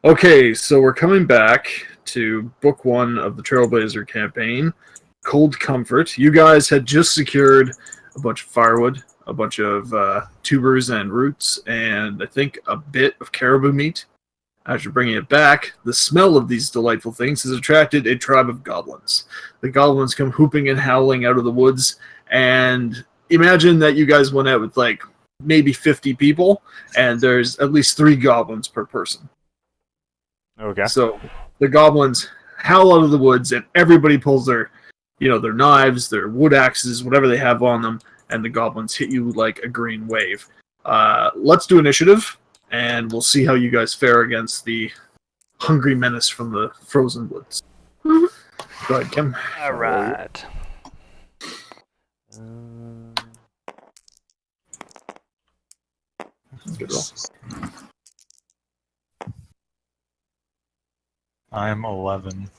Okay, so we're coming back to book 1 of the Trailblazer campaign, Cold Comfort. You guys had just secured a bunch of firewood, a bunch of tubers and roots, and I think a bit of caribou meat. As you're bringing it back, the smell of these delightful things has attracted a tribe of goblins. The goblins come whooping and howling out of the woods, and imagine that you guys went out with like maybe 50 people, and there's at least 3 goblins per person. Okay. So the goblins howl out of the woods, and everybody pulls their knives, their wood axes, whatever they have on them, and the goblins hit you like a green wave. Let's do initiative, and we'll see how you guys fare against the hungry menace from the frozen woods. Go ahead, Kim. All right. Good roll. I'm 11.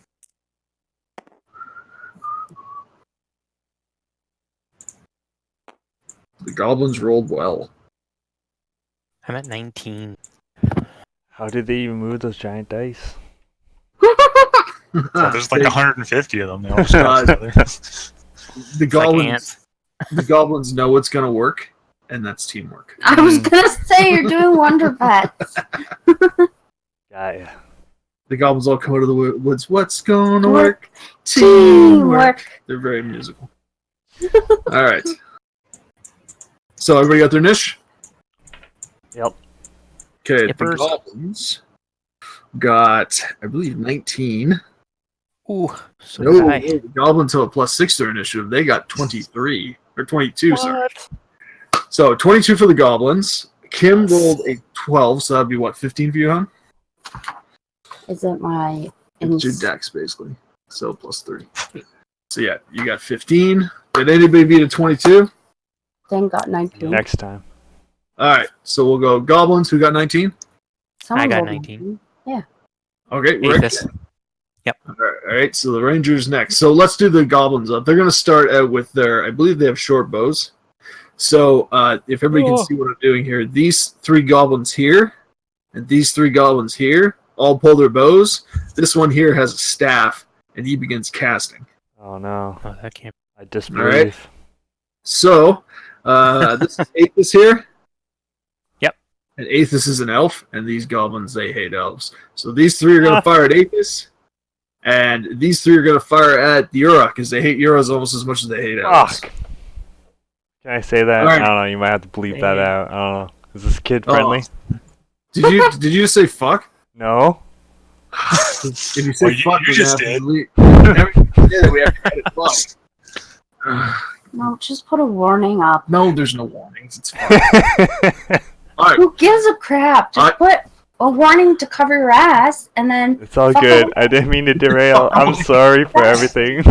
The goblins rolled well. I'm at 19. How did they even move those giant dice? There's like 150 of them. They all shot together. The goblins know it's going to work, and that's teamwork. I was gonna say you're doing wonder pets. Yeah. The goblins all come out of the woods. What's going to work? Teamwork. They're very musical. All right. So everybody got their niche? Yep. Okay, the Yippers. goblins got, I believe, 19. Ooh, so No, high. the goblins have a +6 to their initiative. They got 23. Or 22, sorry. So 22 for the goblins. Kim rolled a 12, so that'd be what, 15 for you, huh? Is it my It's your dex, basically. So +3. So yeah, you got 15. Did anybody beat a 22? then got 19? Next time. Alright, so we'll go goblins. Who got 19? Someone I got rolled 19. Yeah. Okay, Rick. Aethys. Yep. Alright, so the Rangers next. So let's do the goblins up. They're going to start out with their, I believe they have short bows. So if everybody can see what I'm doing here, these 3 goblins here and these 3 goblins here all pull their bows. This one here has a staff, and he begins casting. Oh no. Oh, that can't. I disbelieve. So this is Aethys here. Yep. And Aethys is an elf, and these goblins, they hate elves. So these 3 are going to fire at Aethys, and these 3 are going to fire at Yura, because they hate Yuras almost as much as they hate elves. Fuck. Can I say that? Alright. I don't know. You might have to bleep that out. I don't know. Is this kid friendly? Did you just say fuck? No. If you say Well, you fuck, just we're gonna have did. to delete. Every time we did it, we have to edit fuck. No, just put a warning up. No, there's no warnings. It's fine. All right. Who gives a crap? Just put a warning to cover your ass, and then It's all good. I didn't mean to derail. I'm sorry for everything.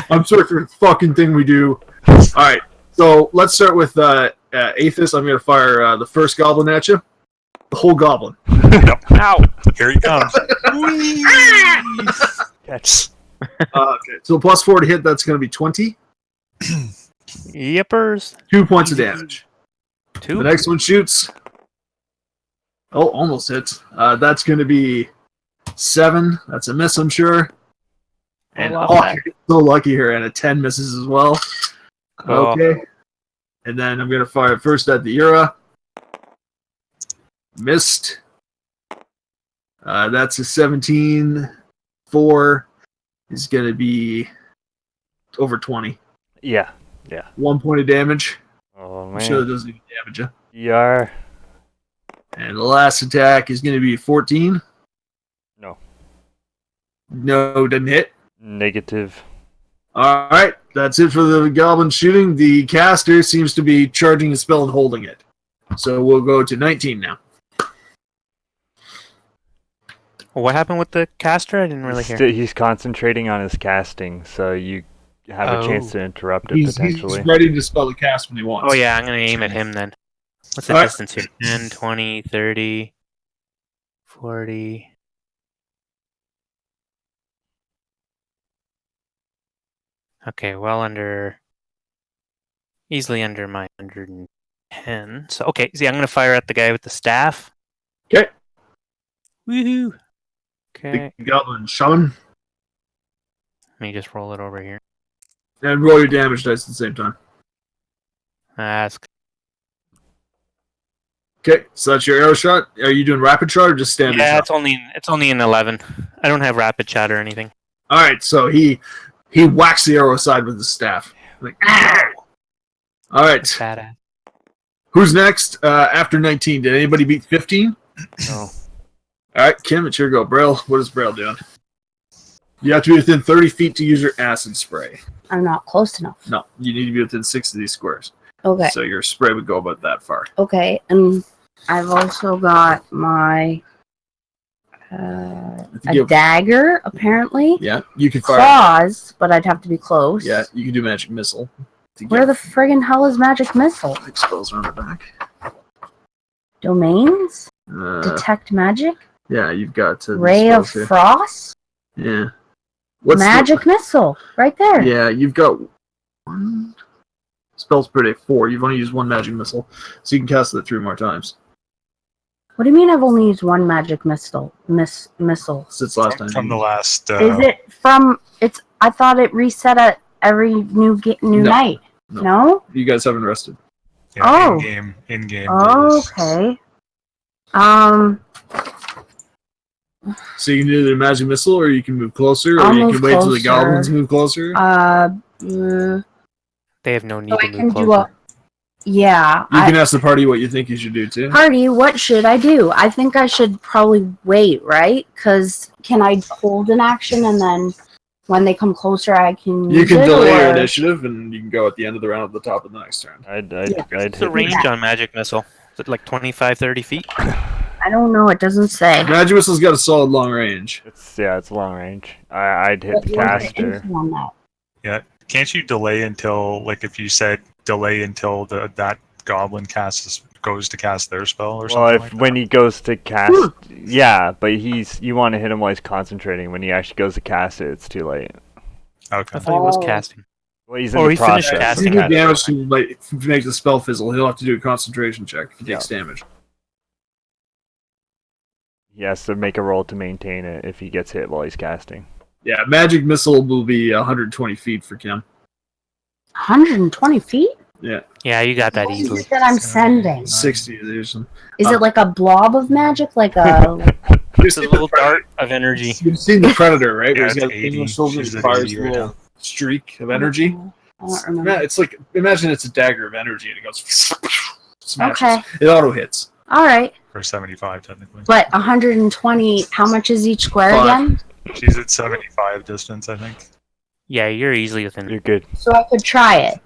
I'm sorry for the fucking thing we do. All right. So let's start with Aethys. I'm going to fire the first goblin at you. The whole goblin. Ow! Here he comes. Catch. Okay. So +4 to hit. That's going to be 20. Yippers. 2 points of damage. 2. The next one shoots. Oh, almost hits. That's going to be 7. That's a miss, I'm sure. And you're so lucky here. And a 10 misses as well. Oh. Okay. And then I'm going to fire first at the Yura. Missed. That's a 17. 4 is going to be over 20. Yeah. 1 point of damage. Oh I'm sure that man. doesn't even damage you. ER. And the last attack is going to be 14. No. No, doesn't hit. Negative. All right, that's it for the goblin shooting. The caster seems to be charging his spell and holding it. So we'll go to 19 now. What happened with the caster? I didn't really hear. He's concentrating on his casting, so you have a chance to interrupt it He's potentially. ready to spell the cast when he wants. Oh yeah, I'm gonna aim at him then. What's the All right. distance here? 10, 20, 30, 40. Okay, well under... Easily under my 110. So, okay, see, I'm gonna fire at the guy with the staff. Okay. Woohoo! Okay. Big goblin shaman. Let me just roll it over here. And roll your damage dice at the same time. That's Okay, so that's your arrow shot. Are you doing rapid shot or just standard yeah. shot? It's only an 11. I don't have rapid shot or anything. All right, so he whacks the arrow aside with his staff. Like, "Ow!" All right, Badass. who's next? After 19, did anybody beat 15? No. All right, Kim, it's your go. Braille, what is Braille doing? You have to be within 30 feet to use your acid spray. I'm not close enough. No, you need to be within 6 of these squares. Okay. So your spray would go about that far. Okay, and I've also got my a dagger, apparently. Yeah, you can fire. Claws, but I'd have to be close. Yeah, you can do magic missile. Where the friggin' hell is magic missile? spells are on the back? Domains? Uh, Detect magic? yeah, you've got Ray of here. frost? Yeah. Magic missile, right there. Yeah, you've got one. Spells per day 4. You've only used one magic missile, so you can cast it 3 more times. What do you mean I've only used one magic missile? Missile. Since last time. From the last. Is it from? It's. I thought it reset at every new No. night. No. No. You guys haven't rested. Yeah, Oh. In game. Okay. So you can do the magic missile, or you can move closer, or I'll you move can wait till the closer. goblins move closer. They have no need So to I move can closer. do a. Yeah. You can ask the party what you think you should do too. Party, what should I do? I think I should probably wait, right? Because can I hold an action and then when they come closer, I can. You use can it, delay your or- initiative, and you can go at the end of the round at the top of the next turn. I'd What's the hit range on magic missile? Is it like 25, 30 feet? I don't know. It doesn't say. Magic missile's got a solid long range. it's long range. I'd hit the What was the caster. info on that? Yeah. Can't you delay until, like, if you said delay until that goblin goes to cast their spell or Well, something if like when that? he goes to cast, yeah, but you want to hit him while he's concentrating. When he actually goes to cast it, it's too late. Okay. I thought he was Oh. casting. Well, he's in Or the he finished process. casting. If you do Casting damage to make the spell fizzle, he'll have to do a concentration check if he takes damage. He has to make a roll to maintain it if he gets hit while he's casting. Yeah, magic missile will be 120 feet for Kim. 120 feet? Yeah, you got that What is easily. it that I'm sending? 60. There's some. Is it like a blob of magic? Like a. You've It's a seen, little dart of energy. you've seen the Predator, right? Yeah, Where he's it's got 80. the shoulder She's and at fires 80 a right little now. streak of energy. I don't remember. Yeah, it's like, imagine it's a dagger of energy and it goes. Smashes. Okay. It auto hits. All right. For 75, technically. But 120, how much is each square 5. again? She's at 75 distance, I think. Yeah, you're easily within. You're good. So I could try it.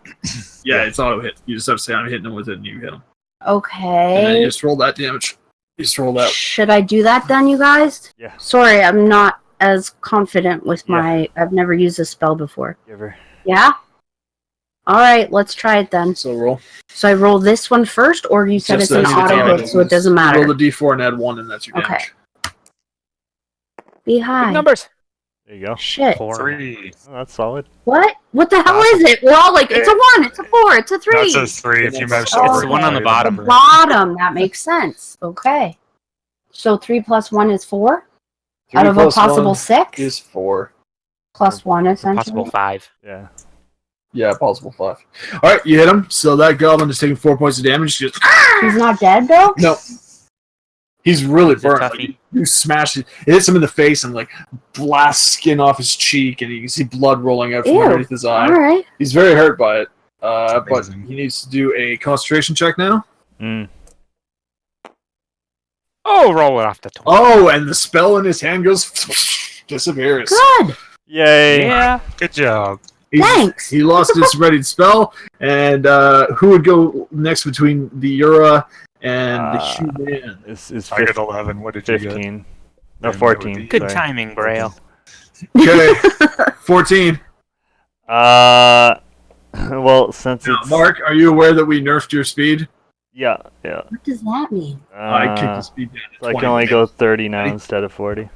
Yeah, it's auto hit. You just have to say, I'm hitting him with it, and you hit him. And then Okay. you just roll that damage. You just roll that. Should I do that then, you guys? Yeah. Sorry, I'm not as confident with Yeah. my. I've never used this spell before. Give her. Yeah? Alright, let's try it then. So roll. So I roll this one first, or you said Just it's an as you auto did. hit, so it doesn't Roll matter. the d4 and add 1, and that's your Okay. damage. Be Big high. numbers. There you go. Shit. 4. 3. Oh, that's solid. What? What the hell is it? We're all like, it's a 1, it's a 4, it's a 3. That's a 3 if you mouse Oh, over. it's the one on the it. bottom. The bottom. That makes sense. Okay. So 3 plus 1 is 4? Out of a possible 6? is 4. Plus 1, essentially. Possible 5. Yeah. Yeah, possible 5. All right, you hit him. So that goblin is taking 4 points of damage. Just He's not dead, though? no. He's really He's a burnt. toughie. Like, you smash it. It hits him in the face and like blasts skin off his cheek, and you can see blood rolling out from Ew. underneath his eye. Alright. He's very hurt by it. But Amazing. he needs to do a concentration check now. Mm. Oh, roll it off the top. Oh, and the spell in his hand goes disappears. Good. Yay! Yeah. Good job. Thanks. He lost his readied spell, and who would go next between the Yura and the human? It's I got 11. What did you get? 15. And No, that 14. would be- Good sorry. timing, Braille. Okay, 14. Well, since Now, it's Mark, are you aware that we nerfed your speed? yeah. What does that mean? I kicked the speed down to So I 20. can only go 30 now instead of 40.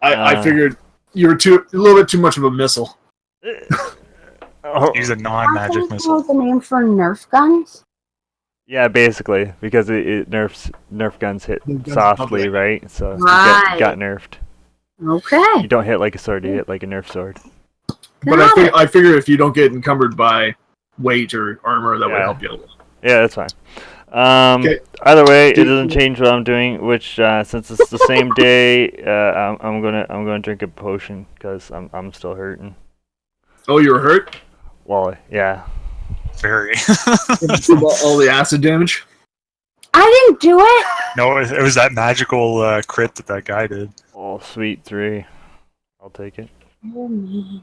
I figured you were a little bit too much of a missile. Oh, Use a non-magic Can you missile. know the name for Nerf guns? Yeah, basically, because it nerf guns hit The guns softly, public. right? So Right. it got nerfed. Okay. You don't hit like a sword, you hit like a nerf sword. But Got it. I figure if you don't get encumbered by weight or armor, that would Yeah. help you out. Yeah, that's fine. Okay. Either way, it doesn't change what I'm doing. Which since it's the same day, I'm gonna drink a potion because I'm still hurting. Oh, you were hurt? Well, yeah. Very. From all the acid damage? I didn't do it. No, it was that magical crit that guy did. Oh, sweet 3. I'll take it. Oh, man.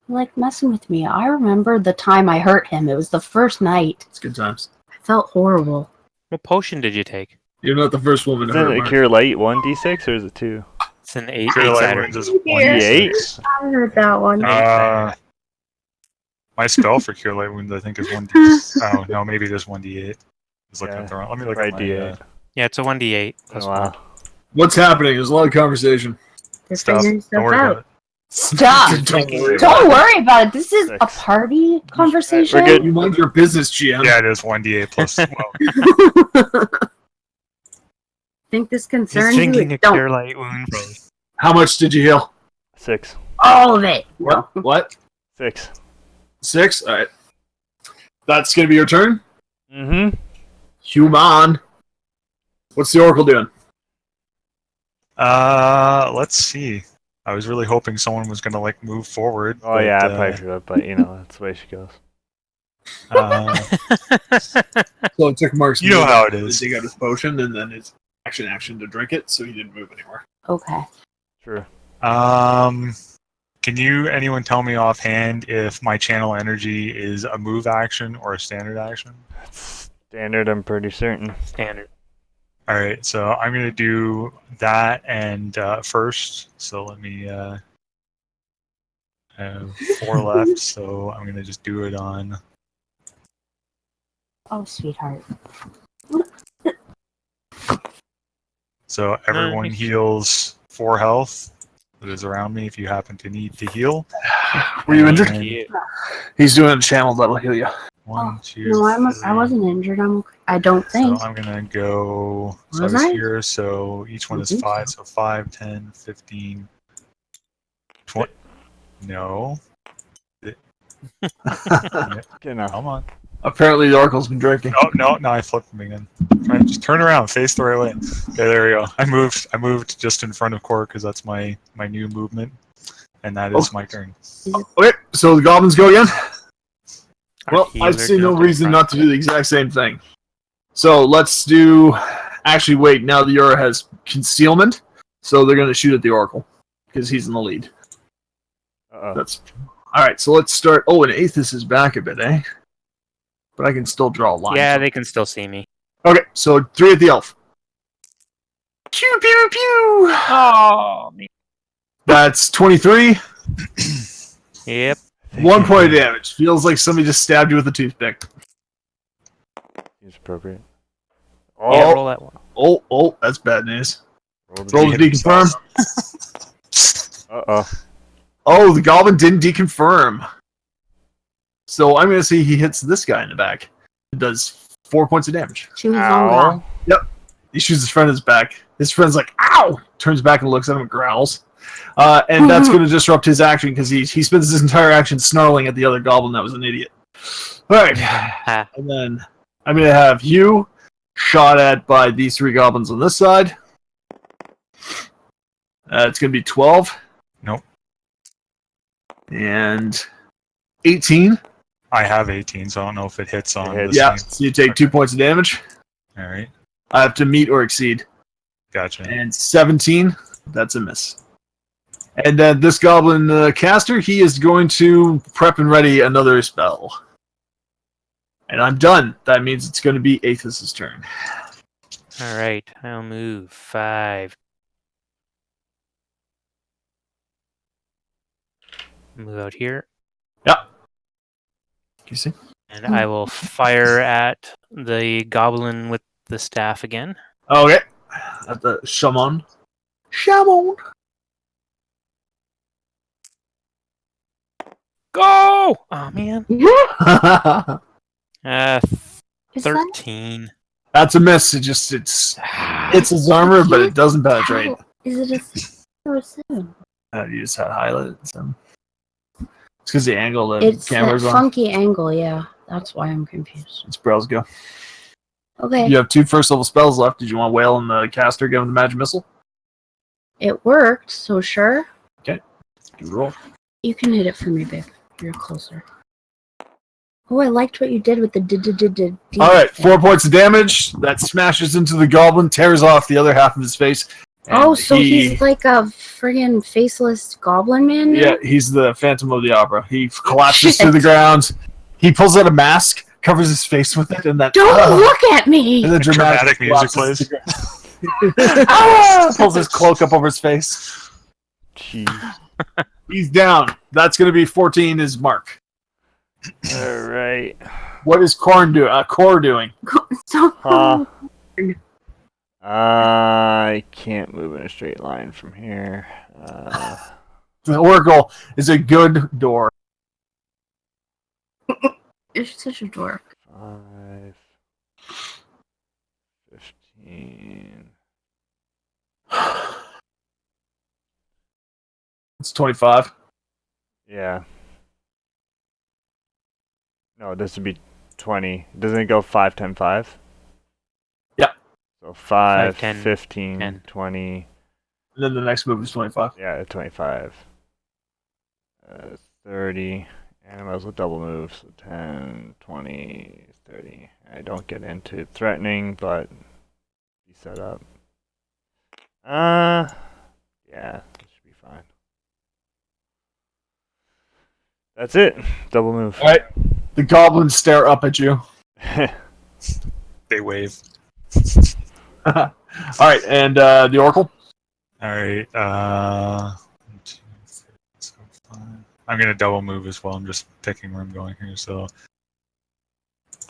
You like messing with me. I remember the time I hurt him. It was the first night. It's good times. I felt horrible. What potion did you take? You're not the first woman to Isn't hurt it Mark. Cure Light 1d6 or is it 2? It's an 8 Cure Light sider. Wounds is Yeah. 1d6. I heard that one. My spell for Cure Light Wounds, I think, is 1d. Oh no, maybe it is 1d8. Let me look Right, at my D8. Yeah, it's a 1d8. Oh, Plus wow. What's happening? There's a lot of conversation. They're stuff. figuring Don't stuff worry about out. it. Stop. Don't worry. Don't worry about it. This is a 6. party conversation. We're good. You mind your business, GM. Yeah, it is 1d8 plus 12. Think this He's concerns drinking you? a Don't. cure light wound. How much did you heal? 6. All of it. What? 6. 6? Alright. That's gonna be your turn? Mm-hmm. Human. What's the Oracle doing? Let's see. I was really hoping someone was gonna like move forward. Oh but, yeah, I probably should have, but you know, that's the way she goes. So it took Mark's You know move how it to is. dig out his potion and then his action to drink it, so he didn't move anymore. Okay. True. Can anyone tell me offhand if my channel energy is a move action or a standard action? Standard, I'm pretty certain. Standard. All right, so I'm gonna do that and first. So let me. I have 4 left, so I'm gonna just do it on. Oh, sweetheart. So everyone Nice. heals 4 health that is around me if you happen to need to heal. Were you injured? And He's doing a channel that'll heal you. 1, 2, No, I 3. wasn't injured. I'm okay. I don't think. So I'm gonna go. So I Was was I? here. So each one is think 5. So 5, 10, 15, 20. No. Genau. Come on. Apparently the Oracle's been drinking. Oh no! Now I flipped him again. Just turn around, face the right way. Okay, there we go. I moved just in front of Core because that's my new movement, and that is my turn. Okay, so the goblins go again? Our Well, I healer see no jumped in reason front. not to do the exact same thing. So let's do. Actually, wait. Now the Aura has concealment, so they're going to shoot at the Oracle because he's in the lead. Uh-oh. That's all right. So let's start. Oh, and Aethys is back a bit, eh? But I can still draw a line. Yeah, they can still see me. Okay, so 3 at the elf. Pew pew pew. Oh, man. That's 23. Yep. 1 point of damage. Feels like somebody just stabbed you with a toothpick. Seems appropriate. Yeah, Oh. roll that one. Oh, that's bad news. Roll the Roll to D. deconfirm. Uh-oh. Oh, the goblin didn't deconfirm. So I'm going to say he hits this guy in the back. It does 4 points of damage. Choose on Ow. He shoots his friend in his back. His friend's like, ow! Turns back and looks at him and growls. And that's going to disrupt his action because he spends his entire action snarling at the other goblin that was an idiot. Alright. Ha. And then I'm going to have you shot at by these 3 goblins on this side. It's going to be 12. Nope. And 18. I have 18, so I don't know if it hits on It this Yeah, thing. so you take 2 points of damage. All right, I have to meet or exceed. gotcha. And 17, that's a miss. And then this goblin caster, he is going to prep and ready another spell. And I'm done. That means it's going to be Aethys' turn. All right, I'll move 5. Move out here, You see? and I will fire at the goblin with the staff again. Okay. At the shaman. Shaman! Go! Oh man. Is that? 13. That's a miss. It's his armor, but it doesn't penetrate. How is it a 6 or a 7? You just had to highlight it. So. It's because the angle the It's that camera's on. funky angle, yeah. That's why I'm confused. It's Browse go. Okay. You have 2 first level spells left. Did you want Whale and the caster give him the magic missile? It worked, so sure. Good roll. You can hit it for me, babe. You're closer. Oh, I liked what you did with the did. Alright, 4 points of damage. That smashes into the goblin, tears off the other half of his face. Oh, so he's like a friggin' faceless goblin man now? Yeah, he's the Phantom of the Opera. He collapses to the ground. He pulls out a mask, covers his face with it, and that Don't look at me! and the Dramatic music collapses plays. to the ground. Pulls his cloak up over his face. Jeez. He's down. That's going to be 14 is Mark. All right. What is Core doing? So, I can't move in a straight line from here. The Oracle is a good door. you're such a dork. 5, 15. It's 25. Yeah. No, this would be 20. Doesn't it go 5, 10, 5? Yeah. So 5, 10, 15, 10. 20. And then the next move is 25. Yeah, 25. 30. Animals with double moves. So 10, 20, 30. I don't get into threatening, but be set up. Yeah, that should be fine. That's it. Double move. All right. The goblins stare up at you. They wave. All right, and the Oracle? All right. 1, 2, 3, 4, 5. I'm gonna double move as well. I'm just picking where I'm going here. So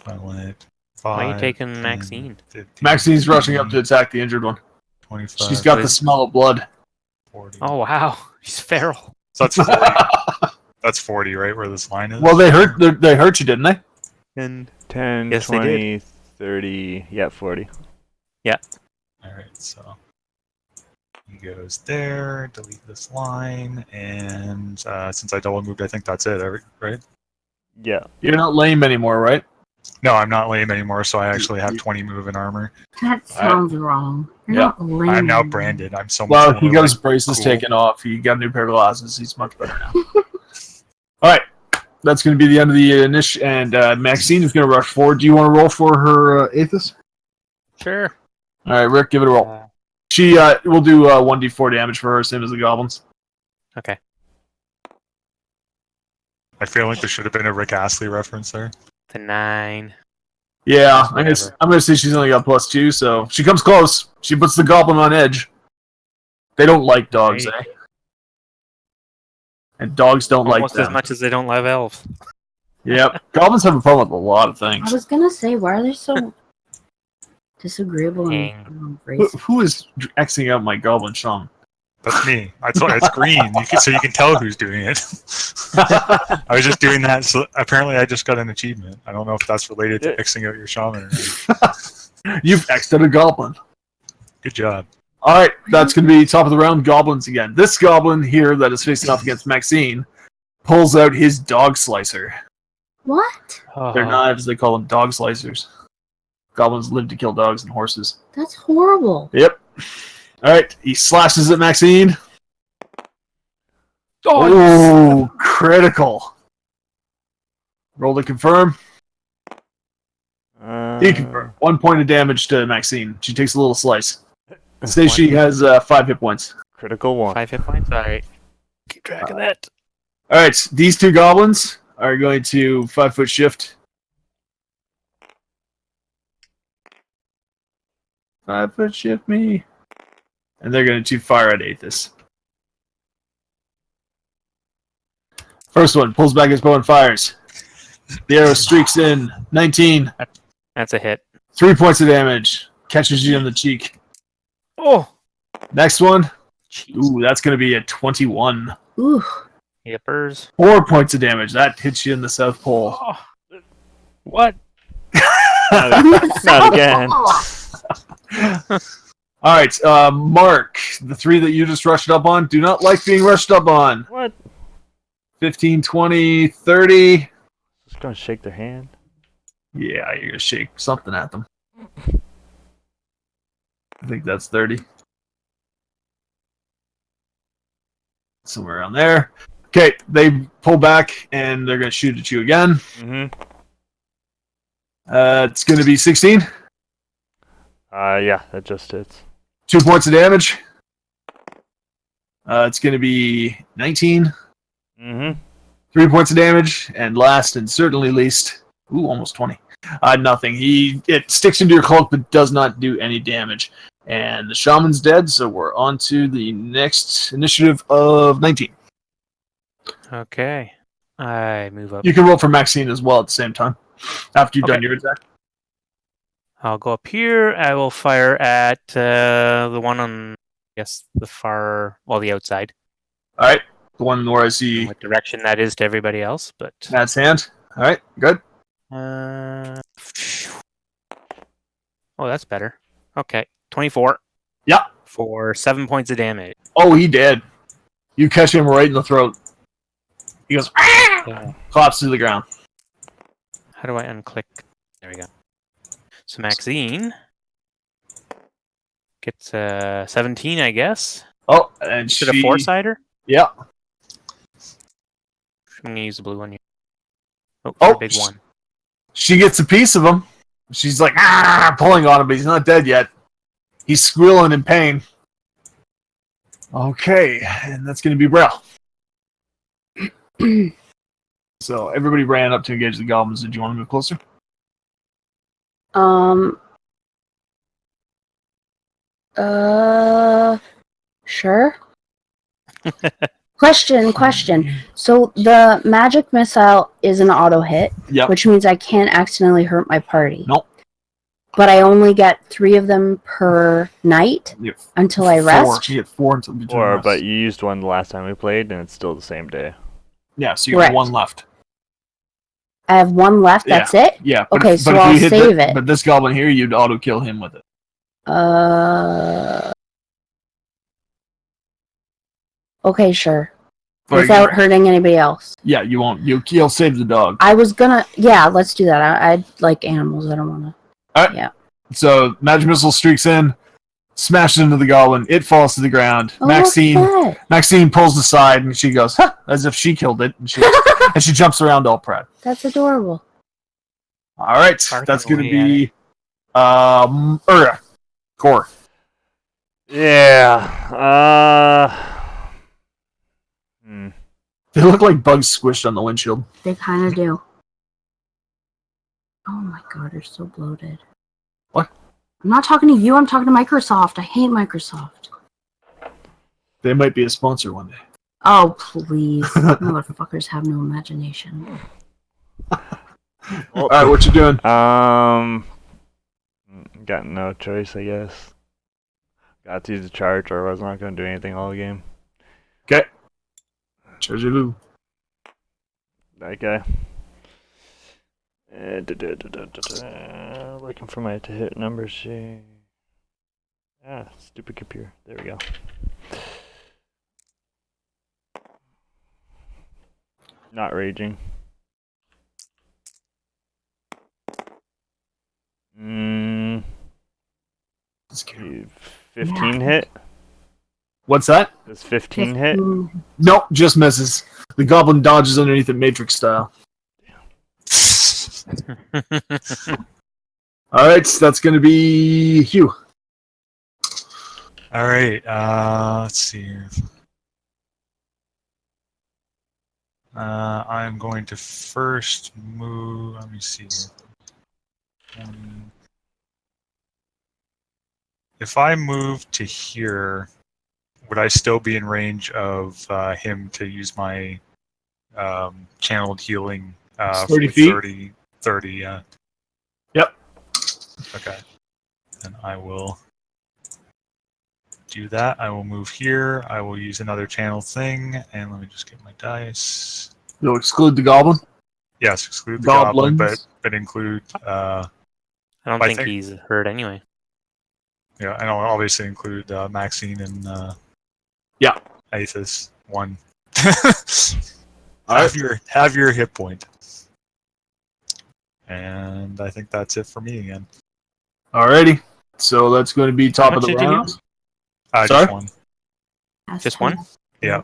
I went 5. Why are you taking 10, Maxine? 15, Maxine's rushing up to attack the injured one. 25. She's got the smell of blood. 40. Oh, wow. He's feral. So that's 40. That's 40, right? Where this line is. Well, they hurt you, didn't they? 10, Yes, they 20, 30. Yeah, 40. All right. So he goes there. Delete this line, and since I double moved, I think that's it. Right? Yeah. You're not lame anymore, right? No, I'm not lame anymore. So I actually have 20 move in armor. That sounds wrong. You're Yeah. not lame. I'm now branded. I'm so much Well, more, he got his like, braces cool. taken off. He got a new pair of glasses. He's much better now. All right. That's going to be the end of the initiative. And Maxine is going to rush forward. Do you want to roll for her Aethys? Sure. All right, Rick, give it a roll. She will do 1d4 damage for her, same as the goblins. Okay. I feel like there should have been a Rick Astley reference there. The 9. Yeah, Whatever. I'm gonna say she's only got +2, so she comes close. She puts the goblin on edge. They don't like dogs, Right. eh? And dogs don't Almost like as them. much as they don't love elves. Yep, goblins have a problem with a lot of I things. was gonna say, why are they so disagreeable Dang. and Who, racist? who is Xing out my goblin Sean? That's me. I told it's green, so you can tell who's doing it. I was just doing that. So apparently, I just got an achievement. I don't know if that's related to Yeah. Xing out your shaman. Or not. You've X'd out a goblin. Good job. All right, that's going to be top of the round goblins again. This goblin here that is facing off against Maxine pulls out his dog slicer. What? They're knives, they call them dog slicers. Goblins live to kill dogs and horses. That's horrible. Yep. All right, he slashes at Maxine. Oh, critical. Roll to confirm. He confirmed. 1 point of damage to Maxine. She takes a little slice. Say she has 5 hit points. Critical 1. 5 hit points? Alright. Keep track of that. All right, these two goblins are going to 5-foot shift. 5-foot shift me. And they're going to fire at Aethys. First one pulls back his bow and fires. The arrow streaks in. 19. That's a hit. 3 points of damage. Catches you in the cheek. Oh! Next one. Jeez. Ooh, that's going to be a 21. Ooh. Yippers. 4 points of damage. That hits you in the South Pole. Oh. What? Not again. All right, Mark, the 3 that you just rushed up on do not like being rushed up on. What? 15, 20, 30. Just gonna shake their hand. Yeah, you're gonna shake something at them. I think that's 30. Somewhere around there. Okay, they pull back and they're gonna shoot at you again. Mm-hmm. It's gonna be 16. Yeah, that just hits. 2 points of damage. It's gonna be 19. Mm-hmm. 3 points of damage, and last and certainly least, almost 20. Nothing. It sticks into your cloak, but does not do any damage. And the shaman's dead, so we're on to the next initiative of 19. Okay. I move up. You can roll for Maxine as well at the same time, after you've done Okay. your attack. I'll go up here. I will fire at the one on, I guess, the outside. All right, the one where I see What direction that is to everybody else, but Matt's hand. All right, good. oh, that's better. Okay, 24. Yeah. For 7 points of damage. Oh, he did. You catch him right in the throat. He goes, Yeah. collapses to the ground. How do I unclick? There we go. So Maxine gets 17, I guess. Oh, and Is it a 4-sider? Yeah. I'm gonna use the blue one here. Oh, Oh, the big one. She gets a piece of him. She's like, pulling on him, but he's not dead yet. He's squealing in pain. Okay, and that's going to be Braille. So everybody ran up to engage the goblins. Did you want to move closer? Sure. Question. So the magic missile is an auto hit, Yep. which means I can't accidentally hurt my party. Nope. But I only get 3 of them per night You get until I 4. rest. You get 4 until between Or, rests. but you used one the last time we played, and it's still the same day. Yeah, so you have Correct. 1 left. I have 1 left. That's it. Yeah. Okay, so if I'll you hit save it. But this goblin here, you'd auto kill him with it. Okay, sure. But Without hurting anybody else. yeah, you won't. You'll save the dog. I was gonna. Yeah, let's do that. I like animals. I don't want to. So magic missile streaks in, smashes into the goblin. It falls to the ground. Oh, Maxine pulls aside and she goes, huh, as if she killed it. And she jumps around all proud. That's adorable. All right, Barking that's going to away be Urga. Core. Yeah. They look like bugs squished on the windshield. They kind of do. Oh my god, they're so bloated. What? I'm not talking to you. I'm talking to Microsoft. I hate Microsoft. They might be a sponsor one day. Oh, please. Motherfuckers have no imagination. All right, what you doing? Got no choice, I guess. Got to use the charge, or I was not going to do anything all game. Okay. Charge your loo. That guy. Looking for my to hit numbers. Stupid computer. There we go. Not raging. 15 hit? What's that? Does 15 hit? Nope, just misses. The goblin dodges underneath it Matrix style. All right, so that's going to be Hugh. All right. Let's see here. I'm going to first move. Let me see here. If I move to here, would I still be in range of him to use my channeled healing? 30 feet? 30, yeah. Yep. Okay. Then I will do that. I will move here. I will use another channel thing, and let me just get my dice. You'll exclude the goblin? Yes, exclude the goblin, Goblins. but include I don't I think think- he's hurt anyway. Yeah, and I'll obviously include Maxine and Yeah. Aethys 1. All right. Have your hit point. And I think that's it for me again. Alrighty. So that's going to be top of much the did you round. Just Sorry? one. Just one? Yeah.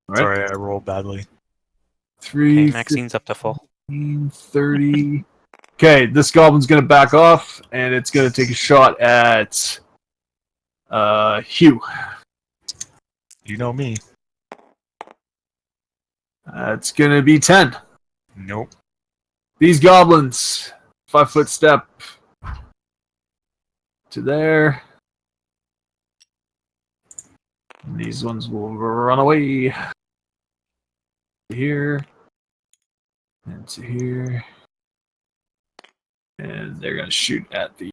Right. Sorry, I rolled badly. 3, Okay, Maxine's up to full. 15, 30. Okay, this goblin's going to back off, and it's going to take a shot at Hugh. You know me. It's going to be 10. Nope. These goblins, 5-foot step to there. And these ones will run away. Here. And to here. And they're going to shoot at the...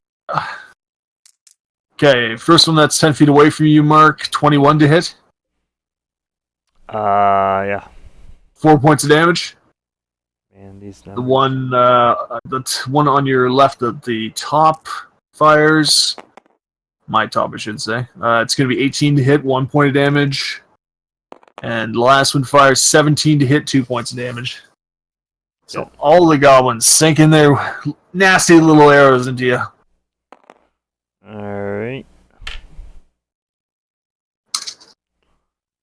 Okay, first one that's 10 feet away from you, Mark. 21 to hit. Yeah. 4 points of damage. Man, these The numbers. one on your left at the top fires. My top, I should say. It's going to be 18 to hit, 1 point of damage. And the last one fires 17 to hit, 2 points of damage. So Yeah. all the goblins sinking their nasty little arrows into you. Alright.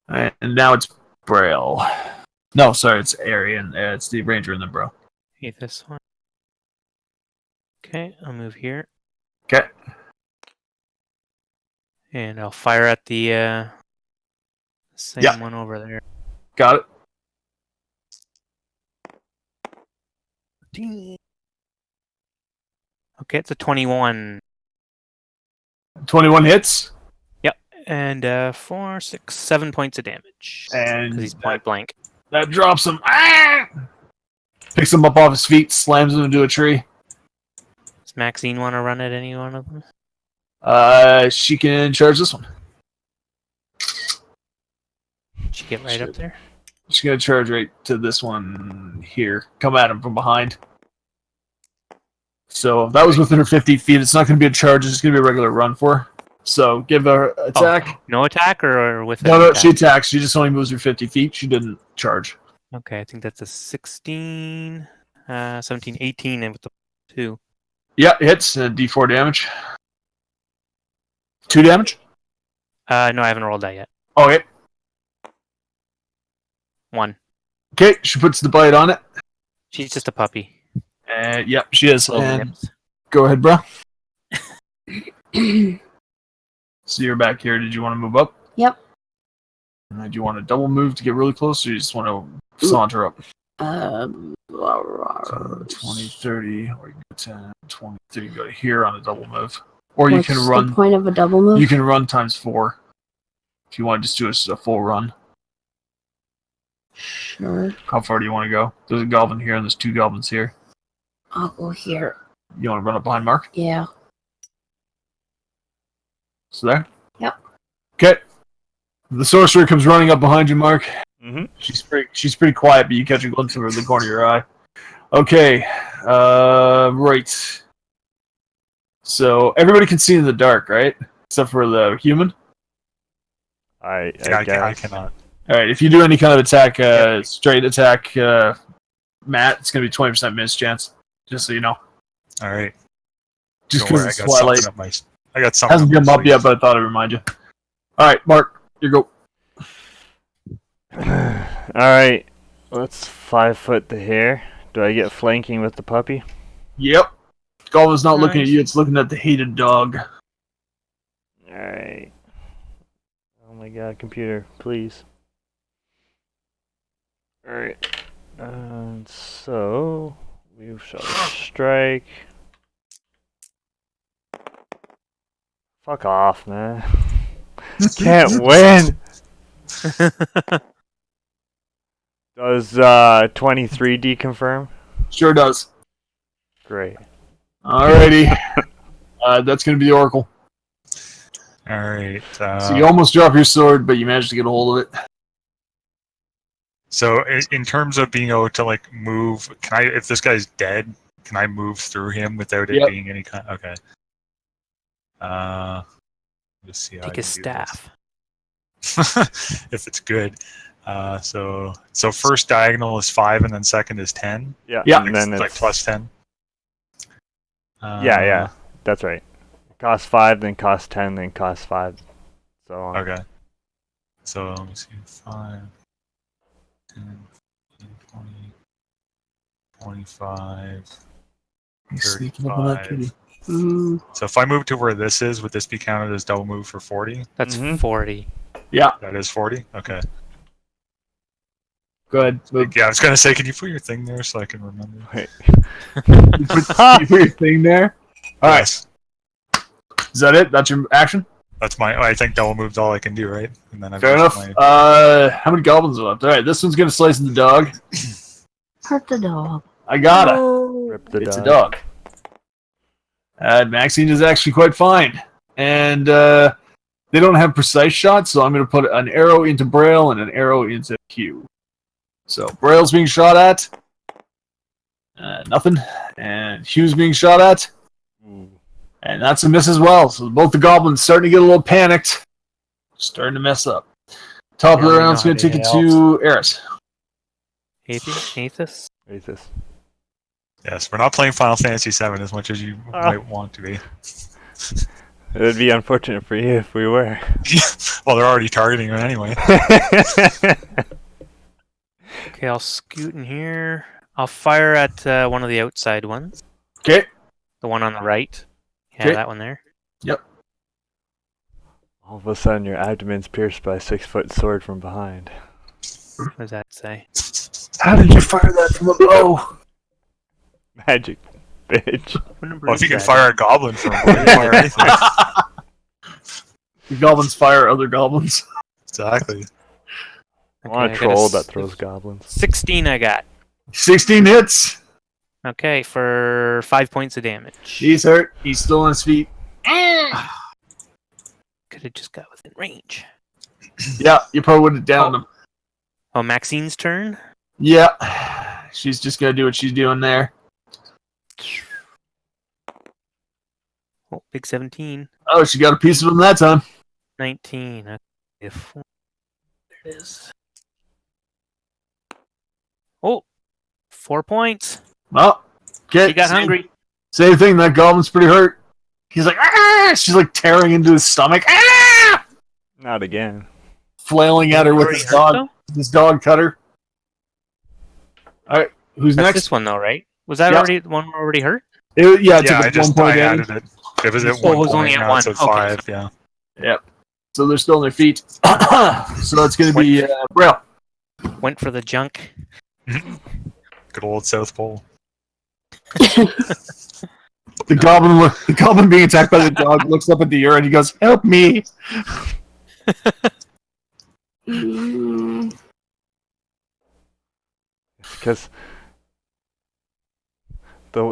And now it's Braille. No, sorry, it's Arian. It's the ranger and the bro. Okay, this one. Okay, I'll move here. Okay. And I'll fire at the same Yeah. one over there. Got it. Okay, it's a 21. 21 hits. And 4, 6, 7 points of damage. And Because he's point blank. that drops him. Ah! Picks him up off his feet, slams him into a tree. Does Maxine want to run at any one of them? She can charge this one. Did she get right up there? She's gonna charge right to this one here. Come at him from behind. So that was within her 50 feet. It's not gonna be a charge. It's gonna be a regular run for her. So give her attack. Oh, no attack or with No, an no, attack? she attacks. She just only moves her 50 feet. She didn't charge. Okay, I think that's a 16, 17, 18, and with the 2. Yeah, hits. D4 damage. 2 damage. No, I haven't rolled that yet. Okay. 1. Okay. She puts the bite on it. She's just a puppy. And yep, she is. Little And nips. go ahead, bro. So you're back here. Did you want to move up? Yep. Do you want to double move to get really close, or you just want to saunter up? 20, 30, or you can go 10, 20, 30. You can go to here on a double move. Or you What's can the run. point of a double move? You can run times 4. If you want to just do a full run. Sure. How far do you want to go? There's a goblin here, and there's 2 goblins here. I'll go here. You want to run up behind Mark? Yeah. So there? Yep. Okay. The sorcerer comes running up behind you, Mark. Mm-hmm. She's pretty quiet, but you catch a glimpse of her in the corner of your eye. Okay. Right. So everybody can see in the dark, right? Except for the human. I I guess. cannot. All right. If you do any kind of attack, straight attack, Matt, it's gonna be 20% miss chance. Just so you know. All right. Just Don't worry, because I it's got Twilight. something up my. I got something. Hasn't up come my up yet, sleeve. but I thought I'd remind you. All right, Mark, you go. Alright. Let's 5 foot the hair. Do I get flanking with the puppy? Yep. Goblin's not looking at Nice. you; it's looking at the hated dog. Alright. Oh my god, computer, please. Alright. And so we shall strike. Fuck off, man. Can't win! Does 23 deconfirm? Sure does. Great. Alrighty. That's gonna be the Oracle. All right. So you almost drop your sword, but you managed to get a hold of it. So in terms of being able to like move, can I? If this guy's dead, Can I move through him without it Yep. being any kind? Okay. Just see how Take I his can do this. staff. If it's good. So first diagonal is 5 and then second is 10. Yeah. Yeah. And then It's like it's plus 10. yeah. That's right. Cost 5, then cost 10, then cost 5. So on. Okay. So let me see. 5, 10, 15, 20, 25. Sneaking up on that 35. kitty. Mm, So if I move to where this is, would this be counted as double move for 40? That's Mhm. 40. Yeah, That is 40? Okay. go ahead. Move. Yeah, I was going to say, can you put your thing there so I can remember? Wait. You put your thing there. All right. Yes. Is that it? That's your action? That's I think double move's all I can do, right? And then I've Fair used enough. my... How many goblins are left? All right, this one's gonna slice the dog. hurt the dog. I gotta. Rip the It's dog. a dog. Maxine is actually quite fine, and they don't have precise shots, so I'm gonna put an arrow into Braille and an arrow into Q. So Braille's being shot at. Nothing. And Hugh's being shot at. Ooh. And that's a miss as well. So both the goblins starting to get a little panicked. Starting to mess up. Top of the Yeah, round's going to take it to Eris. Aethys? Aethys. Yes, we're not playing Final Fantasy VII as much as you might want to be. It would be unfortunate for you if we were. Well, they're already targeting her anyway. Okay, I'll scoot in here. I'll fire at one of the outside ones. Okay. The one on the right. Yeah, Okay. that one there. All of a sudden, your abdomen's pierced by a 6-foot sword from behind. What does that say? How did you fire that from a bow? Magic, bitch. What number Well, is if you can that? fire a goblin from where you fire anything. The goblins fire other goblins. Exactly. I want Okay, a I got troll s- that throws goblins. 16 I got. 16 hits. Okay, for 5 points of damage. He's hurt. He's still on his feet. Could have just got within range. Yeah, you probably would have downed him. Oh, Maxine's turn? Yeah. She's just going to do what she's doing there. Oh, big 17. Oh, she got a piece of him that time. 19. Okay, there it is. Oh, 4 points. Well, okay. He got hungry. Same thing. That goblin's pretty hurt. He's like, ah! She's like tearing into his stomach. Ah! Not again. Flailing at her with Already his hurt, dog. though? This dog cutter. All right, who's That's next? this one, though, right? Was that Yeah. already the one already hurt? Yeah, it Yeah, took I a just 1 point I damage. added it. It was at Oh, 1 it was point, only at now it's one. at Okay. 5, yeah. So they're still on their feet. So it's going to be Braille. Went for the junk. Good old South Pole. The goblin being attacked by the dog looks up at the urine. He goes, "Help me!" Mm, Because the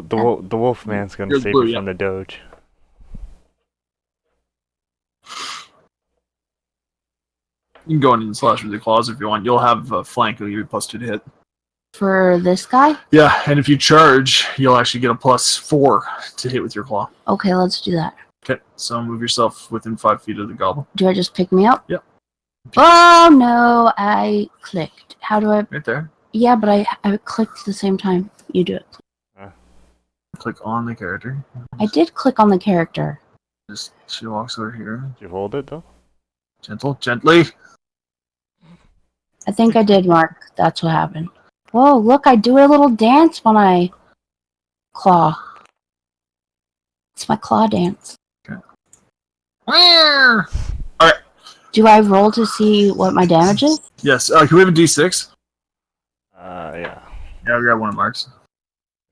wolf man's gonna Here's save blue, you yeah. from the doge. You can go in and slash with the claws if you want. You'll have a flank. You'll give you +2 to hit. for this guy? Yeah, and if you charge, you'll actually get a +4 to hit with your claw. Okay, let's do that. Okay, so move yourself within 5 feet of the goblin. Do I just pick me up? Yep. Oh no, I clicked. How do I? Right there. Yeah, but I clicked at the same time. You do it. Click on the character. I did click on the character. Just she walks over here. Did you hold it though? Gently. I think I did, Mark. That's what happened. Whoa, look, I do a little dance when I claw. It's my claw dance. Do I roll to see what my damage is? Yes. Can we have a D6? Yeah. Yeah, we got one of Mark's.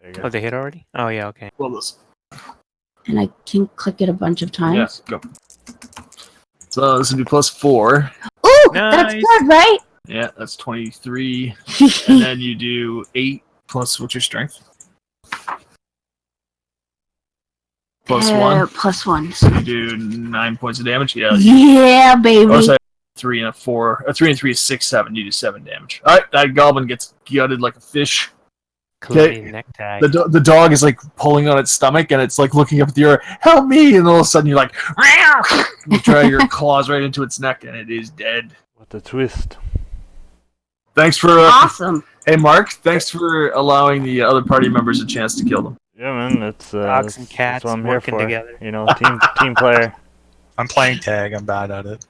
There you Oh, go. they hit already? Oh, yeah, okay. Well, this. And I can click it a bunch of times. Yeah, go. So this would be +4. Ooh, that's Nice. good, right? Yeah, that's 23. And then you do 8 plus what's your strength? +1. +1. So you do 9 points of damage. Yeah. Yeah, baby. Oh, sorry. 3 and a 4. 3 and 3 is 6, 7. You do 7 damage. All right, that goblin gets gutted like a fish. Colombian neck tag. The dog is like pulling on its stomach, and it's like looking up at the air, help me! And all of a sudden you're like, you drag your claws right into its neck, and it is dead. What a twist. Thanks for Awesome. Hey Mark, thanks for allowing the other party members a chance to kill them. Yeah, man, that's Dogs and cats that's what I'm here working for. together. You know, team player. I'm playing tag. I'm bad at it.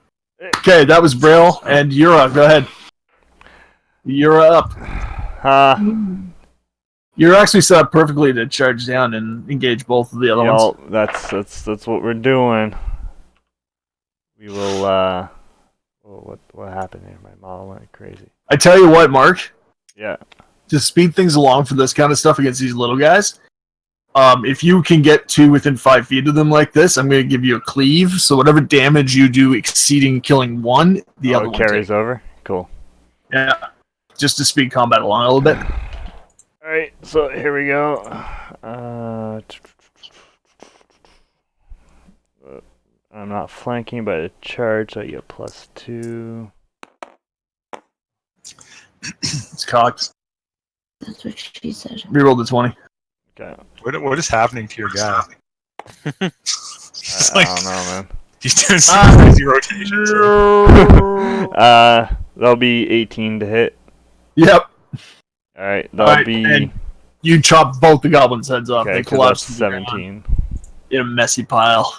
Okay, that was Braille and Yura. Go ahead. Yura up. You're actually set up perfectly to charge down and engage both of the other ones. That's what we're doing. We will. What happened here? My model went crazy. I tell you what, Mark. Yeah. To speed things along for this kind of stuff against these little guys, if you can get to within 5 feet of them like this, I'm going to give you a cleave. So whatever damage you do exceeding killing one, the other one carries takes. over. Cool. Yeah, just to speed combat along a little bit. All right, so here we go. I'm not flanking by the charge, so I get +2. It's cocked. That's what she said. Reroll the 20. Okay. What is happening to your guy? It's I like don't know, man. he's doing some crazy rotations. That'll be 18 to hit. Yep. All right, that'll Alright, be. and you chop both the goblins' heads off. Okay, They 'cause collapse that's to the ground 17. in a messy pile.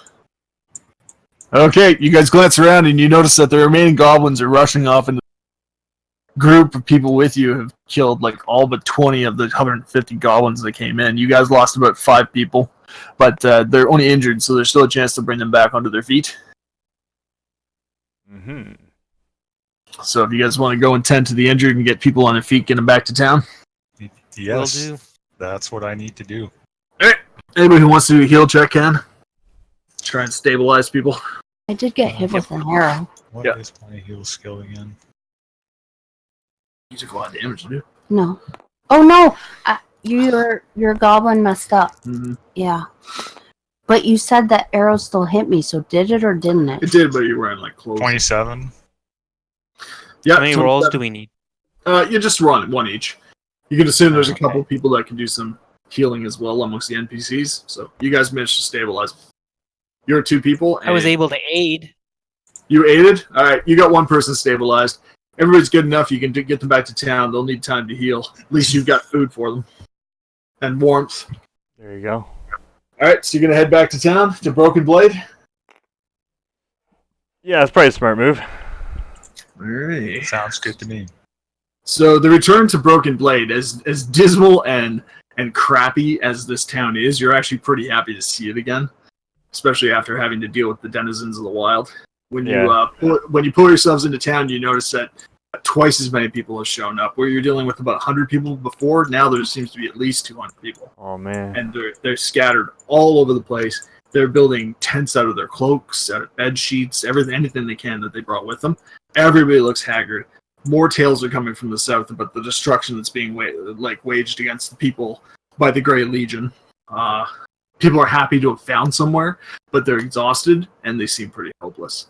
Okay, you guys glance around and you notice that the remaining goblins are rushing off, and the group of people with you have killed like all but 20 of the 150 goblins that came in. You guys lost about 5 people, but they're only injured, so there's still a chance to bring them back onto their feet. Mm-hmm. So if you guys want to go and tend to the injured and get people on their feet, get them back to town. Yes, Will do. that's what I need to do. Anybody who wants to do a heal check can. Try and stabilize people. I did get hit with an arrow. What Yeah. is my heal skill again? You took a lot of damage, dude. No. Oh no! Your goblin messed up. Mm-hmm. Yeah. But you said that arrow still hit me, so did it or didn't it? It did, but you were wearing like clothes. 27. Yeah. How many so rolls that- do we need? You just run one each. You can assume there's a couple people that can do some healing as well amongst the NPCs. So you guys managed to stabilize. You're 2 people. I was and able to aid. You aided? Alright, you got 1 person stabilized. Everybody's good enough, you can get them back to town. They'll need time to heal. At least you've got food for them. And warmth. There you go. Alright, so you're going to head back to town, to Broken Blade? Yeah, it's probably a smart move. Alright. Sounds good to me. So the return to Broken Blade, as dismal and crappy as this town is, you're actually pretty happy to see it again. Especially after having to deal with the denizens of the wild. When you pull yourselves into town, you notice that twice as many people have shown up. Where you're dealing with about 100 people before, now there seems to be at least 200 people. Oh man. And they're scattered all over the place. They're building tents out of their cloaks, out of bed sheets, anything they can that they brought with them. Everybody looks haggard. More tales are coming from the south about the destruction that's being waged against the people by the Grey Legion. People are happy to have found somewhere, but they're exhausted and they seem pretty hopeless.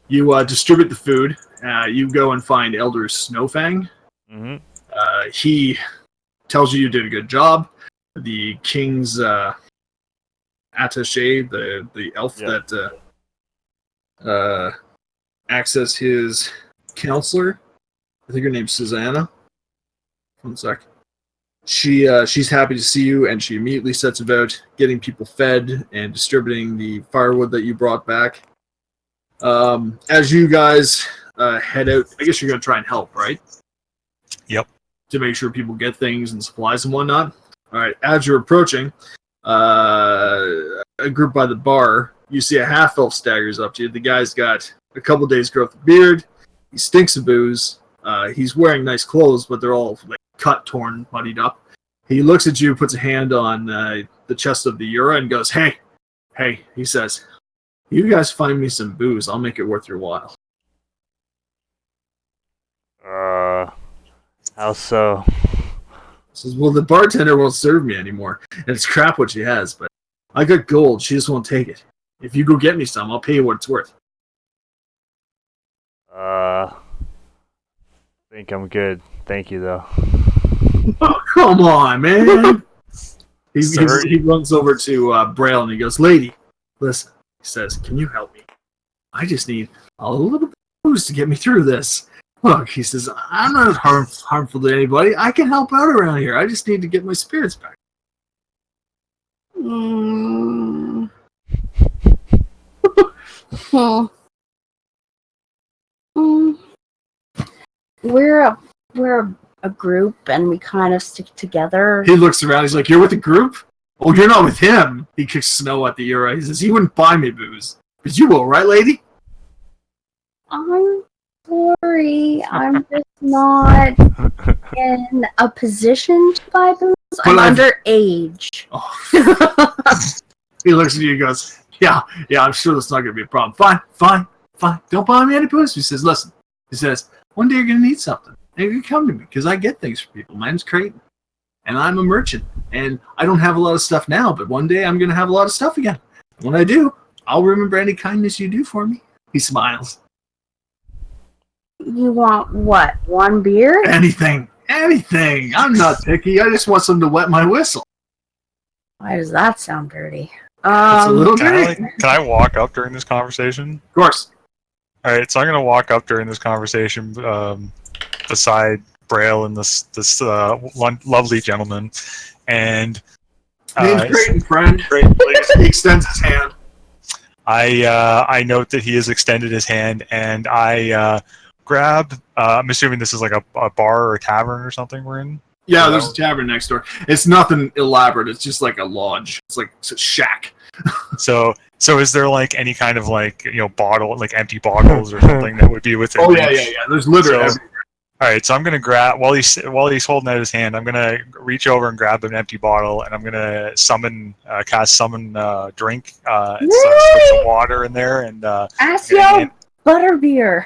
You distribute the food. You go and find Elder Snowfang. Mm-hmm. He tells you did a good job. The king's attaché, the elf that acts as his counselor. I think her name's Susanna. 1 sec. She's happy to see you, and she immediately sets about getting people fed and distributing the firewood that you brought back. As you guys head out, I guess you're going to try and help, right? Yep. To make sure people get things and supplies and whatnot. All right. As you're approaching, a group by the bar, you see a half-elf staggers up to you. The guy's got a couple days' growth of beard. He stinks of booze. He's wearing nice clothes, but they're all cut, torn, muddied up. He looks at you, puts a hand on the chest of the Yura, and goes, "Hey," he says, "You guys find me some booze. I'll make it worth your while." How so? He says, "Well, the bartender won't serve me anymore, and it's crap what she has, but I got gold. She just won't take it. If you go get me some, I'll pay you what it's worth." I think I'm good. Thank you, though. Oh, come on, man. Sir? He runs over to Braille and he goes, "Lady, listen." He says, "Can you help me? I just need a little bit of booze to get me through this." Look, he says, "I'm not harmful to anybody. I can help out around here. I just need to get my spirits back." Mm. Hmm. Mm. We're a group and we kind of stick together. He looks around. He's like, "You're with the group? Oh, you're not with him." He kicks snow at the ear. He says, "He wouldn't buy me booze. But you will, right, lady?" I'm sorry. I'm just not in a position to buy booze. I'm underage. Oh. He looks at you and goes, yeah, I'm sure that's not going to be a problem. Fine. Don't buy me any booze." He says, "Listen," he says, "one day you're going to need something. And you're going to come to me because I get things for people. My name's Creighton. And I'm a merchant. And I don't have a lot of stuff now, but one day I'm going to have a lot of stuff again. When I do, I'll remember any kindness you do for me." He smiles. You want what? One beer? Anything. I'm not picky. I just want someone to wet my whistle. Why does that sound dirty? It's a little dirty. Can I walk up during this conversation? Of course. All right, so I'm gonna walk up during this conversation beside Braille and this lovely gentleman, and Name's Creighton, friend. Creighton, please. He extends his hand. I note that he has extended his hand, and I grab. I'm assuming this is like a bar or a tavern or something we're in. Yeah, there's a tavern next door. It's nothing elaborate. It's just like a lodge. It's like a shack. So is there like any kind of like bottle, like empty bottles or something that would be within? Oh yeah. There's literally everything. All right, so I'm gonna grab while he's holding out his hand. I'm gonna reach over and grab an empty bottle, and I'm gonna cast summon drink. Put some water in there, and Asio butterbeer.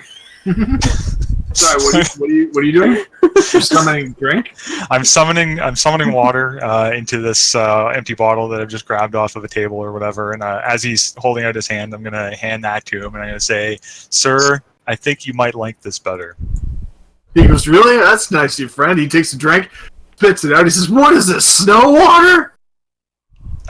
Sorry, what are you doing? You're summoning drink? I'm summoning water into this empty bottle that I've just grabbed off of a table or whatever. And as he's holding out his hand, I'm gonna hand that to him, and I'm gonna say, "Sir, I think you might like this better." He goes, "Really? That's nice, you friend." He takes a drink, spits it out. He says, "What is this? Snow water?"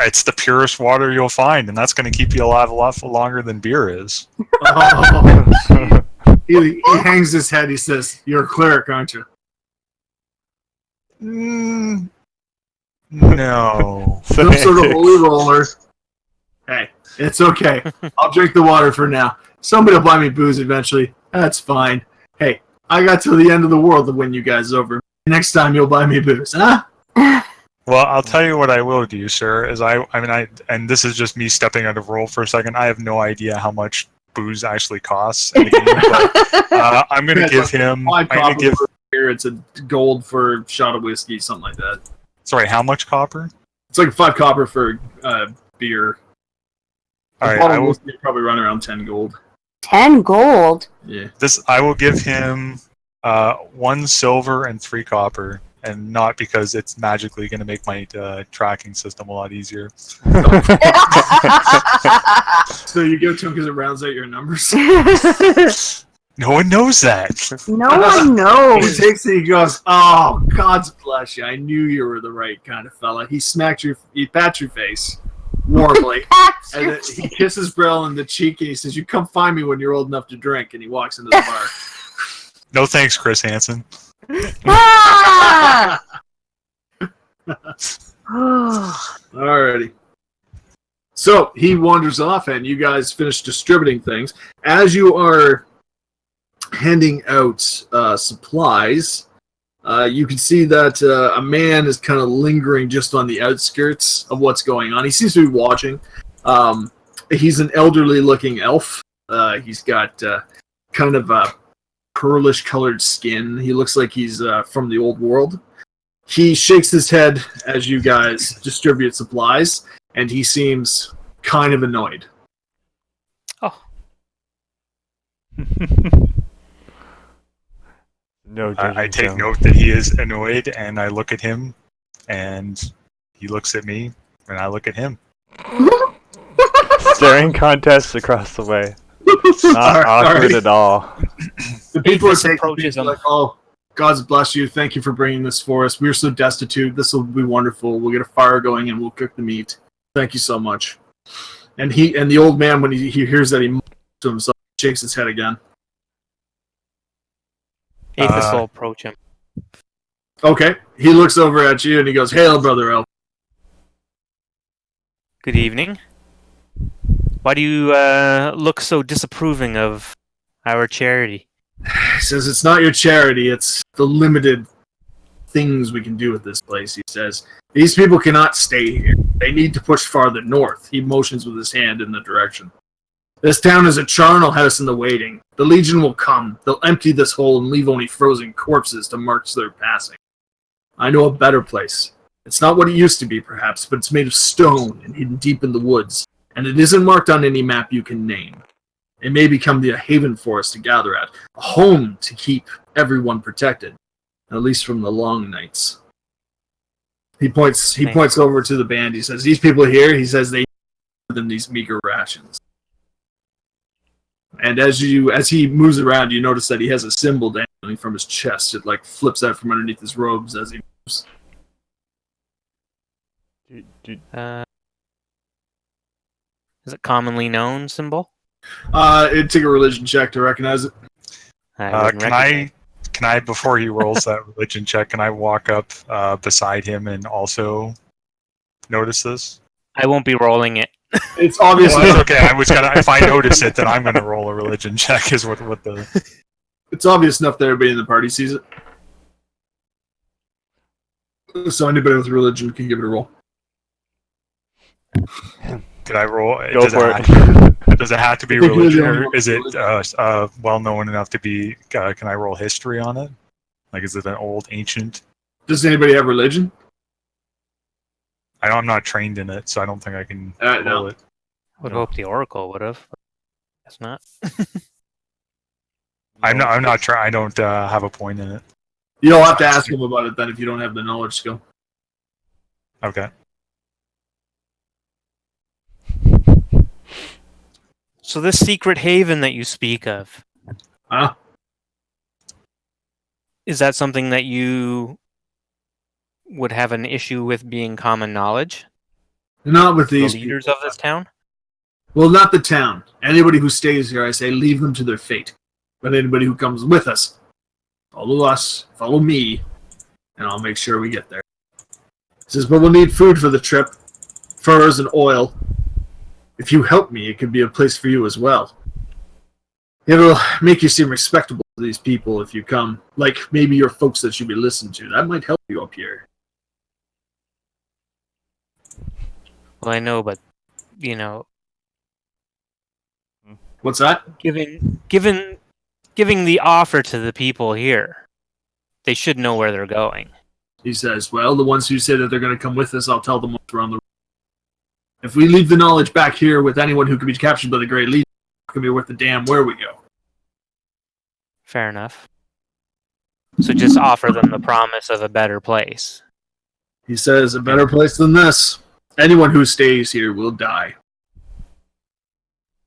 It's the purest water you'll find, and that's going to keep you alive a lot longer than beer is. Oh. He hangs his head. He says, "You're a cleric, aren't you?" No. Some sort of holy roller. Hey, it's okay. I'll drink the water for now. Somebody will buy me booze eventually. That's fine. Hey, I got till the end of the world to win you guys over. Next time you'll buy me booze, huh? Well, I'll tell you what I will do, sir. Is and this is just me stepping out of role for a second. I have no idea how much booze actually costs in the game, but I'm going to give him. I'm going to give. Beer, it's a gold for a shot of whiskey, something like that. Sorry, how much copper? It's like 5 copper for beer. All right, I will probably run around 10 gold. 10 gold? Yeah. I will give him 1 silver and 3 copper, and not because it's magically going to make my tracking system a lot easier. So you give it to him because it rounds out your numbers? No one knows that. No one knows. He takes it, he goes, "Oh, God's bless you. I knew you were the right kind of fella." He pats your face warmly. And then he kisses Brill on the cheek and he says, "You come find me when you're old enough to drink." And he walks into the bar. No thanks, Chris Hansen. Ah! Alrighty. So he wanders off and you guys finish distributing things. As you are handing out supplies, you can see that a man is kind of lingering just on the outskirts of what's going on. He seems to be watching. He's an elderly looking elf. He's got kind of a pearlish colored skin. He looks like he's from the old world. He shakes his head as you guys distribute supplies, and he seems kind of annoyed. Oh. No, I take note that he is annoyed, and I look at him, and he looks at me, and I look at him. Staring contest across the way. Not awkward at all. The people are This taking approaches pictures him. like, "Oh, God's bless you. Thank you for bringing this for us. We're so destitute. This will be wonderful. We'll get a fire going and we'll cook the meat. Thank you so much. And the old man, when he hears that, he mumbles to himself, shakes his head again. Aethys will approach him. Okay. He looks over at you and he goes, "Hail, brother elf." Good evening. Why do you look so disapproving of our charity? He says, "It's not your charity, it's the limited things we can do with this place." He says, "These people cannot stay here. They need to push farther north." He motions with his hand in the direction. "This town is a charnel house in the waiting. The Legion will come. They'll empty this hole and leave only frozen corpses to mark their passing. I know a better place. It's not what it used to be, perhaps, but it's made of stone and hidden deep in the woods, and it isn't marked on any map you can name. It may become a haven for us to gather at, a home to keep everyone protected, at least from the long nights." He points over to the band. He says, "These people here," he says, "they eat more than these meager rations." And as he moves around, you notice that he has a symbol dangling from his chest. It like flips out from underneath his robes as he moves. Is it commonly known symbol? It'd take a religion check to recognize it. Can I, before he rolls that religion check, can I walk up beside him and also notice this? I won't be rolling it. It's obvious. Well, that's okay. If I notice it, then I'm gonna roll a religion check. Is what the. It's obvious enough that everybody in the party sees it. So anybody with religion can give it a roll. Could I roll? Go for it. Does it have to be religion, or is it well known enough to be? Can I roll history on it? Like, is it an old, ancient? Does anybody have religion? I'm not trained in it, so I don't think I can roll no. it. Would hope the Oracle would have. Guess not. I'm not. I don't have a point in it. You'll have to ask him about it then if you don't have the knowledge skill. Okay. So this secret haven that you speak of, Huh? is that something that you would have an issue with being common knowledge? Not with The these leaders people. of this town? Well, not the town. Anybody who stays here, I say, leave them to their fate. But anybody who comes with us, follow us, follow me, and I'll make sure we get there. He says, but we'll need food for the trip, furs and oil. If you help me, it could be a place for you as well. It'll make you seem respectable to these people if you come. Like maybe you're folks that should be listened to. That might help you up here. Well, I know, but, you know, What's that? giving the offer to the people here, they should know where they're going. He says, well, the ones who say that they're going to come with us, I'll tell them once we're on the road. If we leave the knowledge back here with anyone who could be captured by the Great Legion, it's going to be worth the damn where we go. Fair enough. So just offer them the promise of a better place. He says, a better place than this. Anyone who stays here will die.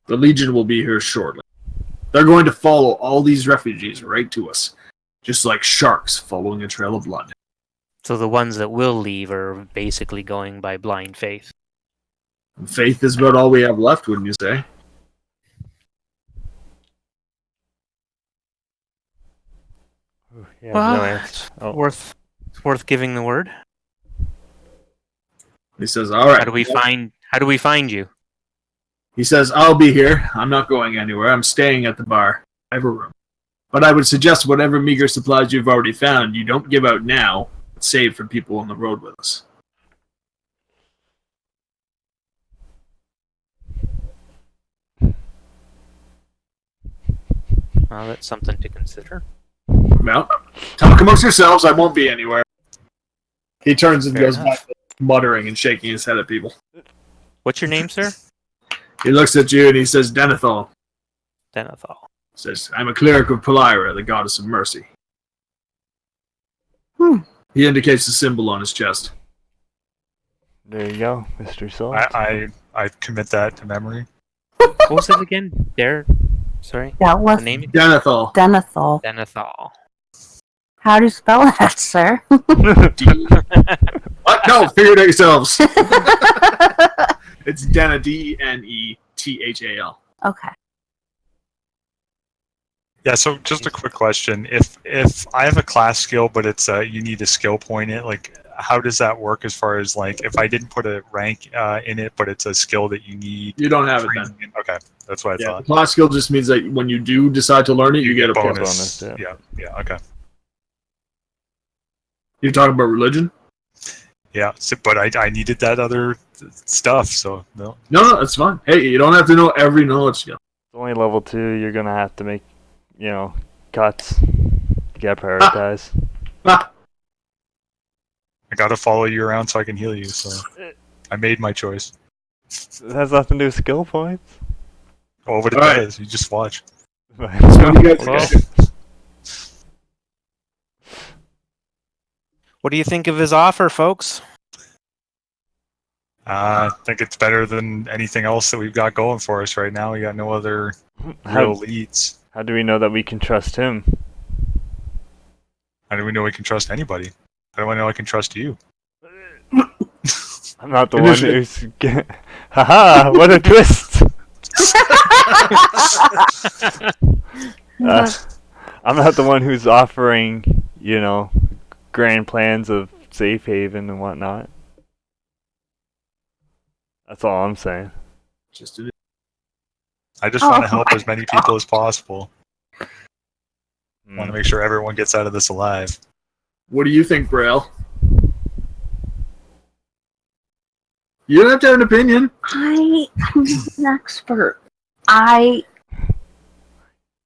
The Legion will be here shortly. They're going to follow all these refugees right to us, just like sharks following a trail of blood. So the ones that will leave are basically going by blind faith. Faith is about all we have left, wouldn't you say? Yeah, Well, no answer. Oh. worth giving the word. He says, all right. How do we find you? He says, I'll be here. I'm not going anywhere. I'm staying at the bar. I have a room. But I would suggest whatever meager supplies you've already found, you don't give out now, but save for people on the road with us. Well, that's something to consider. Well, talk amongst yourselves. I won't be anywhere. He turns and Fair goes enough. back, muttering and shaking his head at people. What's your name, sir? He looks at you and he says, Denethal. Denethal. Says, I'm a cleric of Polyra, the goddess of mercy. He indicates the symbol on his chest. There you go, Mr. Salt. I commit that to memory. What was it again? Sorry. That was The name? Denethal. Denethal. Denethal. How do you spell that, sir? What? No, figure it out yourselves. It's Denethal, D-E-N-E-T-H-A-L. Okay. Yeah, so just a quick question. If I have a class skill, but it's you need a skill point in it, like how does that work as far as like if I didn't put a rank in it, but it's a skill that you need? You don't have it then. Okay, that's what I Yeah, the thought. class skill just means that when you do decide to learn it, you get a bonus. bonus, Yeah, okay. You're talking about religion? Yeah, so, but I needed that other stuff, so no. No, that's fine. Hey, you don't have to know every knowledge skill. It's only level 2. You're gonna have to make, cuts. You gotta prioritize. Ah, I gotta follow you around so I can heal you, so I made my choice. It has nothing to do with skill points. Oh, but it Alright. does. You just watch. so what do you guys Well, What do you think of his offer, folks? I think it's better than anything else that we've got going for us right now. We got no other real leads. How do we know that we can trust him? How do we know we can trust anybody? How do I know I can trust you? I'm not the one Initiative. who's... Haha! What a twist! I'm not the one who's offering, grand plans of safe haven and whatnot. That's all I'm saying. Just an- I just want to help as many people as possible. Hmm. Want to make sure everyone gets out of this alive. What do you think, Braille? You don't have to have an opinion. I'm an expert. I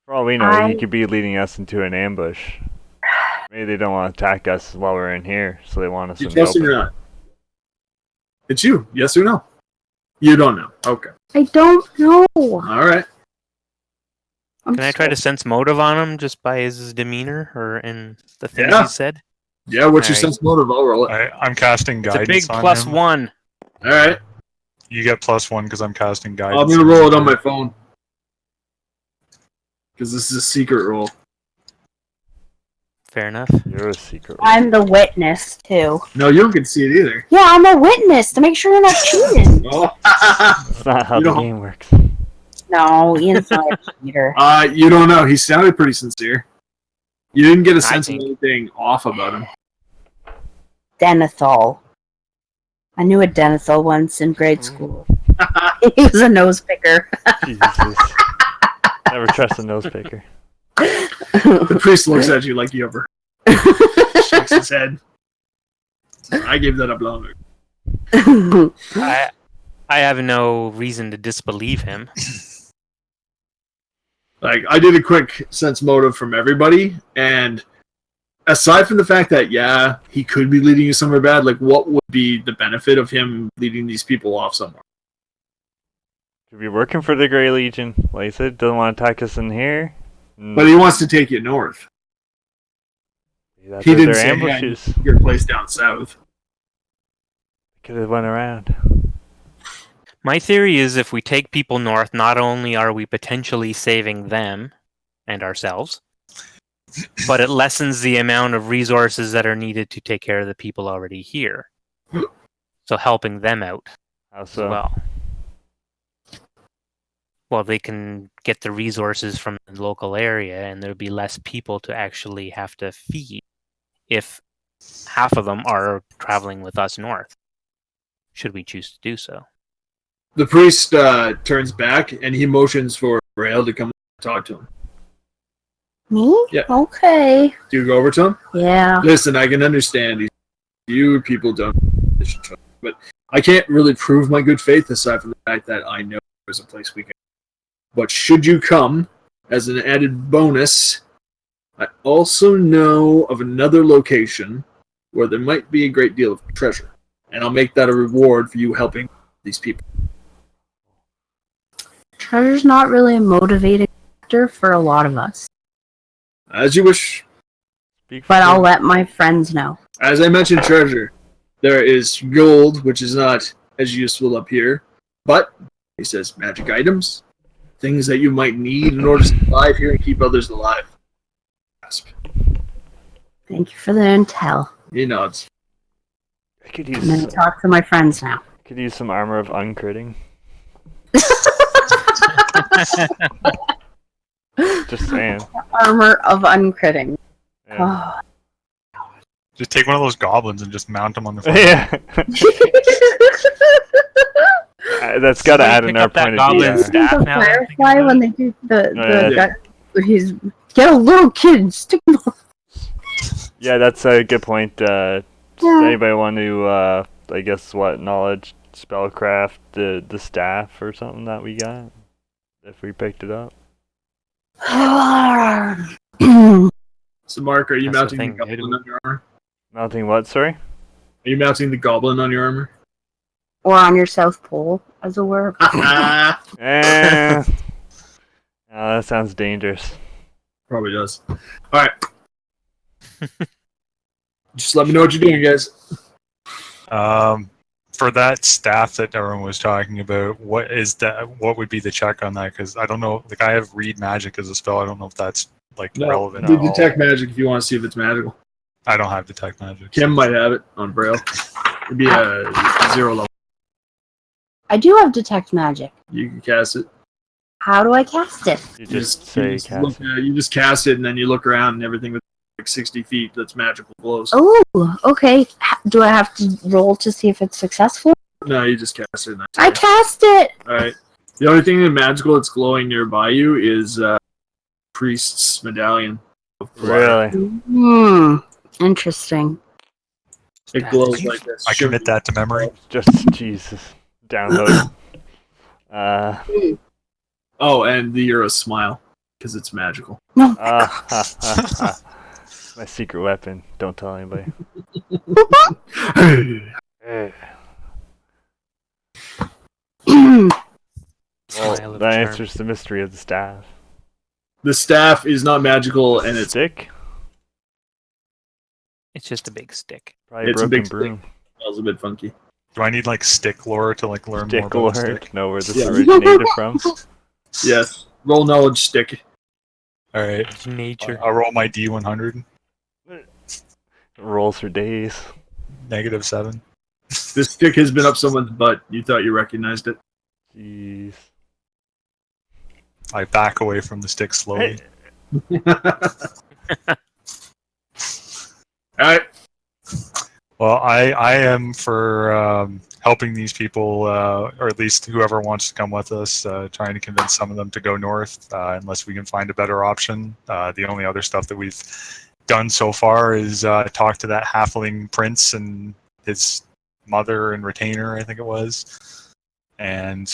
For all we know, I- he could be leading us into an ambush. Maybe they don't want to attack us while we're in here, so they want us You in the trust him open. or not? It's you. Yes or no? You don't know. Okay. I don't know. All right. I'm Can I try so- to sense motive on him just by his demeanor or in the things Yeah. he said? Yeah, what's your Alright. sense motive? I'll roll it. I'm casting It's a guidance big on plus him. 1. All right. You get +1 because I'm casting guidance. I'm going to roll it on my phone. Because this is a secret roll. Fair enough. You're a secret. I'm the witness too. No, you don't get to see it either. Yeah, I'm a witness to make sure you're not cheating. Oh. That's not how You the don't- game works. No, Ian's not a cheater. You don't know. He sounded pretty sincere. You didn't get a sense of think- anything off about him. Denethal. I knew a Denethal once in grade school. He was a nose picker. Jesus. Never trust a nose picker. The priest looks at you like you ever shakes his head. I gave that up long ago. I have no reason to disbelieve him. Like, I did a quick sense motive from everybody, and aside from the fact that, yeah, he could be leading you somewhere bad, like, what would be the benefit of him leading these people off somewhere? Could be working for the Grey Legion. Like I said, doesn't want to attack us in here. But he wants to take you north. That's he where didn't their say, ambushes. "Hey, your place down south." Could have went around. My theory is if we take people north, not only are we potentially saving them and ourselves, but it lessens the amount of resources that are needed to take care of the people already here. So helping them out How as so? well. Well, they can get the resources from the local area and there'll be less people to actually have to feed if half of them are traveling with us north, should we choose to do so. The priest turns back, and he motions for Braille to come talk to him. Me? Yeah. Okay. Do you go over to him? Yeah. Listen, I can understand you people don't, but I can't really prove my good faith aside from the fact that I know there's a place we can. But should you come, as an added bonus, I also know of another location where there might be a great deal of treasure, and I'll make that a reward for you helping these people. Treasure's not really a motivating factor for a lot of us. As you wish. Speak But for I'll you. let my friends know. As I mentioned, treasure. There is gold, which is not as useful up here, but he says magic items, things that you might need in order to survive here and keep others alive. Thank you for the intel. He nods. I could I'm gonna use talk to my friends now. some armor of uncritting. Just saying. Armor of uncritting. Yeah. Oh. Just take one of those goblins and just mount them on the front. Yeah. That's got to add Pick another up that point of goblin DR. staff The now that I'm thinking Firefly about when it. they do the Yeah. he's get a little kid and stick him. Yeah, that's a good point. Does Yeah. anybody want to, I guess, knowledge, spellcraft, the staff or something that we got? If we picked it up? So, Mark, are you That's the mounting the thing, goblin dude. on your armor? Mounting what, sorry? Are you mounting the goblin on your armor? Or on your South Pole, as it were. Eh. Oh, that sounds dangerous. Probably does. Alright. Just let me know what you're doing, guys. For that staff that everyone was talking about, what is that? What would be the check on that? Because I don't know. Like, I have read magic as a spell. I don't know if that's relevant. Do at all. detect magic if you want to see if it's magical. I don't have detect magic. Kim might have it on Braille. It'd be a 0 level. I do have detect magic. You can cast it. How do I cast it? You just say cast. You just cast it, and then you look around, and everything with like 60 feet that's magical glows. Oh, okay. Do I have to roll to see if it's successful? No, you just cast it. And that's I it. cast it. All right. The only thing that magical that's glowing nearby you is priest's medallion. Of fire. Really? Interesting. It glows like this. I commit that to memory. Just, Jesus. Download. Oh, and the Euro smile because it's magical. No. My secret weapon. Don't tell anybody. Well, Smile of that charm. answers the mystery of the staff. The staff is not magical, and it's Stick? It's just a big stick. Probably It's a broken big broom. smells a bit funky. Do I need stick lore to learn more Stick about the lord. stick? Know where this Yeah. originated from. Yes. Roll knowledge stick. All right. It's nature. I'll roll my D100. Rolls for days. -7. This stick has been up someone's butt. You thought you recognized it. Jeez. I back away from the stick slowly. Alright. Well, I am for helping these people, or at least whoever wants to come with us, trying to convince some of them to go north, unless we can find a better option. The only other stuff that we've done so far is talk to that halfling prince and his mother and retainer, I think it was. And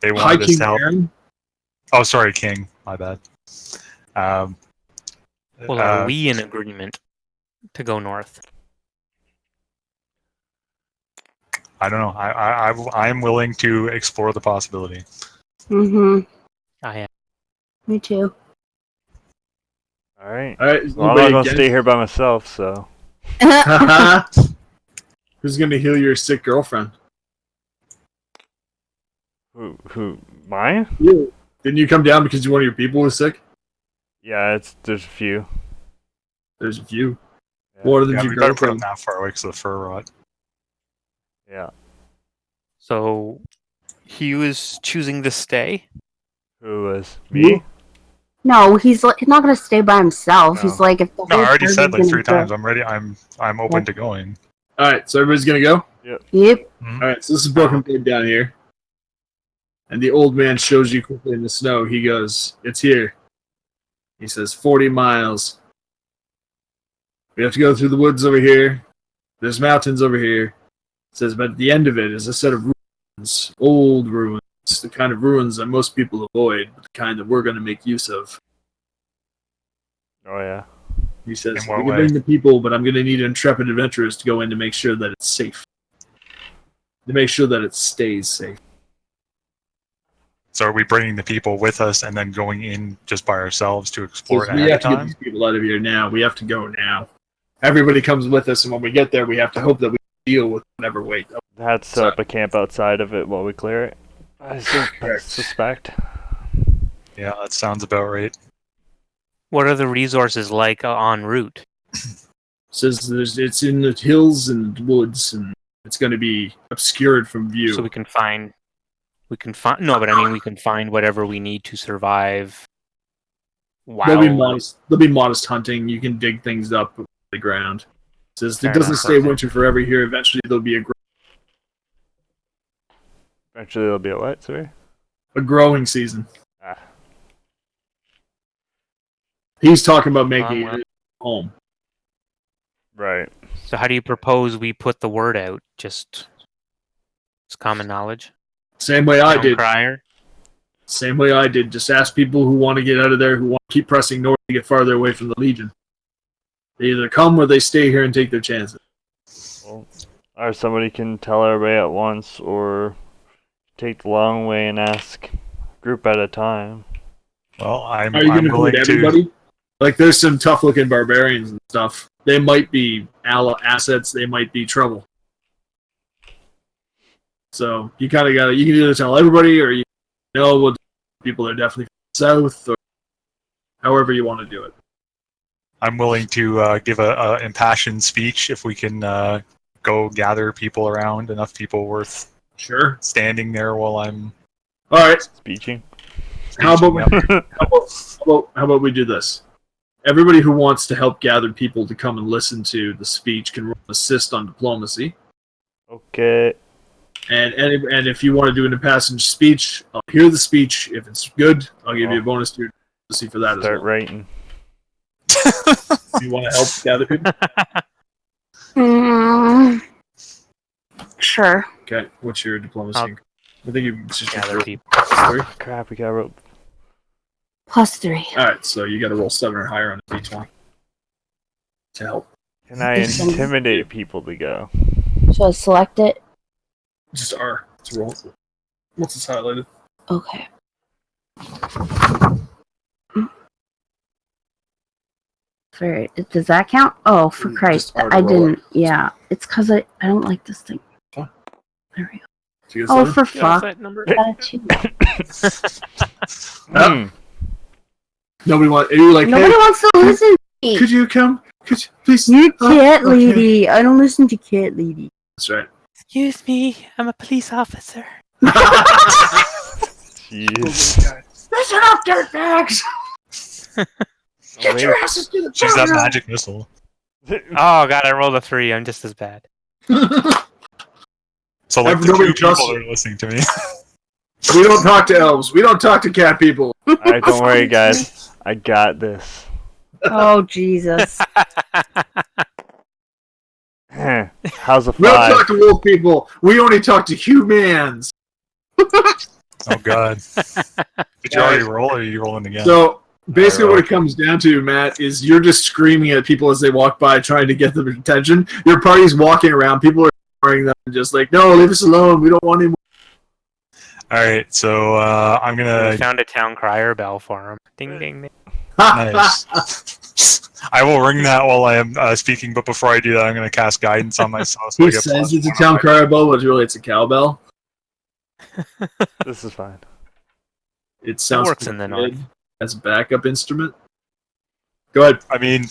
they Hi, wanted us King to help. Aaron. Oh, sorry, King. My bad. Well, are we in agreement to go north? I don't know. I'm willing to explore the possibility. I am. Me too. Alright. Alright. is Well, I'm not anybody gonna stay against- here by myself, so. Who's gonna heal your sick girlfriend? Who? Mine? You. Didn't you come down because one of your people was sick? Yeah, there's a few. There's a few. Yeah. More than Yeah, your we better put them girlfriend. that far away because of the fur rot. Yeah. So, he was choosing to stay. Who was? Me? No, he's not going to stay by himself. No. He's like, if the No, I whole already party's said gonna 3 go- times. I'm ready. I'm open to going. Alright, so everybody's gonna go? Yep. Alright, so this is Broken Blade down here. And the old man shows you quickly in the snow. He goes, "It's here." He says, 40 miles. We have to go through the woods over here. There's mountains over here. It says, but at the end of it is a set of ruins, old ruins, the kind of ruins that most people avoid, but the kind that we're going to make use of. Oh yeah. He says, In we what can way? bring the people, but I'm going to need intrepid adventurers to go in to make sure that it's safe. To make sure that it stays safe. So are we bringing the people with us and then going in just by ourselves to explore Says, it we ahead have of to get time? these people out of here now. We have to go now. Everybody comes with us, and when we get there, we have to hope that we deal with whatever weight. Had set up a camp outside of it while we clear it. I Correct. suspect. Yeah, that sounds about right. What are the resources like en route? says it's in the hills and woods, and it's going to be obscured from view. So we can find. No, but I mean, we can find whatever we need to survive. Wow. There'll be modest hunting. You can dig things up from the ground. It says Fair it doesn't enough. stay winter forever here. Eventually, there'll be Eventually, there'll be a what? Sorry. a growing season. Ah. He's talking about making well. it home. Right. So how do you propose we put the word out? Just it's common knowledge. Same way I Town did. crier. Same way I did. Just ask people who want to get out of there, who want to keep pressing north to get farther away from the Legion. They either come or they stay here and take their chances. Well, or somebody can tell everybody at once, or take the long way and ask group at a time. Well, I'm Are you going to willing include to. everybody? Like, there's some tough-looking barbarians and stuff. They might be assets. They might be trouble. So you kind of got to. You can either tell everybody, or you know, well, people are definitely south, or however you want to do it. I'm willing to give a impassioned speech if we can go gather people around, enough people worth Sure. standing there while I'm. All right. Speeching. How about speeching up. how about we do this? Everybody who wants to help gather people to come and listen to the speech can roll assist on diplomacy. Okay. And if you want to do an impassioned speech, I'll hear the speech. If it's good, I'll give you a bonus to your diplomacy for that Start as well. writing. You want to help gather people? Sure. Okay. What's your diplomacy? I think you just Gather roll people. +3. Crap, we got rope. +3. All right, so you got to roll 7 or higher on the d20 to help. Can I intimidate people to go? So I select it. Just R to roll. Once it's highlighted. Okay. Does that count? Oh, for Just Christ. R to I roll didn't. Yeah. It's because I don't like this thing. Fine. There we go. So you Oh, got for 7? fuck. That number. Nobody wants. Are you like, Nobody hey, wants to listen to me. could you come? Could you please? You cat okay. lady. I don't listen to cat lady. That's right. Excuse me, I'm a police officer. Jeez. Listen up, dirtbags. Get your asses to the She's that front row. magic missile. Oh god, I rolled a 3. I'm just as bad. So like the Nobody two people trusts that are listening to me. We don't talk to elves. We don't talk to cat people. Alright, don't worry, guys. I got this. Oh, Jesus. How's a We don't 5? talk to wolf people. We only talk to humans. Oh god. Did you already roll, or are you rolling again? So basically, what it comes down to, Matt, is you're just screaming at people as they walk by, trying to get their attention. Your party's walking around. People are ignoring them, and just like, no, leave us alone. We don't want any more. Alright, so I'm We gonna. found a town crier bell for him. Ding ding ding. Nice. I will ring that while I am speaking, but before I do that, I'm going to cast guidance on myself. So I He get says +1 it's a on town my- crier bell, but really it's a cowbell. This is fine. It sounds works in the pretty north. good as a backup instrument. Go ahead. I mean,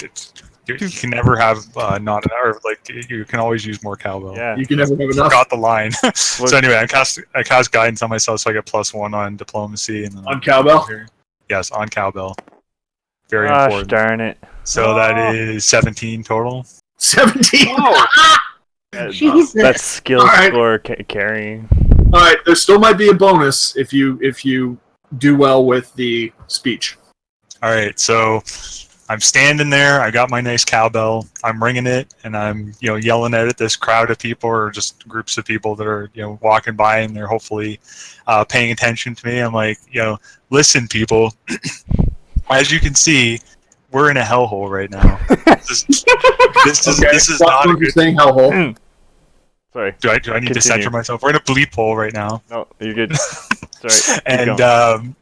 you can never have not or like you can always use more cowbell. Yeah. You can never have enough Forgot the line. So anyway, I cast guidance on myself, so I get +1 on diplomacy and then on cowbell. Yes, on cowbell. Very Gosh important. darn it. So that is 17 total. 17. Jesus. That's skill Alright. score carrying. All right. There still might be a bonus if you do well with the speech. All right, so I'm standing there. I got my nice cowbell. I'm ringing it, and I'm yelling at it. This crowd of people, or just groups of people that are walking by, and they're hopefully paying attention to me. I'm like, listen, people. As you can see, we're in a hellhole right now. This is not a good. Saying hellhole. Sorry. Do I need to Continue. center myself? We're in a bleep hole right now. No, you're good. Sorry. Keep And going.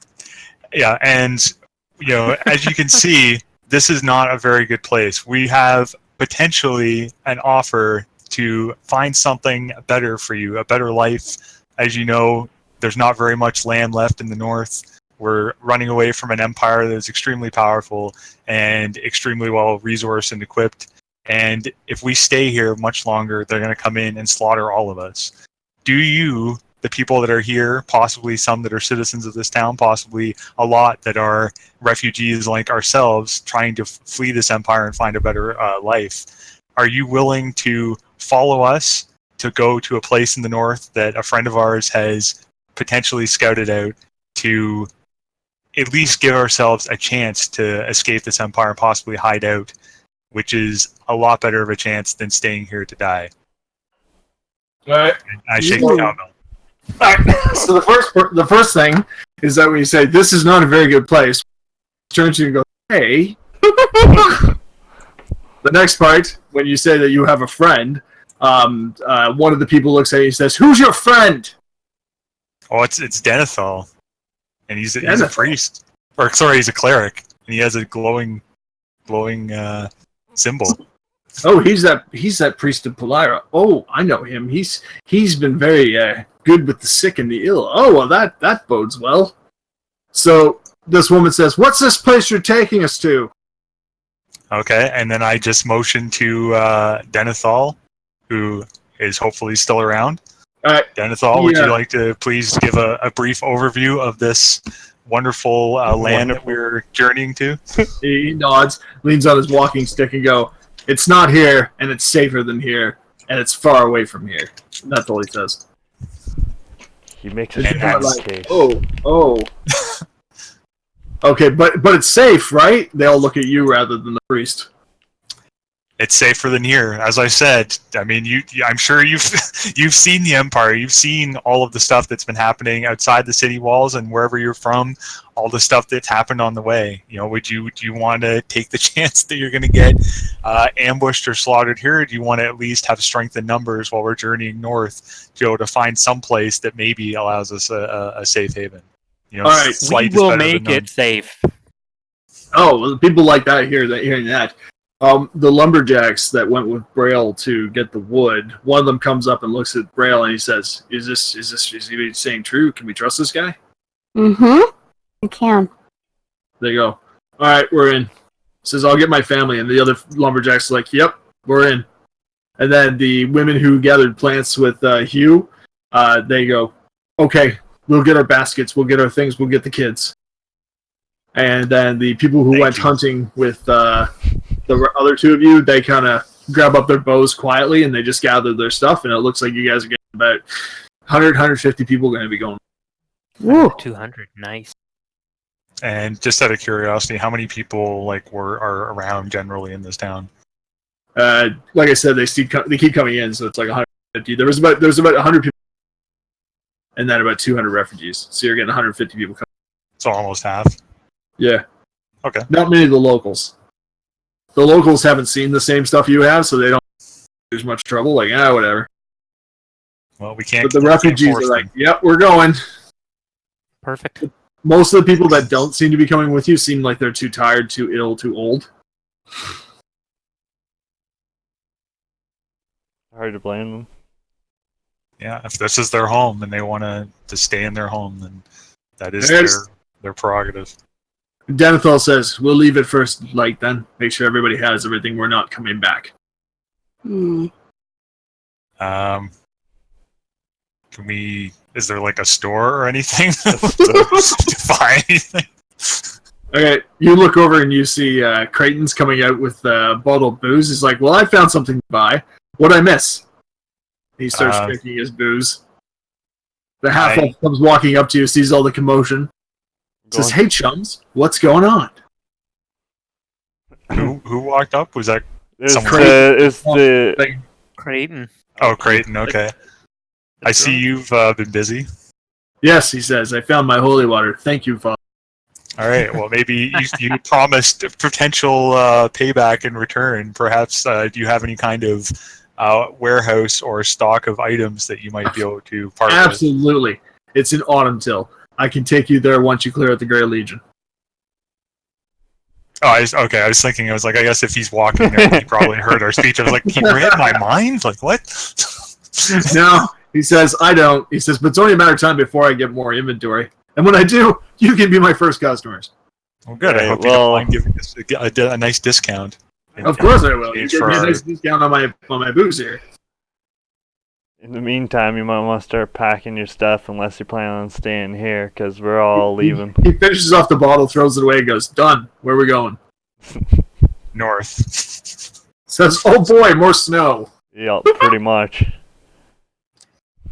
as you can see, this is not a very good place. We have potentially an offer to find something better for you, a better life. As you know, there's not very much land left in the north. We're running away from an empire that is extremely powerful and extremely well resourced and equipped. And if we stay here much longer, they're going to come in and slaughter all of us. Do you, the people that are here, possibly some that are citizens of this town, possibly a lot that are refugees like ourselves trying to flee this empire and find a better life, are you willing to follow us to go to a place in the north that a friend of ours has potentially scouted out to at least give ourselves a chance to escape this empire and possibly hide out, which is a lot better of a chance than staying here to die? All right. And I shake the cowbell. All right. So the first thing is that when you say this is not a very good place, turn to you and go, hey. The next part, when you say that you have a friend, one of the people looks at you and says, "Who's your friend?" Oh, it's Denethal, and he's a priest, or sorry, he's a cleric, and he has a glowing symbol. Oh, he's that priest of Polira. Oh, I know him. He's been very good with the sick and the ill. Oh, well, that bodes well. So this woman says, "What's this place you're taking us to?" Okay, and then I just motion to Denethal, who is hopefully still around. All right. Denethal, would you like to please give a brief overview of this wonderful land that we're journeying to? He nods, leans on his walking stick, and go, "It's not here, and it's safer than here, and it's far away from here." And that's all he says. He makes a And strong like, case. oh. Okay, but it's safe, right? They all look at you rather than the priest. It's safer than here, as I said. I mean, I'm sure you've seen the Empire. You've seen all of the stuff that's been happening outside the city walls and wherever you're from. All the stuff that's happened on the way. You know, do you want to take the chance that you're going to get ambushed or slaughtered here? Or do you want to at least have strength in numbers while we're journeying north to be able to find some place that maybe allows us a safe haven? You know, all right, We will make it safe. Oh, well, people like that hearing that. The lumberjacks that went with Braille to get the wood, one of them comes up and looks at Braille and he says, is he saying true? Can we trust this guy? Mm-hmm. You can. They go, all right, we're in. Says, I'll get my family. And the other lumberjacks are like, yep, we're in. And then the women who gathered plants with Hugh, they go, okay, we'll get our baskets, we'll get our things, we'll get the kids. And then the people who went hunting with the other two of you, they kind of grab up their bows quietly and they just gather their stuff. And it looks like you guys are getting about 100, 150 people going to be going. Ooh. 200, nice. And just out of curiosity, how many people are around generally in this town? Like I said, they keep coming in, so it's like 150. There's about 100 people, and then about 200 refugees. So you're getting 150 people coming. So almost half. Yeah. Okay. Not many of the locals. The locals haven't seen the same stuff you have, so they don't there's much trouble. Like, whatever. Well, we can't. But the refugees are like, yep, we're going. Perfect. Most of the people that don't seem to be coming with you seem like they're too tired, too ill, too old. Hard to blame them. Yeah, if this is their home and they want to stay in their home, then that is their prerogative. Denethal says, we'll leave it first light then. Make sure everybody has everything. We're not coming back. Can we... Is there like a store or anything to buy anything? Okay, you look over and you see Creighton's coming out with a bottle of booze. He's like, well, I found something to buy. What'd I miss? He starts drinking his booze. The half-elf comes walking up to you, sees all the commotion. Says, hey, chums, what's going on? Who walked up? Was that Creighton. Oh, Creighton, okay. I see you've been busy. Yes, he says, I found my holy water. Thank you, Father. All right, well, maybe you promised potential payback in return. Perhaps do you have any kind of warehouse or stock of items that you might be able to part with? Absolutely. It's in Autumn Till. I can take you there once you clear out the Grey Legion. Oh, I was thinking, I was like, I guess if he's walking there, he probably heard our speech. I was like, he read my mind? Like, what? No, he says, I don't. He says, but it's only a matter of time before I get more inventory. And when I do, you can be my first customers. Well, good. I hope you don't mind giving us a nice discount. Of course I will. You Exchange get for me a our- nice discount on my booze here. In the meantime, you might want to start packing your stuff unless you're planning on staying here, because we're all leaving. He finishes off the bottle, throws it away, and goes, "Done. Where are we going?" North. Says, "Oh boy, more snow." Yeah, pretty much.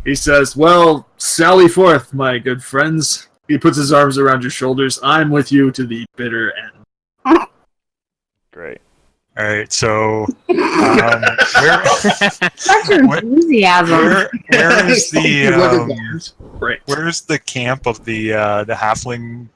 He says, "Well, sally forth, my good friends." He puts his arms around your shoulders. "I'm with you to the bitter end." Great. All right, so where Such enthusiasm. where is the Leather bars. Right. where's the camp of the halfling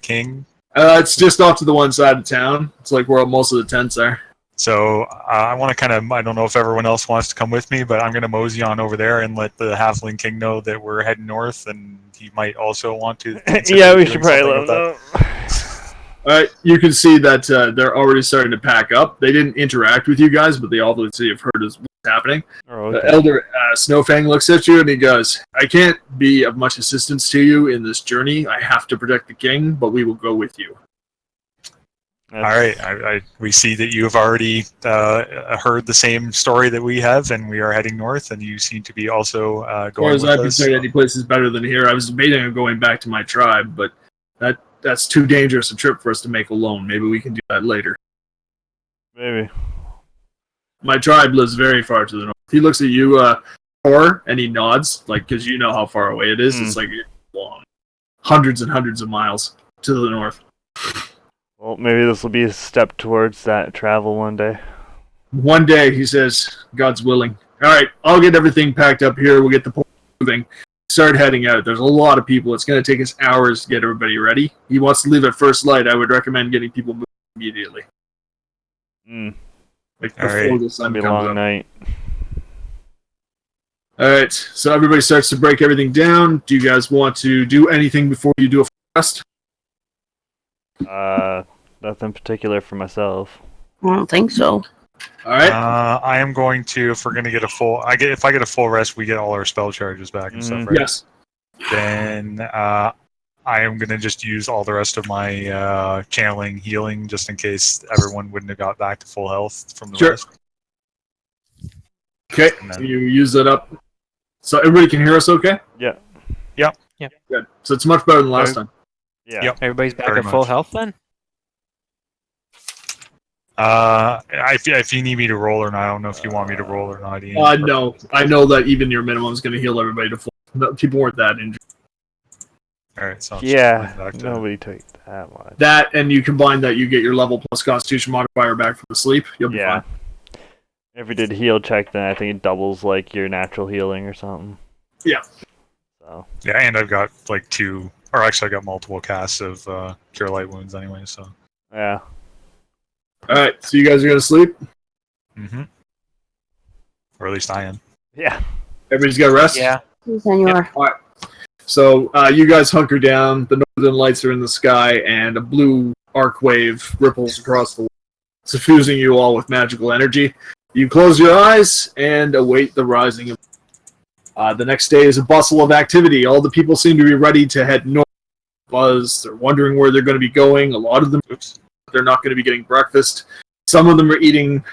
king? It's just off to the one side of town. It's like where most of the tents are. So I want to kind of, I don't know if everyone else wants to come with me, but I'm going to mosey on over there and let the halfling king know that we're heading north, and he might also want to. Yeah, we doing should probably let something them with that. know. You can see that they're already starting to pack up. They didn't interact with you guys, but they obviously have heard what's happening. Oh, The okay. elder Snowfang looks at you and he goes, "I can't be of much assistance to you in this journey. I have to protect the king, but we will go with you." All right, we see that you have already heard the same story that we have, and we are heading north, and you seem to be also As far going as with I'm us. concerned, any place is better than here. I was debating on going back to my tribe, but that's too dangerous a trip for us to make alone. Maybe we can do that later. Maybe. My tribe lives very far to the north. He looks at you, Thor, and he nods, like, because you know how far away it is. It's like long, hundreds and hundreds of miles to the north. Well, maybe this will be a step towards that travel one day. One day, he says, "God's willing." All right, I'll get everything packed up here. We'll get the pole moving. Start heading out. There's a lot of people. It's going to take us hours to get everybody ready. He wants to leave at first light. I would recommend getting people moving immediately. Like All before right. the sun It'll be a comes long up. night. All right, so everybody starts to break everything down. Do you guys want to do anything before you do a rest? Nothing particular for myself. I don't think so. All right. I am going to, if we're going to get a full, if I get a full rest, we get all our spell charges back and stuff, right? Yes. Then I am going to just use all the rest of my channeling healing, just in case everyone wouldn't have got back to full health from the Sure. rest. Okay. And So then- you use that up. So everybody can hear us okay? Yeah. Good. So it's much better than last Okay. time. Yeah. Yep. Everybody's back Very at full much. health then? If you need me to roll or not, I don't know if you want me to roll or not. Ian. No. I know that even your minimum is going to heal everybody to full. No, people weren't that injured. All right, so Yeah. back to- Nobody took that much. That, and you combine that, you get your level plus Constitution modifier back from the sleep. You'll be Yeah. fine. If you did heal check, then I think it doubles like your natural healing or something. Yeah. So Yeah, and I've got like two, or actually I got multiple casts of Cure Light Wounds anyway, so. yeah. All right. So you guys are going to sleep? Mm-hmm. Or at least I am. Yeah. Everybody's got rest? Yeah. Senor. So you guys hunker down. The northern lights are in the sky, and a blue arc wave ripples across the world, suffusing you all with magical energy. You close your eyes and await the rising of. The next day is a bustle of activity. All the people seem to be ready to head north. Buzz. They're wondering where they're going to be going. A lot of them, they're not going to be getting breakfast. Some of them are eating,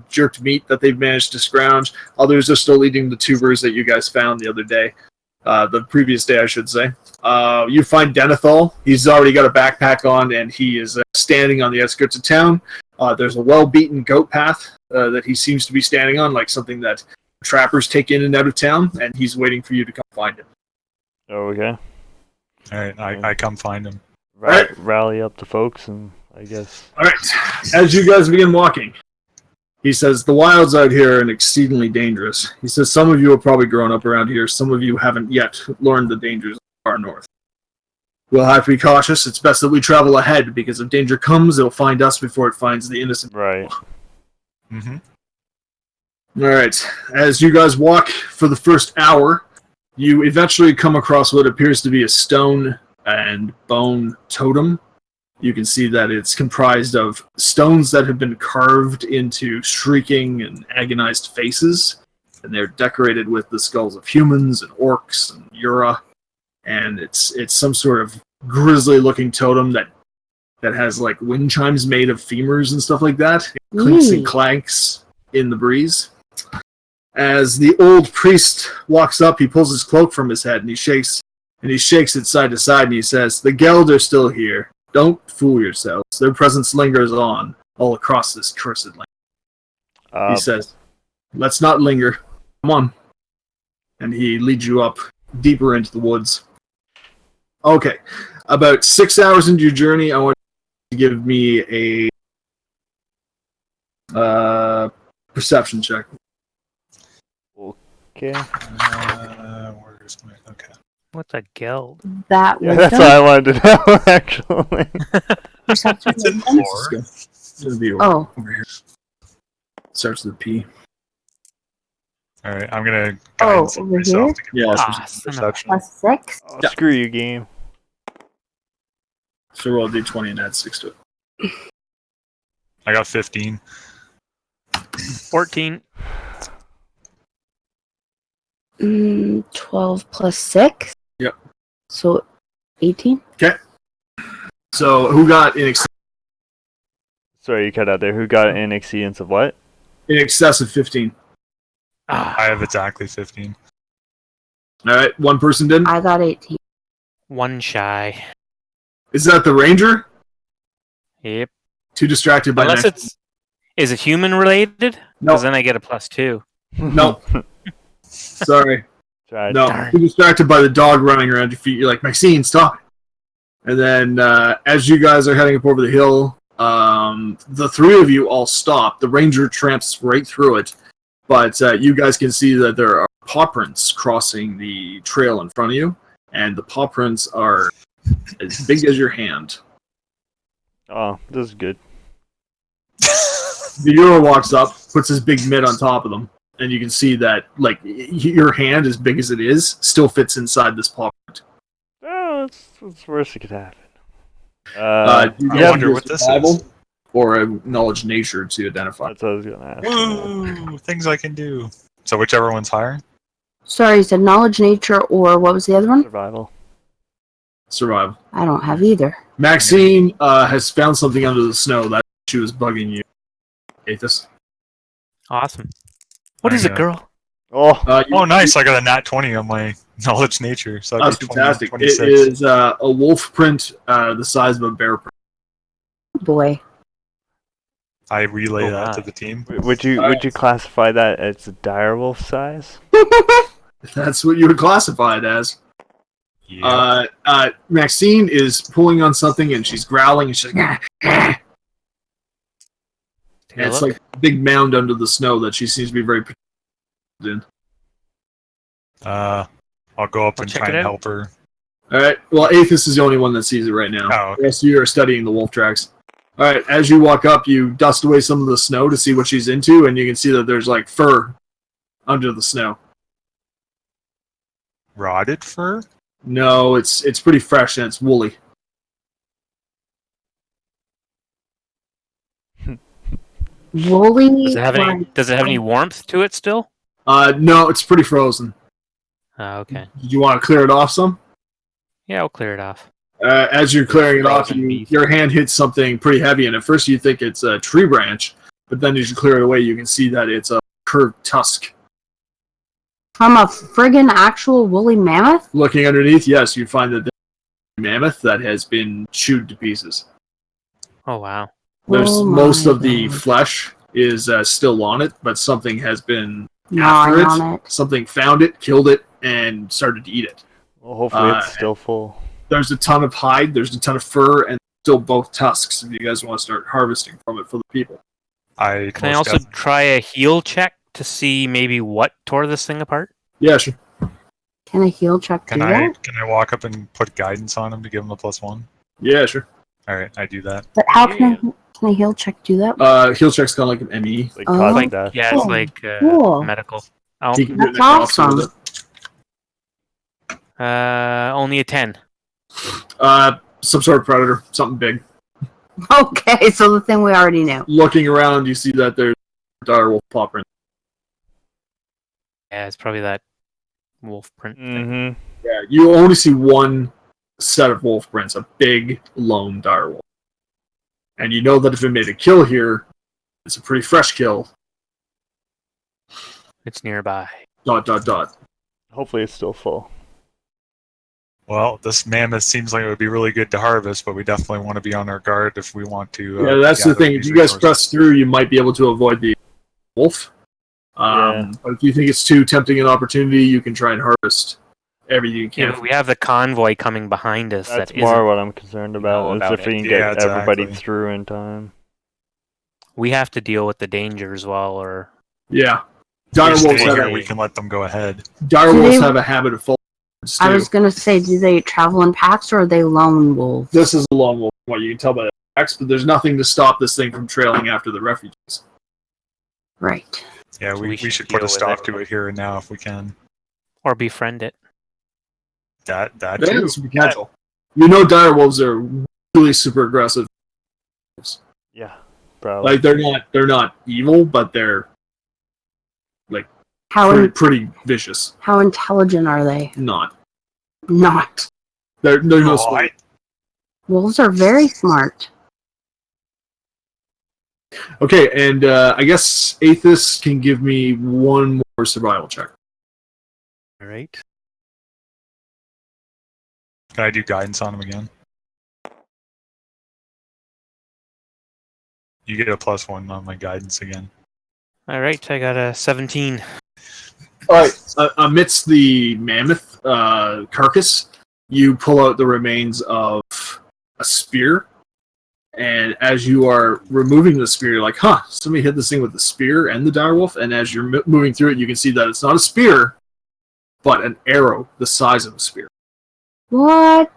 jerked meat that they've managed to scrounge. Others are still eating the tubers that you guys found the other day. The previous day, I should say. You find Denethal. He's already got a backpack on, and he is standing on the outskirts of town. There's a well-beaten goat path that he seems to be standing on, like something that trappers take in and out of town, and he's waiting for you to come find him. Oh, okay. All right, I come find him. Right. Rally up the folks, and I guess. All right. As you guys begin walking, he says, "The wilds out here are exceedingly dangerous." He says, "Some of you have probably grown up around here. Some of you haven't yet learned the dangers of far north. We'll have to be cautious. It's best that we travel ahead, because if danger comes, it'll find us before it finds the innocent." Right. Mm-hmm. All right. As you guys walk for the first hour, you eventually come across what appears to be a stone and bone totem. You can see that it's comprised of stones that have been carved into shrieking and agonized faces, and they're decorated with the skulls of humans and orcs and Yura, and it's some sort of grisly-looking totem that that has like wind chimes made of femurs and stuff like that. It clinks and clanks in the breeze. As the old priest walks up, he pulls his cloak from his head and he shakes it side to side and he says, "The Geld are still here. Don't fool yourselves. Their presence lingers on all across this cursed land." He says, "Let's not linger. Come on." And he leads you up deeper into the woods. Okay. About 6 hours into your journey, I want you to give me a perception check. Okay. Where's my... Okay. What's a geld? That Yeah, was that's what I wanted to know, actually. perception. It's in wisdom? lore. It's going to be Oh, over here. Starts with a P. All right, I'm gonna Oh, guidance over myself here? to get Yeah, Ah, son of a- perception. +6. Oh, Yeah. Screw you, game. So roll a d20 and add 6 to it. I got 15. 14. 12 plus 6. Yep. So 18. So who got in Sorry, you cut out there. Who got an exceedance of what? excess of 15? Ah, I have exactly 15. All right, one person did. I got 18. one shy. Is that the ranger? Yep. Too distracted by Unless next. it's... Is it human related? No, Because then I get a +2. no. Sorry. Tried. No, Darn. too distracted by the dog running around your feet. You're like, Maxine, stop. And then as you guys are heading up over the hill, the three of you all stop. The ranger tramps right through it. But you guys can see that there are paw prints crossing the trail in front of you. And the paw prints are as big as your hand. Oh, this is good. The Euro walks up, puts his big mitt on top of them. And you can see that, like, your hand, as big as it is, still fits inside this paw print. Oh, it's worse that could happen. You I have wonder your what this survival is. or a knowledge nature to identify. That's what I was gonna ask. Woo! Things I can do. So whichever one's higher. Sorry, you said knowledge, nature, or what was the other one? Survival. Survival. I don't have either. Maxine has found something under the snow that she was bugging you. Aethys. Awesome. What I is it, know. girl? Oh, Oh, nice! I got a nat 20 on my knowledge nature. So That's that'd be fantastic. 26. It is a wolf print the size of a bear print. Boy. I relay Oh, that my. to the team. would you classify that as a direwolf size? That's what you would classify it as. Yeah. Maxine is pulling on something and she's growling and she's like, and Take a it's look. like a big mound under the snow that she seems to be very protected in. I'll go up I'll and check try it and out. help her. All right. Well, Aethys is the only one that sees it right now. Oh, okay. The rest of you are studying the wolf tracks. All right. As you walk up, you dust away some of the snow to see what she's into, and you can see that there's like fur under the snow. Rotted fur? No, it's pretty fresh and it's woolly. Woolly. Does it have any warmth to it still? No, it's pretty frozen. Oh, okay. Did you want to clear it off some? Yeah, I'll clear it off. As you're clearing it off, Frozen beef. your hand hits something pretty heavy, and at first you think it's a tree branch, but then as you clear it away, you can see that it's a curved tusk. From a friggin' actual woolly mammoth? Looking underneath, yes, you find that there's a mammoth that has been chewed to pieces. Oh, wow. There's Oh most my of the God. flesh is still on it, but something has been Gnawing after on it. Something found it, killed it, and started to eat it. Well, hopefully Uh, it's still full. There's a ton of hide, there's a ton of fur, and still both tusks if you guys want to start harvesting from it for the people. I Can I most also definitely- try a heal check to see maybe what tore this thing apart? Yeah, sure. Can a heal check do Can that? I walk up and put guidance on him to give him a +1? Yeah, sure. All right, I do that. But how can a heal check do that? Heal check's kind of like an ME. Like Oh. cause Like, death. yeah, it's Cool. like Cool. medical. Oh, He can do That's it next awesome. with only a 10. it. Some sort of predator, something big. Okay, so the thing we already knew. Looking around, you see that there's a direwolf paw print. Yeah, it's probably that wolf print thing. Mm-hmm. Yeah, you only see one set of wolf prints, a big, lone direwolf. And you know that if it made a kill here, it's a pretty fresh kill. It's nearby. ... Hopefully it's still full. Well, this mammoth seems like it would be really good to harvest, but we definitely want to be on our guard if we want to. Yeah, that's the gather thing. If these you guys resources. press through, you might be able to avoid the wolf. Yeah. But if you think it's too tempting an opportunity, you can try and harvest everything you Yeah, can. but we have the convoy coming behind us. That's that more isn't- what I'm concerned about. know Is about if we it. can Yeah, get everybody exactly. through in time. We have to deal with the danger as well, or Yeah. If we Dire wolves, stay have, here, we can let them go ahead. dire Do wolves they- have a habit of following too. I was gonna say, do they travel in packs or are they lone wolves? This is a lone wolf, what you can tell by the tracks, but there's nothing to stop this thing from trailing after the refugees. Right. Yeah, So we we should should put deal a with stop it. to it here and now if we can. befriend it. That That too. has potential. You know dire wolves are really super aggressive. Yeah, probably. Like they're not evil, but they're How pretty vicious. how intelligent are they? Not. Not. They're no Oh, smart. Wolves are very smart. Okay, and I guess Aethys can give me one more survival check. All right. Can I do guidance on him again? You get a +1 on my guidance again. All right. I got a 17. All right. Amidst the mammoth carcass, you pull out the remains of a spear, and as you are removing the spear, you're like, "Huh! Somebody hit this thing with the spear and the direwolf." And as you're moving through it, you can see that it's not a spear, but an arrow the size of a spear. What?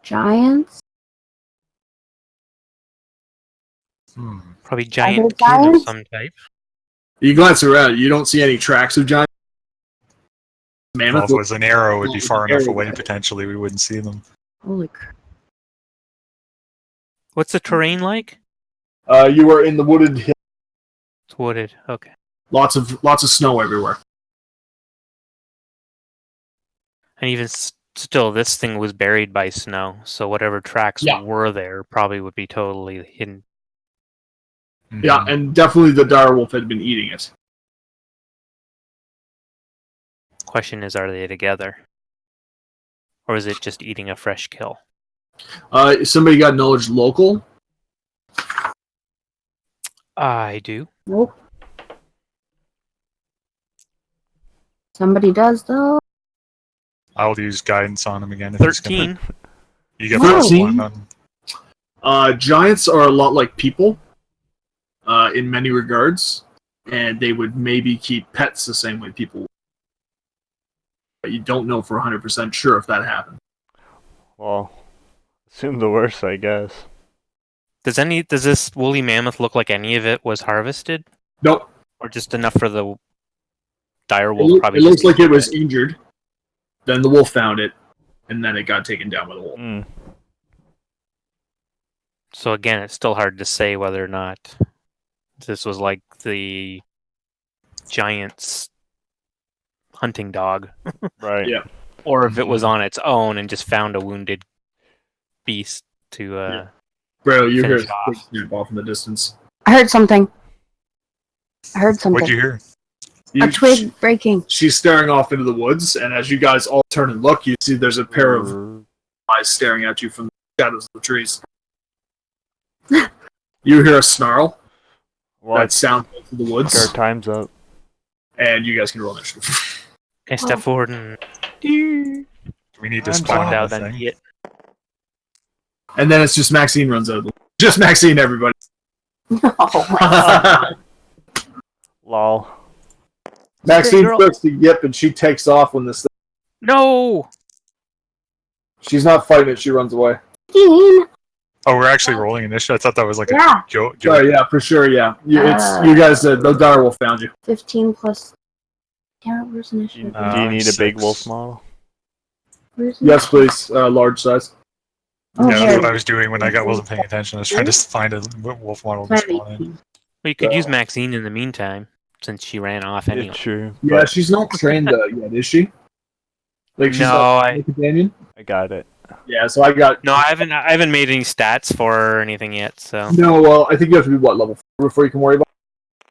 Giants? Probably giant they kin of giants? some type. You glance around, you don't see any tracks of giant Well, mammoth. if it was an arrow, it would be far enough Arrow. away potentially. We wouldn't see them. Holy crap. What's the terrain like? You are in the wooded hill. It's wooded. Okay. Lots of snow everywhere. And even still, this thing was buried by snow, so whatever tracks Yeah. were there probably would be totally hidden. Yeah, and definitely the direwolf had been eating it. Question is, are they together? Or is it just eating a fresh kill? Somebody got knowledge local. I do. Nope. Somebody does though. I'll use guidance on him again. If he's gonna- 13. You get Whoa. +1 on. Giants are a lot like people in many regards, and they would maybe keep pets the same way people would. But you don't know for 100% sure if that happened. Well, assume the worst, I guess. Does this woolly mammoth look like any of it was harvested? Nope. Or just enough for the dire It, wolf probably it looks just like eat it was injured. Then the wolf found it, and then it got taken down by the wolf. Mm. So again, it's still hard to say whether or not this was like the giant's hunting dog, Right. Yeah. or if it was on its own and just found a wounded beast to. Yeah. Bro, you hear Finish off. a big snap off in the distance. I heard something. I heard something. What'd you hear? A twig breaking. She's staring off into the woods, and as you guys all turn and look, you see there's a pair of eyes staring at you from the shadows of the trees. You hear a snarl Well, that sounds through the our woods, time's up. and you guys can roll initiative. Can I step forward and Do we need to I'm spawn find on out the then thing? eat it? And then it's just Maxine runs out of the woods. Just Maxine, everybody. Oh, Lol. Maxine girl. starts to yip, and she takes off when this thing. No! She's not fighting it, she runs away. 15. Oh, we're actually rolling initiative. I thought that was like Yeah. a joke. Oh, yeah, for sure, yeah. You guys, the direwolf found you. 15 plus. Yeah, where's initiative? Do you need a big 6. wolf model? Where's Yes, please. Large size. Oh, Yeah, here. that's what I was doing when I wasn't paying attention. I was trying to find a wolf model to spawn in. Well, you could use Maxine in the meantime, since she ran off anyway. It's true. Yeah, but she's not trained yet, is she? Like she's No, not I- a companion. I got it. Yeah, so I got... No, I haven't made any stats for or anything yet. So. No, well, I think you have to be, what, level 4 before you can worry about it?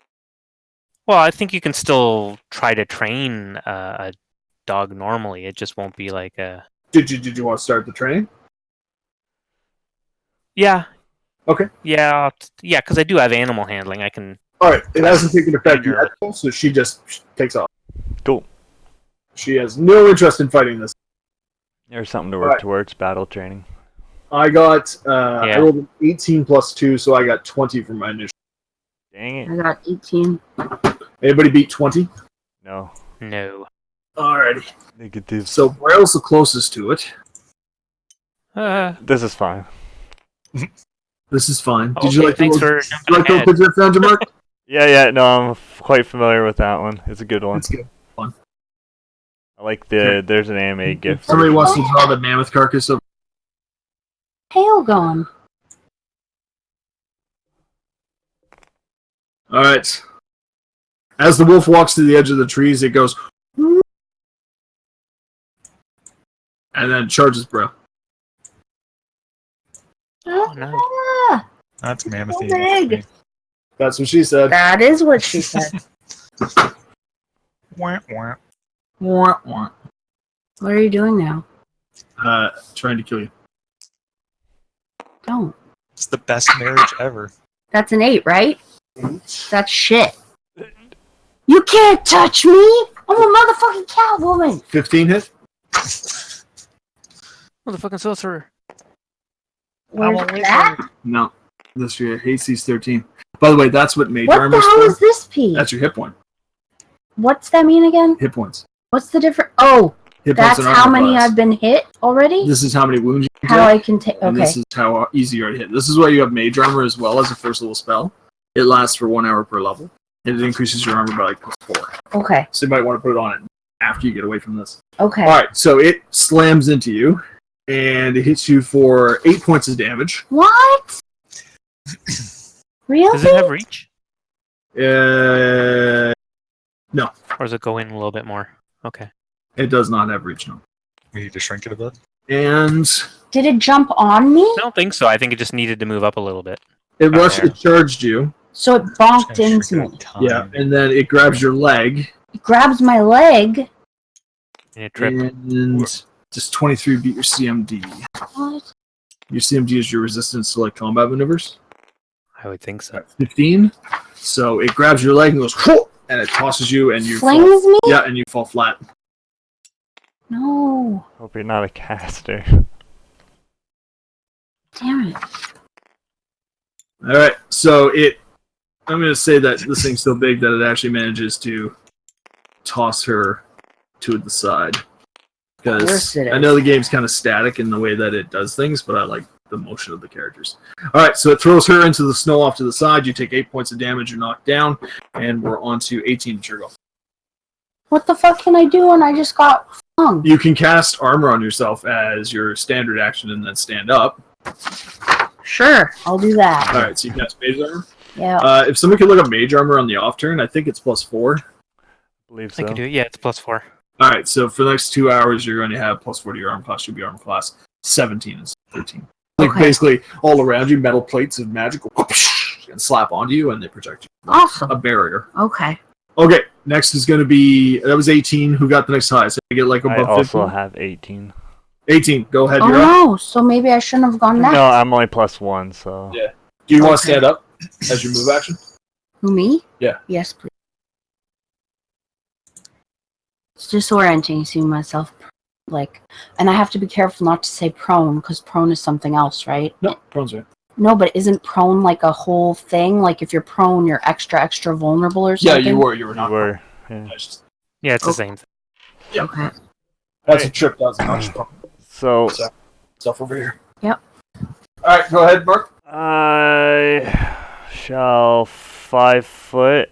Well, I think you can still try to train a dog normally. It just won't be like a. Did you want to start the training? Yeah. Okay. Yeah, yeah, because I do have animal handling. I can. Alright, it hasn't taken effect Train her. yet, so she just takes off. Cool. She has no interest in fighting this. There's something to work Alright. towards, battle training. I got, I Yeah. rolled an 18 plus 2, so I got 20 for my initial. Dang it. I got 18. Anybody beat 20? No. No. Alrighty. Negative. So Braille's the closest to it. This is fine. This is fine. Okay, Did you like thanks the for little, jumping like the ahead. picture I found you, Mark? Yeah, no, I'm quite familiar with that one. It's a good one. That's good. I like there's an anime gif. Somebody wants to draw the mammoth carcass of... Tail gone. Alright. As the wolf walks to the edge of the trees, it goes... And then charges Braille. Oh, no. Ah, That's mammoth. So big. That's what she said. that is what she said. Wah, wah. Wah, wah. What are you doing now? Trying to kill you. Don't. It's the best marriage ever. That's an 8, right? That's shit. You can't touch me! I'm a motherfucking Catwoman! 15 hit? Motherfucking sorcerer. Where's that? No. This year, Hasty's 13. By the way, that's what mage What armor the hell is for. this piece? That's your hit point. What's that mean again? Hit points. What's the difference? Oh, Hit that's points and how armor many class. I've been hit already? This is how many wounds you can How take. I can take. And Okay. this is how easy you are to hit. This is why you have mage armor as well as a first level spell. It lasts for 1 hour per level. And it increases your armor by like +4. Okay. So you might want to put it on it after you get away from this. Okay. Alright, so it slams into you. And it hits you for 8 points of damage. What? Really? Does it have reach? Uh, Or does it go in a little bit more? Okay. it does not have reach, no. We need to shrink it a bit. And Did it jump on me? I don't think so. I think it just needed to move up a little bit. it there. charged you. So it bonked into me. Yeah, and then it grabs your leg. It grabs my leg. And it tripped. And just 23 beat your CMD. What? Your CMD is your resistance to like combat maneuvers. I would think so. 15. So it grabs your leg and goes, whoop, and it tosses you, and you Flings fall. me? Yeah, and you fall flat. No. Hope you're not a caster. Damn it. All right, so I'm going to say that this thing's so big that it actually manages to toss her to the side. Of Because course it I is. know the game's kind of static in the way that it does things, but I like the motion of the characters. All right, so it throws her into the snow off to the side. You take 8 points of damage. You're knocked down, and we're on to 18 to Churgo. What the fuck can I do when I just got flung? You can cast armor on yourself as your standard action and then stand up. Sure, I'll do that. All right, so you cast mage armor. Yeah. If someone could look up mage armor on the off turn, I think it's +4. believe I so. can do it. Yeah, it's +4. All right, so for the next 2 hours, you're going to have +4 to your armor class. You'll be armor class 17 and 13. Like Okay. basically all around you, metal plates of magic will whoosh and slap onto you, and they protect you. Awesome. A barrier. Okay. Okay, next is going to be that was 18. Who got the next highest? I get like I above also 15. have 18. 18. Go ahead. Oh You're up. no, so maybe I shouldn't have gone next. No, I'm only +1, so. Yeah. Do you want to Okay. stand up as your move action? Who, me? Yeah. Yes, please. It's disorienting seeing myself, like, and I have to be careful not to say prone, because prone is something else, right? No, prone's right. No, but isn't prone like a whole thing? Like, if you're prone, you're extra vulnerable or Yeah, something? you were. You were You not. were. Yeah. I just- Yeah, it's the Okay. same thing. Okay. That's a trip. That's not just So, stuff over here. Yep. All right, go ahead, Mark. I shall 5 foot.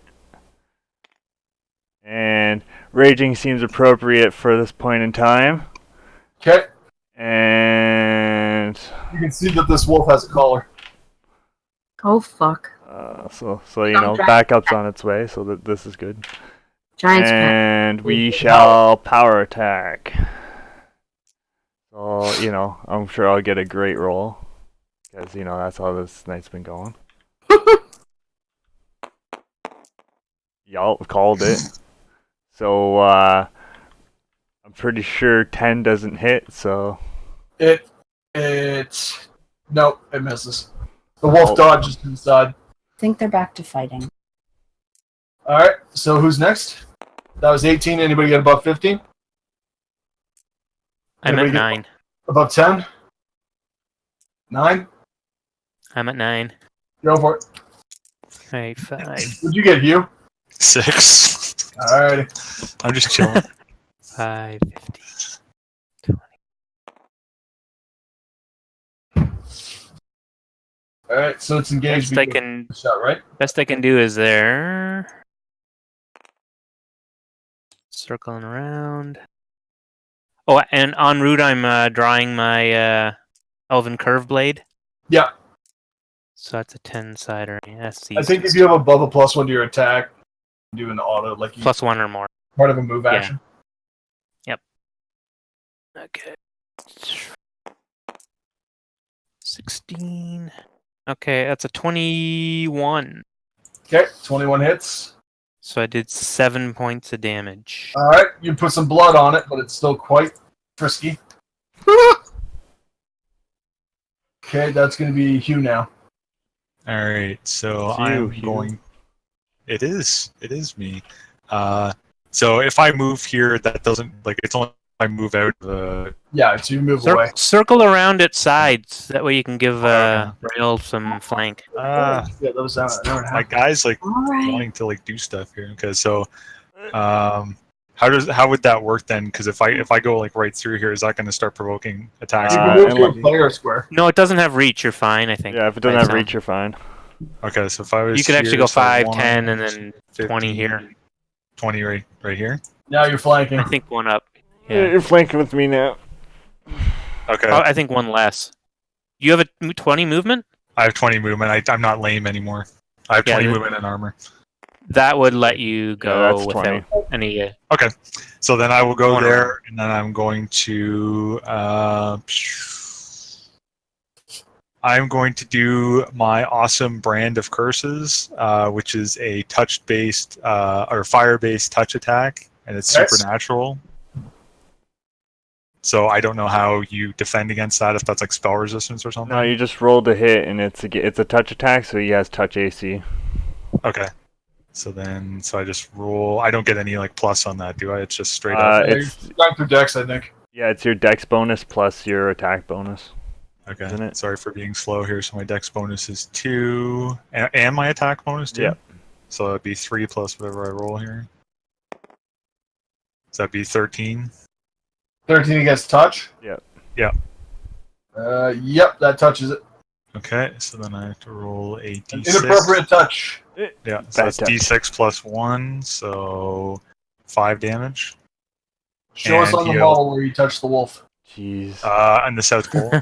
And raging seems appropriate for this point in time. Okay. And You can see that this wolf has a collar. Oh, fuck. so you know, backup's on its way, so that this is good. Giant's cat. And we shall power attack. So Well, I'm sure I'll get a great roll. Because, that's how this night's been going. Y'all called it. So, I'm pretty sure 10 doesn't hit, so... It nope, it misses. The wolf dodges inside. I think they're back to fighting. Alright, so who's next? That was 18. Anybody get above 15? I'm Anybody at get 9. Above 10? 9? I'm at 9. Go for it. Right, 5. What'd you get, Hugh? 6. Alrighty. I'm just chilling. 5, 15. Alright, so it's engaged. Shot, right? Best I can do is there. Circling around. Oh, and en route, I'm drawing my Elven Curve Blade. Yeah. So that's a 10-sider. Yes, I think if you have above a +1 to your attack, do an auto, like you +1 or more. part of a move action. Yep. Okay. 16. Okay, that's a 21. Okay, 21 hits. So I did 7 points of damage. Alright, you put some blood on it, but it's still quite frisky. Okay, that's going to be Hugh now. All right, so It's you, I'm Hugh. going. It is me. So if I move here, that doesn't it's only if I move out the. Yeah, so you move away. Circle around its sides. That way you can give Okay. Rail some flank. Yeah, that was that never My happened. guy's All right. wanting to do stuff here. Okay, so how would that work then? Because if I go right through here, is that going to start provoking attacks? You Uh, can move and to a let- player square. No, it doesn't have reach. You're fine, I think. Yeah, if it doesn't By have sound. reach, you're fine. Okay, so if I was You could actually here, go so 5, 1, 10, and then 20 here. 20 right here. Now you're flanking. I think one up. Yeah. Yeah. You're flanking with me now. Okay, Oh, I think one less. You have a 20 movement? I have 20 movement. I'm not lame anymore. I have Yeah, 20 the- movement and armor. That would let you go that's without 20. any. Okay, so then I will go One there, and then I'm going to I'm going to do my awesome brand of curses, which is a touch-based or fire-based touch attack, and it's Yes. supernatural. So I don't know how you defend against that, if that's like spell resistance or something. No, you just rolled a hit, and it's a touch attack, so he has touch AC. Okay. So I just roll. I don't get any plus on that, do I? It's just straight up. It's Going through decks, I think. yeah, it's your dex bonus plus your attack bonus. Okay. isn't it? Sorry for being slow here. So my dex bonus is 2, and my attack bonus 2. Yep. So that'd be 3 plus whatever I roll here. So that'd be 13. 13 against touch. Yep. Yep. Yep, that touches it. Okay. So then I have to roll a An d6. inappropriate touch. Yeah. So Bad that's touch. d6 plus 1. So 5 damage. Show us And on the heal. model where you touch the wolf. Jeez. On the South Pole.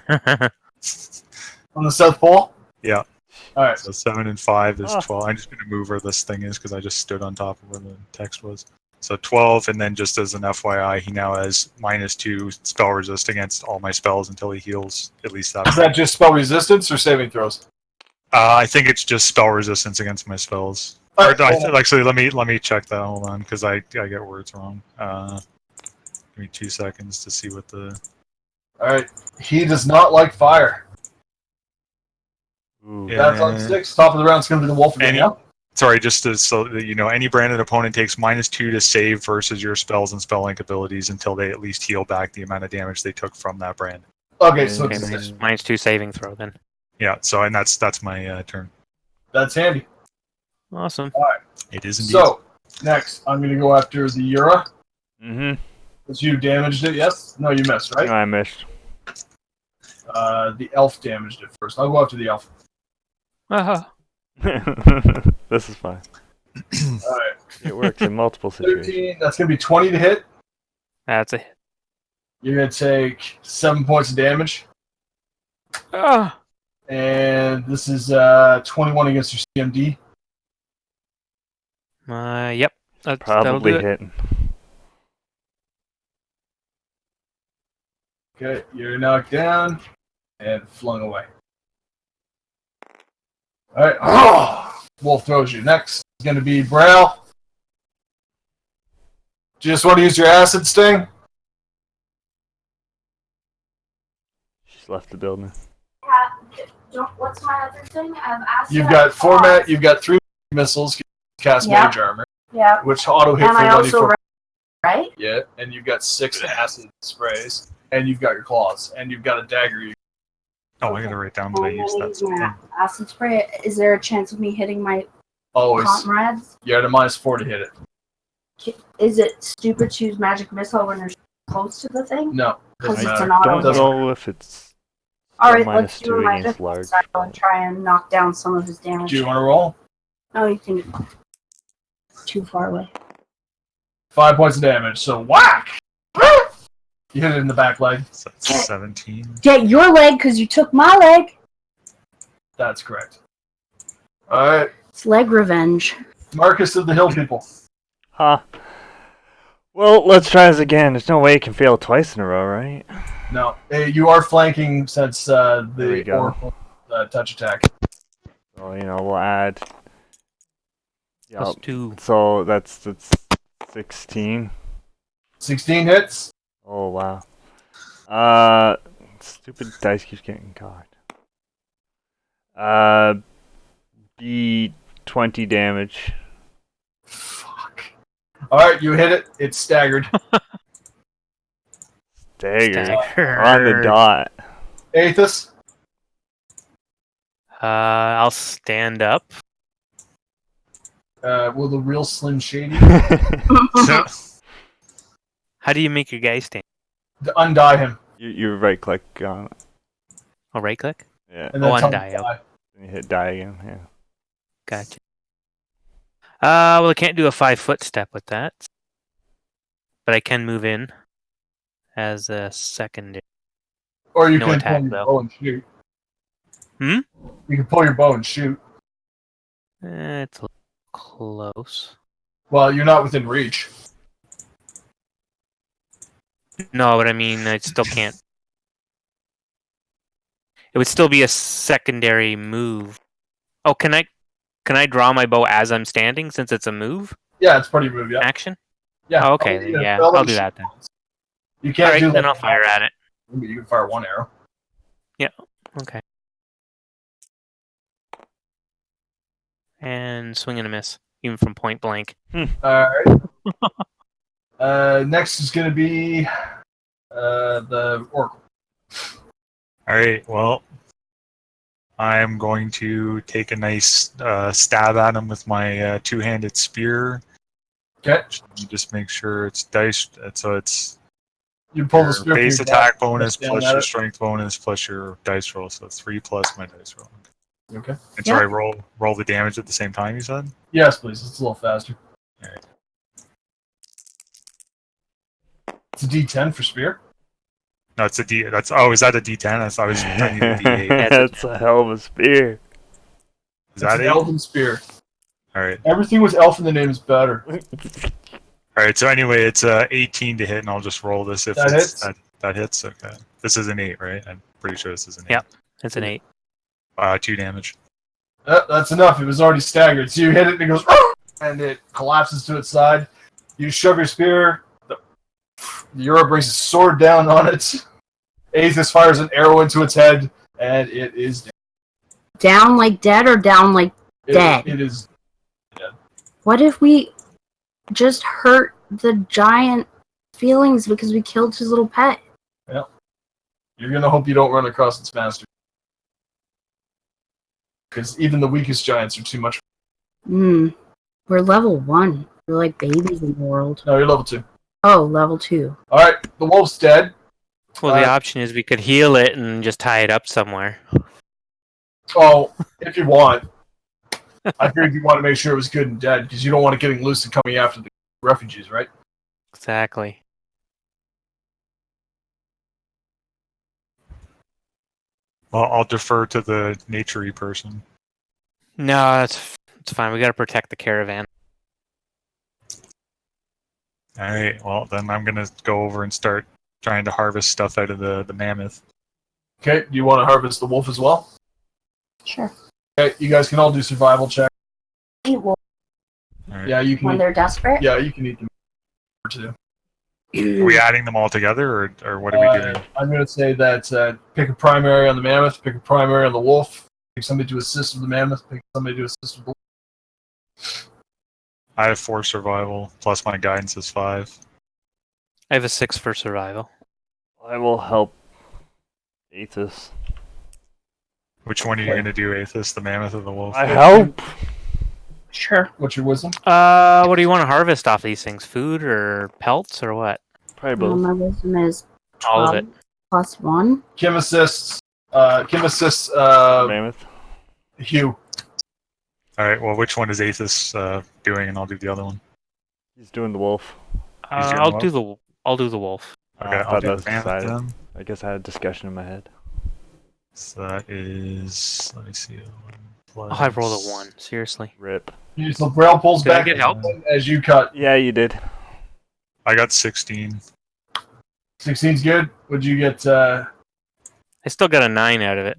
On the South Pole? Yeah. Alright. So 7 and 5 is Ah. 12. I'm just going to move where this thing is because I just stood on top of where the text was. So 12, and then just as an FYI, he now has -2 spell resist against all my spells until he heals at least that. Is that just spell resistance or saving throws? I think it's just spell resistance against my spells. Alright, Or, hold on. actually, let me check that. Hold on, because I get words wrong. Give me 2 seconds to see what the. Alright. He does not like fire. Ooh. Yeah. That's on 6. Top of the round is going to be the wolf again. Any- Yeah? Sorry, just so that you know, any branded opponent takes -2 to save versus your spells and spell link abilities until they at least heal back the amount of damage they took from that brand. Okay, so Okay, it's -2 saving throw then. Yeah. So and that's my turn. that's handy. Awesome. It is indeed. So, next, I'm going to go after the Yura. Mm-hmm. Because you damaged it, yes? No, you missed, right? No, I missed. The elf damaged it first. I'll go after the elf. This is fine. Alright. It works in multiple situations. 13, that's going to be 20 to hit. That's a hit. You're going to take 7 points of damage. Ah. And this is 21 against your CMD. Yep. That'll Probably do it. hitting. Okay, you're knocked down and flung away. All right. Oh, Wolf throws you. Next is going to be Braille. Do you just want to use your acid sting? She's left the building. What's my other thing? Acid. You've got format. You've got 3 missiles. Cast Yeah. mage armor, Yeah. which auto hit And for I also 1d4. right? Yeah, and you've got 6 acid sprays, and you've got your claws, and you've got a dagger. Oh, I gotta write down that I used that. Yeah. Acid spray. Is there a chance of me hitting my Always. comrades? You're at a -4 to hit it. Is it stupid to use magic missile when you're close to the thing? No, Because doesn't it's matter. an auto. Don't know if it's Alright, minus let's do 2 a against magic large. style and try and knock down some of his damage. Do you want to roll? No, you can. Too far away. 5 points of damage. So whack! You hit it in the back leg. So that's 17. Get your leg because you took my leg. That's correct. All right, It's leg revenge. Marcus of the Hill People. Huh. Well, let's try this again. There's no way you can fail twice in a row, right? No, you are flanking since There we the go. Oracle touch attack. So, we'll add. Plus Yep. 2. So that's 16. 16 hits. Oh wow. Stupid dice keeps getting caught. Be 20 damage. Fuck. All right, you hit it. It's staggered. Staggered. On the dot. Aethys. I'll stand up. Will the real Slim Shady So, How do you make your guy stand? to undie him? you right click on it. Oh, right click? Yeah. And then Oh, tell him undie, to die. And you hit die again. Yeah. Gotcha. Well, I can't do a 5-foot step with that. But I can move in as a second. Or you No can attack, pull your though. bow and shoot. Hmm? You can pull your bow and shoot. It's a little close. Well, you're not within reach. No, but I mean, I still can't. It would still be a secondary move. Oh, can I draw my bow as I'm standing since it's a move Yeah, it's pretty move. Yeah. action? Yeah. Oh, okay, then, yeah, I'll do that then. You can't All right, do then that. I'll fire at it. You can fire 1 arrow. Okay. And swing and a miss, even from point blank. All right. Next is going to be the Oracle. all right. Well, I'm going to take a nice stab at him with my two-handed spear. Okay. Just make sure it's dice. So it's You pull the your spear. base from your attack back, bonus press down plus at your it. strength bonus plus your dice roll. So 3 plus my dice roll. Okay. And so I roll the damage at the same time. You said. Yes, please. It's a little faster. All right. It's a D10 for spear. No, it's a D. Is that a D10? I was trying to do a D8. That's a hell of a spear. Is It's that an it? elven spear. All right. Everything with elf in the name is better. All right. So anyway, it's 18 to hit, and I'll just roll this if That it's, hits. that hits. Okay. This is an 8, right? I'm pretty sure this is an 8. Yep. It's an 8. 2 damage. That's enough. It was already staggered. So you hit it and it goes, "Arr!" and it collapses to its side. You shove your spear. The Euro brings his sword down on it. Aethys fires an arrow into its head, and it is dead. Down like dead or down like dead? It is. What if we just hurt the giant feelings because we killed his little pet? You're gonna hope you don't run across its master, because even the weakest giants are too much. We're level 1. We're like babies in the world. No, you're level 2. Oh, level 2. All right, the wolf's dead. Well, the Uh, option is we could heal it and just tie it up somewhere. Oh, if you want. I figured you want to make sure it was good and dead, because you don't want it getting loose and coming after the refugees, right? Exactly. Well, I'll defer to the naturey person. No, it's fine. We got to protect the caravan. All right. Well, then I'm gonna go over and start trying to harvest stuff out of the mammoth. Okay, do you want to harvest the wolf as well? Sure. Okay, you guys can all do survival check. Eat wolf All right. Yeah, you can. when they're desperate. Yeah, you can eat them too. Are we adding them all together, or what are we doing? I'm going to say that pick a primary on the mammoth, pick a primary on the wolf, pick somebody to assist with the mammoth, pick somebody to assist with the wolf. I have 4 survival, plus my guidance is 5. I have a 6 for survival. I will help Aethys. Which one are you going to do, Aethys, the mammoth or the wolf? I help. Sure. What's your wisdom? What do you want to harvest off these things? Food or pelts or what? Probably both. My wisdom is All of it. +1. Kim assists. Mammoth. Hugh. All right. Well, which one is Aethys doing, and I'll do the other one. He's doing the wolf. He's doing I'll what? do the wolf. Okay, I I'll thought do that the was mammoth decided. then. I guess I had a discussion in my head. So that is, let me see. Oh, I rolled a 1. Seriously. Rip. So Braille pulls Did I back get help? as you cut. Yeah, you did. I got 16. 16's good. Would you get? I still got a 9 out of it.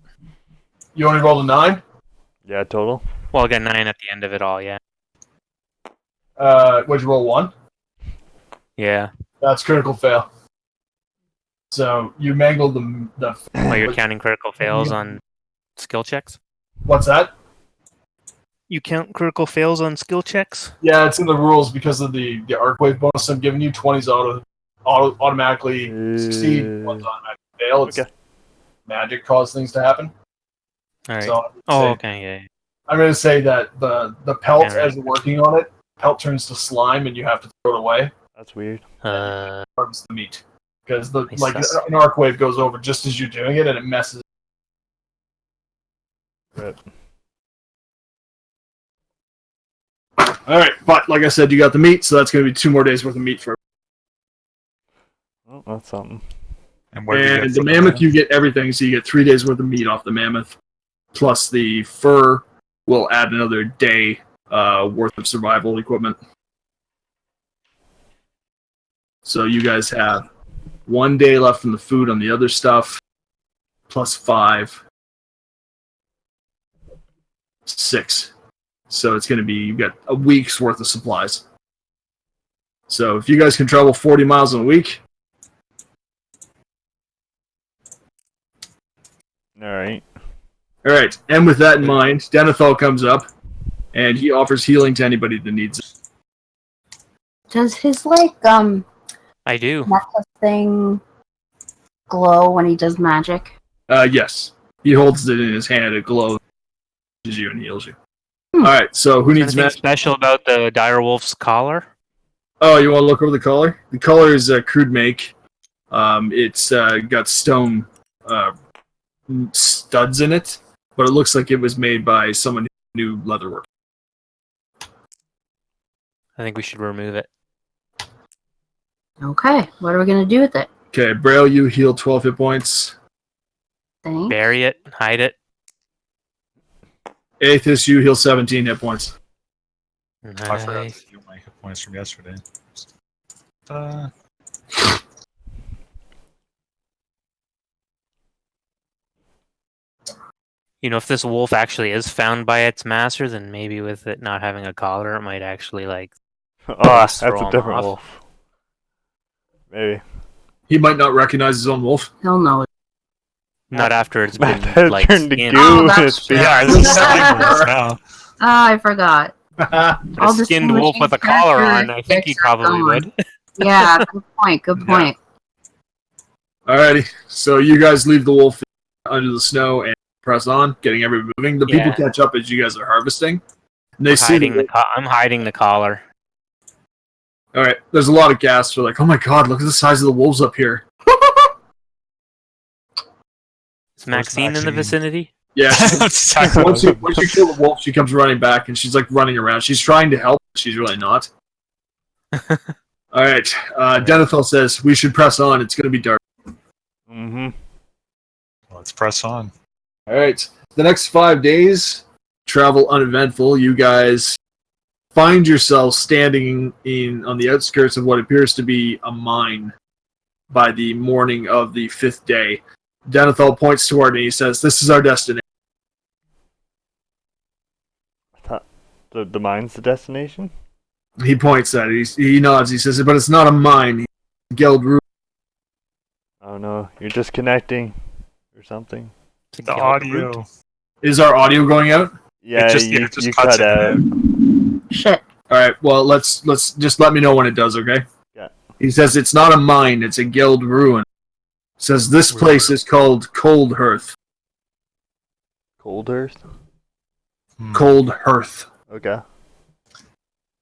You only rolled a 9. Yeah, total. Well, I got 9 at the end of it all, yeah. Would you roll 1? Yeah. That's critical fail. So you mangled the. Oh, you're counting critical fails on skill checks? What's that? You count critical fails on skill checks? Yeah, it's in the rules because of the arc wave bonus I'm giving you. 20s automatically succeed. One's automatically fail. It's Okay. magic cause things to happen. All right. So Okay, yeah. I'm going to say that the pelt, Yeah, right. as you're working on it, pelt turns to slime and you have to throw it away. That's weird. Harvest the meat. Because Nice. an arc wave goes over just as you're doing it and it messes. Rip. Alright, but like I said, you got the meat, so that's going to be 2 more days worth of meat for. Oh, that's something. And what do you get And for the mammoth, you get everything, so you get 3 days worth of meat off the mammoth. Plus the fur will add another day worth of survival equipment. So you guys have 1 day left from the food on the other stuff, plus 5. 6. So it's going to be, you've got a week's worth of supplies. So if you guys can travel 40 miles in a week, Alright. all right. And with that in mind, Denethal comes up, and he offers healing to anybody that needs it. Does his I do. necklace thing glow when he does magic? Yes. He holds it in his hand, it glows you and heals you. Hmm. Alright, so who Is needs there anything magic? special about the direwolf's collar? Oh, you want to look over the collar? The collar is a crude make. It's got stone studs in it, but it looks like it was made by someone who knew leatherwork. I think we should remove it. Okay, what are we gonna do with it? Okay, Braille, you heal 12 hit points. Thanks. Bury it, hide it. Aethys, you heal 17 hit points. I forgot Nice. to heal my hit points from yesterday. You know, if this wolf actually is found by its master, then maybe with it not having a collar, it might actually Oh, that's throw a him different off. wolf. Maybe. He might not recognize his own wolf. He'll know it. not after it's That been like turned to skinned. goo. Oh, and that's it's true. been- Yeah, this is slime wolf now. Ah, I forgot. A All the skinned wolf with a collar on, I think he characteristics are probably gone. would. Yeah, good point. Good Yeah. point. Alrighty, so you guys leave the wolf under the snow and press on, getting everybody moving. The people Yeah. catch up as you guys are harvesting. And they see Hiding the I'm hiding the collar. Alright, there's a lot of gasps. They're like, oh my god, look at the size of the wolves up here. Is Maxine in the Maxine? vicinity? Yeah, That's exactly once you kill the wolf, she comes running back and she's like running around. She's trying to help, but she's really not. Alright, Denethal says, we should press on, it's going to be dark. Mm-hmm. Let's press on. Alright, the next 5 days, travel uneventful. You guys find yourselves standing on the outskirts of what appears to be a mine by the morning of the 5th day. Denethal points toward it and he says, "This is our destination." The mine's the destination? He points at it. He nods. He says, "But it's not a mine. Geld ruin." Oh no, you're disconnecting or something. The audio. Is our audio going out? Yeah, it just you cuts cut out. Shit. All right. Well, let's just let me know when it does. Okay. Yeah. He says it's not a mine. It's a Geld ruin. Says this place is called Cold Hearth. Cold Earth? Cold Hearth. Okay. All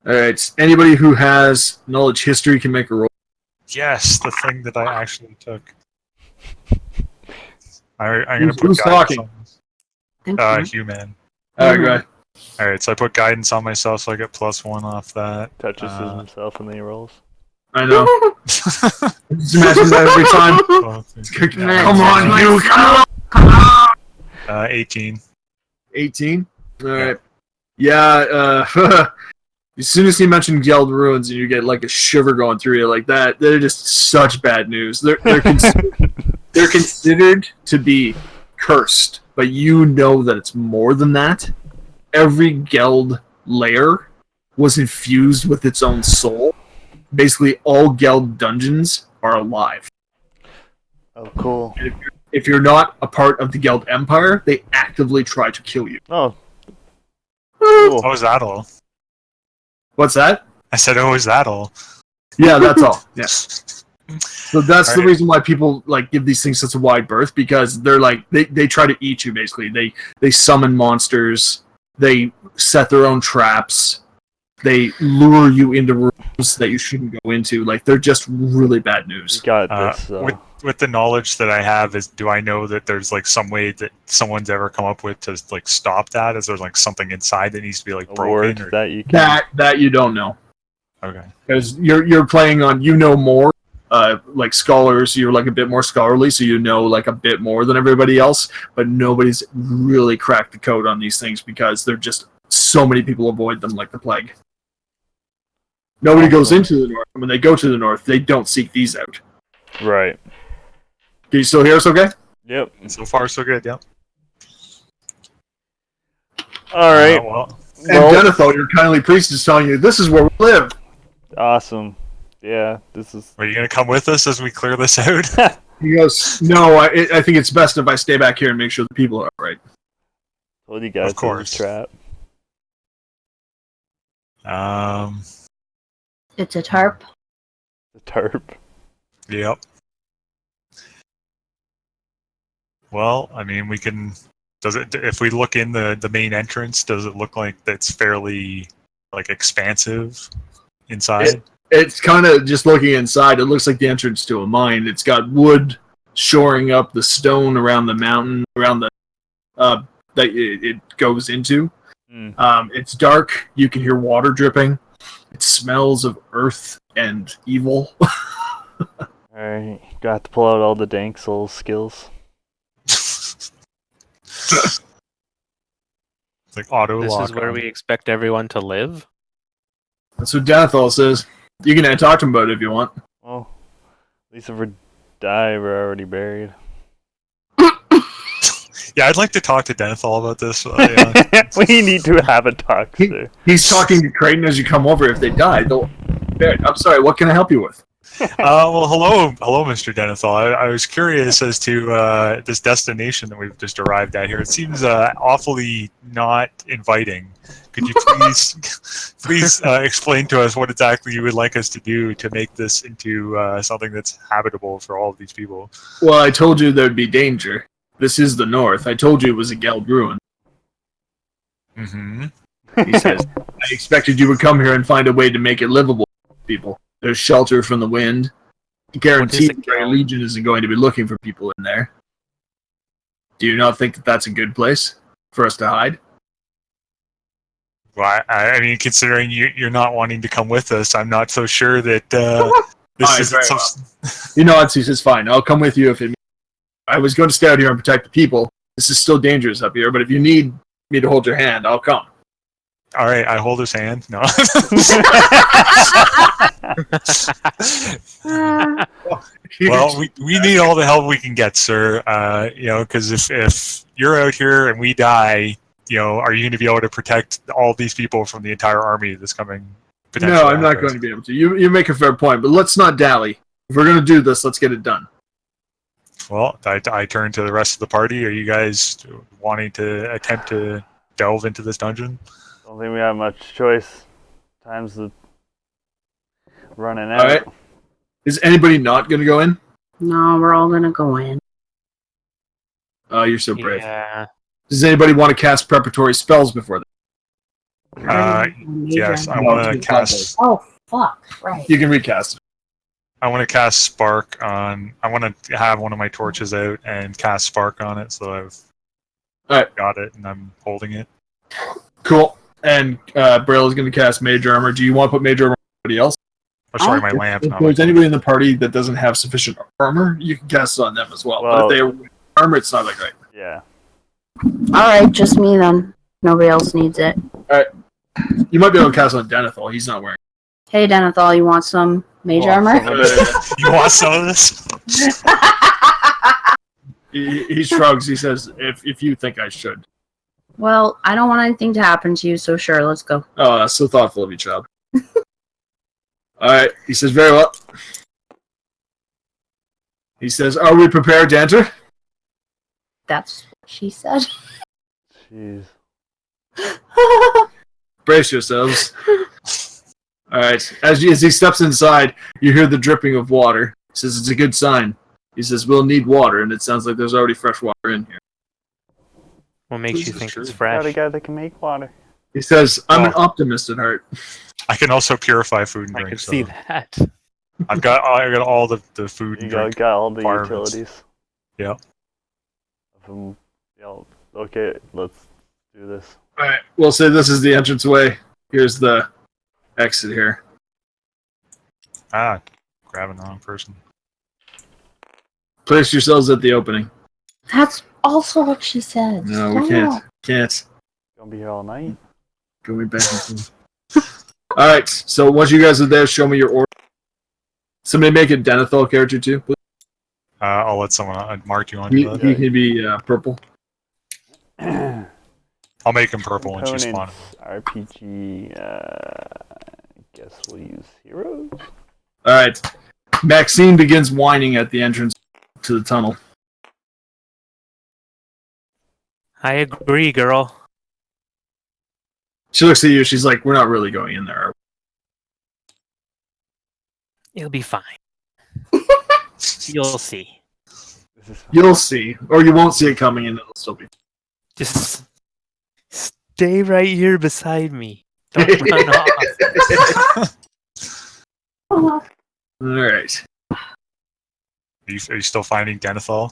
right. Anybody who has knowledge history can make a roll. Yes, the thing that I actually took. I'm gonna put Who's guidance talking? on human. All right, go ahead. All right, so I put guidance on myself, so I get +1 off that. Touches himself and then he rolls. I know. Just imagine that every time. Come on, you. Come on. 18. 18. All right. Yeah. As soon as he mentioned Geld ruins, and you get like a shiver going through you like that. They're just such bad news. They're considered to be cursed, but you know that it's more than that. Every Geld lair was infused with its own soul. Basically, all Geld dungeons are alive. Oh, cool. And if you're not a part of the Geld Empire, they actively try to kill you. Oh. Cool. Oh, is that all? What's that? I said, oh, is that all? Yeah, that's all. Yeah. So that's All the right. reason why people like give these things such a wide berth, because they're like they try to eat you basically. They summon monsters, they set their own traps, they lure you into rooms that you shouldn't go into. Like they're just really bad You news. got this. With the knowledge that I have, do I know that there's like some way that someone's ever come up with to like stop that? Is there like something inside that needs to be like a broken? word Or... that you can. That you don't know, Okay. because you're playing on more. Like scholars, you're like a bit more scholarly, so you know like a bit more than everybody else. But nobody's really cracked the code on these things because they're just so many people avoid them like the plague. Nobody goes into the north. When they go to the north, they don't seek these out. Right. Can you still hear us? Okay. Yep. So far, so good. Yeah. All right. Well, And Well, Denethal, your kindly priest, is telling you this is where we live. awesome. Yeah, this is. are you gonna come with us as we clear this out? He goes, "No, I think it's best if I stay back here and make sure the people are all right." Told you guys Of course. This is a trap. It's a tarp. The tarp. Yep. Well, I mean, we can. Does it? If we look in the main entrance, does it look like that's fairly like expansive inside? It's kind of just looking inside. It looks like the entrance to a mine. It's got wood shoring up the stone around the mountain, around the that it goes into. It's dark. You can hear water dripping. It smells of earth and evil. Alright, got to pull out all the Dank Souls skills. Like auto This lock. is where we expect everyone to live. That's what Denethal says. You can talk to him about it if you want. Well, at least if we die, we're already buried. Yeah, I'd like to talk to Denethal about this. Yeah. We need to have a talk, sir. He's talking to Creighton as you come over. If they die, they'll. I'm sorry. What can I help you with? Well, hello, Mr. Denethal. I was curious as to this destination that we've just arrived at here. It seems awfully not inviting. Could you please explain to us what exactly you would like us to do to make this into something that's habitable for all of these people? Well, I told you there'd be danger. This is the north. I told you it was a Geld ruin. Mm-hmm. He says, I expected you would come here and find a way to make it livable for people. There's shelter from the wind. Guaranteed the Grey Legion isn't going to be looking for people in there. Do you not think that that's a good place for us to hide? Well, I mean, considering you're not wanting to come with us, I'm not so sure that this is very so. well. You know what? He says, fine. I'll come with you if it. I was going to stay out here and protect the people. This is still dangerous up here, but if you need me to hold your hand, I'll come. All right, I hold his hand. No. Well, we need all the help we can get, sir. Because if you're out here and we die, are you going to be able to protect all these people from the entire army that's coming? No, I'm not going to be able to. You make a fair point, but let's not dally. If we're going to do this, let's get it done. Well, I turn to the rest of the party. Are you guys wanting to attempt to delve into this dungeon? Don't think we have much choice. Time's running out. All right. Is anybody not going to go in? No, we're all gonna go in. Oh, you're so brave. Yeah. Does anybody want to cast preparatory spells before that? Yes, I want to cast. Oh fuck! Right. You can recast it. I want to cast spark on. I want to have one of my torches out and cast spark on it, so I've got it and I'm holding it. Cool. And Braille is going to cast Mage Armor. Do you want to put Mage Armor on anybody else? Oh, sorry, my lamp. If there's anybody in the party that doesn't have sufficient armor, you can cast it on them as well. But if they have armor, it's not that great. Yeah. Alright, just me then. Nobody else needs it. Alright. You might be able to cast on Denethor. He's not wearing it. Hey Denethor, you want some mage armor? You want some of this? He shrugs. He says, if you think I should. Well, I don't want anything to happen to you, so sure, let's go. Oh, that's so thoughtful of you, child. Alright, he says, very well. He says, are we prepared to enter? That's what she said. Jeez. Brace yourselves. Alright, as he steps inside, you hear the dripping of water. He says, it's a good sign. He says, we'll need water, and it sounds like there's already fresh water in here. What makes This you is think true. it's Got a fresh? guy that can make water. He says, I'm an optimist at heart. I can also purify food and I drink. can so see that. I got all the food You and drink. got all the requirements. utilities. Yeah. Okay, let's do this. Alright, we'll say this is the entranceway. Here's the exit here. Grabbing the wrong person. Place yourselves at the opening. That's also what she said. No, we can't. Can't. Gonna be here all night. Going back and forth. Alright, so once you guys are there, show me your order. Somebody make a Denethor character too, please. I'll let someone mark you on He that. can be purple. I'll make him purple when she spawns. Components, RPG, guess we'll use heroes. Alright. Maxine begins whining at the entrance to the tunnel. I agree, girl. She looks at you, she's like, we're not really going in there, are It'll be fine. You'll see. This is we? You'll see. Or you won't see it coming and it'll still be. Just stay right here beside me. Don't run off. Alright. Are you still finding Denethor?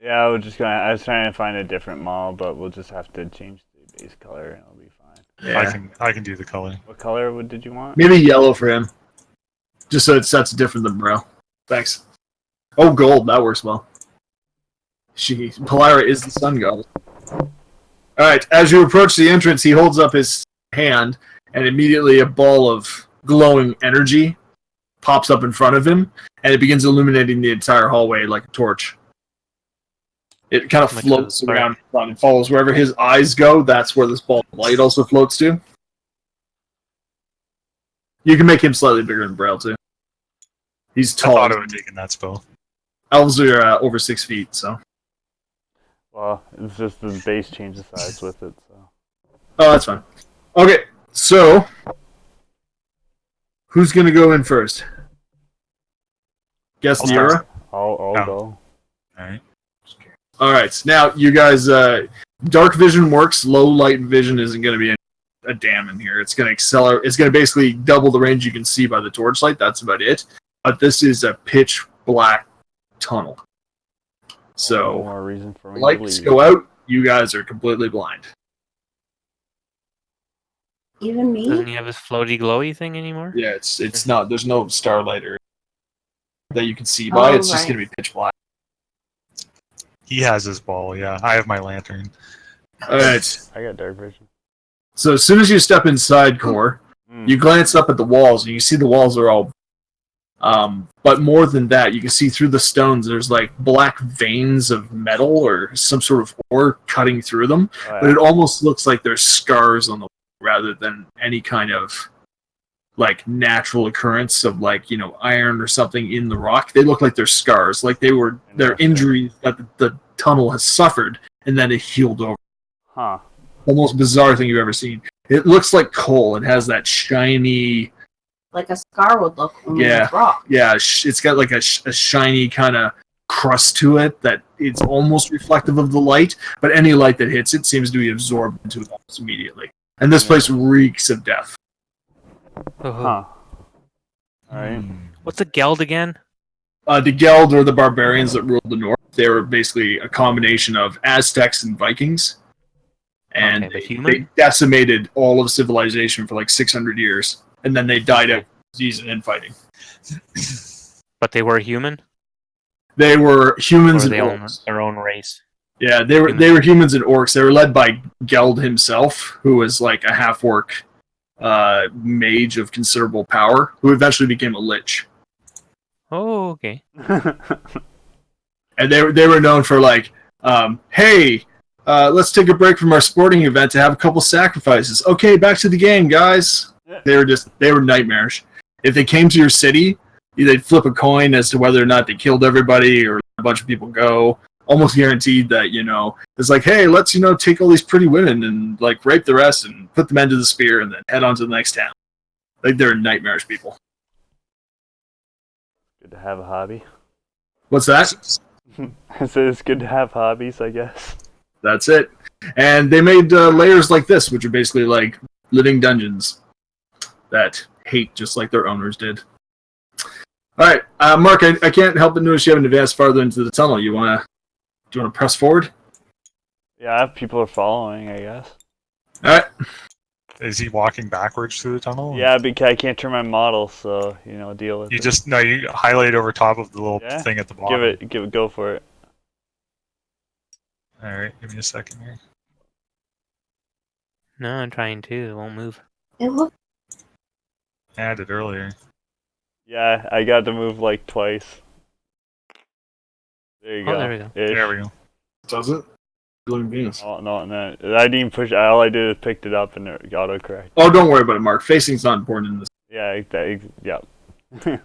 Yeah, I was trying to find a different model, but we'll just have to change the base color and it'll be fine. Yeah. I can do the color. What color did you want? Maybe yellow for him. Just so it sets different than bro. Thanks. Oh, gold. That works well. Polara is the sun god. Alright, as you approach the entrance, he holds up his hand, and immediately a ball of glowing energy pops up in front of him, and it begins illuminating the entire hallway like a torch. It kind of Much floats of the around and follows wherever his eyes go. That's where this ball of light also floats to. You can make him slightly bigger than Braille, too. He's I tall. thought it would take in that spell. Elves are over 6 feet, so. Well, it's just the base changes size with it, so. Oh, that's fine. Okay, so. Who's going to go in first? Guess I'll Nira? start. I'll No. go. Alright. Alright, now you guys, dark vision works, low light vision isn't going to be a damn in here. It's going to accelerate, it's going to basically double the range you can see by the torchlight, that's about it. But this is a pitch black tunnel. No So, more reason for me to lights leave. go out, you guys are completely blind. Even me? Doesn't he have his floaty glowy thing anymore? Yeah, it's not, there's no starlight or that you can see by, it's just right. going to be pitch black. He has his ball, yeah. I have my lantern. Alright, I got dark vision. So as soon as you step inside Core, you glance up at the walls, and you see the walls are all... but more than that, you can see through the stones, there's like black veins of metal or some sort of ore cutting through them. Oh, yeah. But it almost looks like there's scars on the wall rather than any kind of like natural occurrence of like, you know, iron or something in the rock. They look like they're scars, like they're injuries that the tunnel has suffered, and then it healed over. Huh. The most bizarre thing you've ever seen. It looks like coal. It has that shiny... Like a scar would look only Yeah. with rock. Yeah, it's got like a shiny kind of crust to it that it's almost reflective of the light, but any light that hits it seems to be absorbed into it almost immediately. And this place reeks of death. Huh. Alright. What's a geld again? The Geld, or the barbarians that ruled the north, they were basically a combination of Aztecs and Vikings. And Okay, but they human? decimated all of civilization for like 600 years. And then they died out of disease and infighting. But they were human? They were humans Or and they own orcs. their own race? Yeah, they were humans and orcs. They were led by Geld himself, who was like a half-orc mage of considerable power, who eventually became a lich. Oh, okay. And they were known for like, hey, let's take a break from our sporting event to have a couple sacrifices. Okay, back to the game, guys. They were nightmarish. If they came to your city, they'd flip a coin as to whether or not they killed everybody or let a bunch of people go. Almost guaranteed that, you know, it's like, hey, let's, you know, take all these pretty women and like rape the rest and put them into the spear and then head on to the next town. Like, they're nightmarish people. Good to have a hobby. What's that? I said it's good to have hobbies, I guess. That's it. And they made layers like this, which are basically like living dungeons that hate just like their owners did. All right, Mark, I can't help but notice you haven't advanced farther into the tunnel. Do you want to press forward? Yeah, if people are following, I guess. All right. Is he walking backwards through the tunnel? Yeah, because I can't turn my model, so, you know, deal with You it. you highlight over top of the little Yeah? thing at the bottom. Go for it. All right, give me a second here. No, I'm trying to. It won't move. It looks I had it earlier. Yeah, I got to move like twice. There you Oh, go. there we go. Ish. There we go. Does it? Living Venus. Oh, no, I didn't even push. All I did is picked it up and it autocorrect. Oh, don't worry about it, Mark. Facing's not important in this. Yeah, yeah. Okay.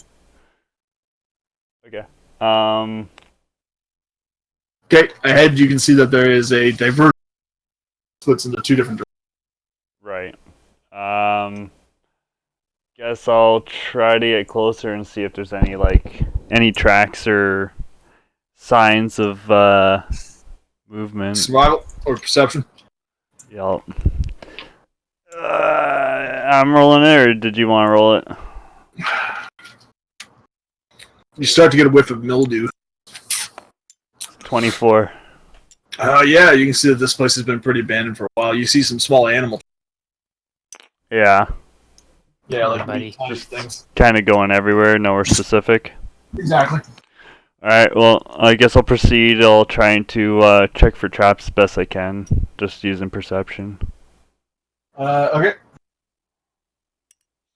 Okay, ahead you can see that there is a divergence splits into two different directions. Right. Guess I'll try to get closer and see if there's any tracks or signs of movement. Survival or perception? Yep. I'm rolling it, or did you want to roll it? You start to get a whiff of mildew. 24. Yeah, you can see that this place has been pretty abandoned for a while. You see some small animal. Yeah. Yeah, like buddy. tiny things. Kind of going everywhere, nowhere specific. Exactly. Alright, well, I guess I'll proceed. I'll try to check for traps as best I can, just using perception. Okay.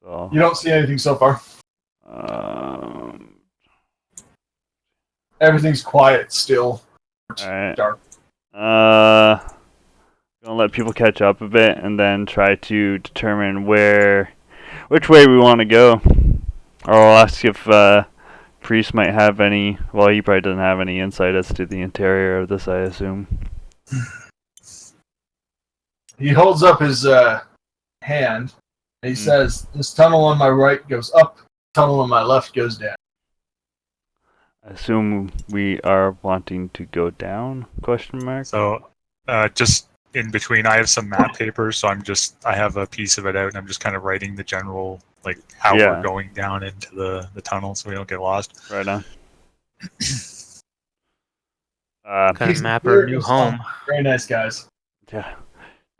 So, You don't see anything so far. Everything's quiet still. alright. Dark. Gonna let people catch up a bit and then try to determine which way we want to go. Or I'll ask if Priest might have any. Well, he probably doesn't have any insight as to the interior of this, I assume. He holds up his hand and he says, "This tunnel on my right goes up, tunnel on my left goes down." I assume we are wanting to go down? Question mark. So, just in between, I have some map paper, so I have a piece of it out, and I'm just kind of writing the general, like, how Yeah. we're going down into the tunnel so we don't get lost. Right on. Kind of map our new home. Very nice, guys. Yeah.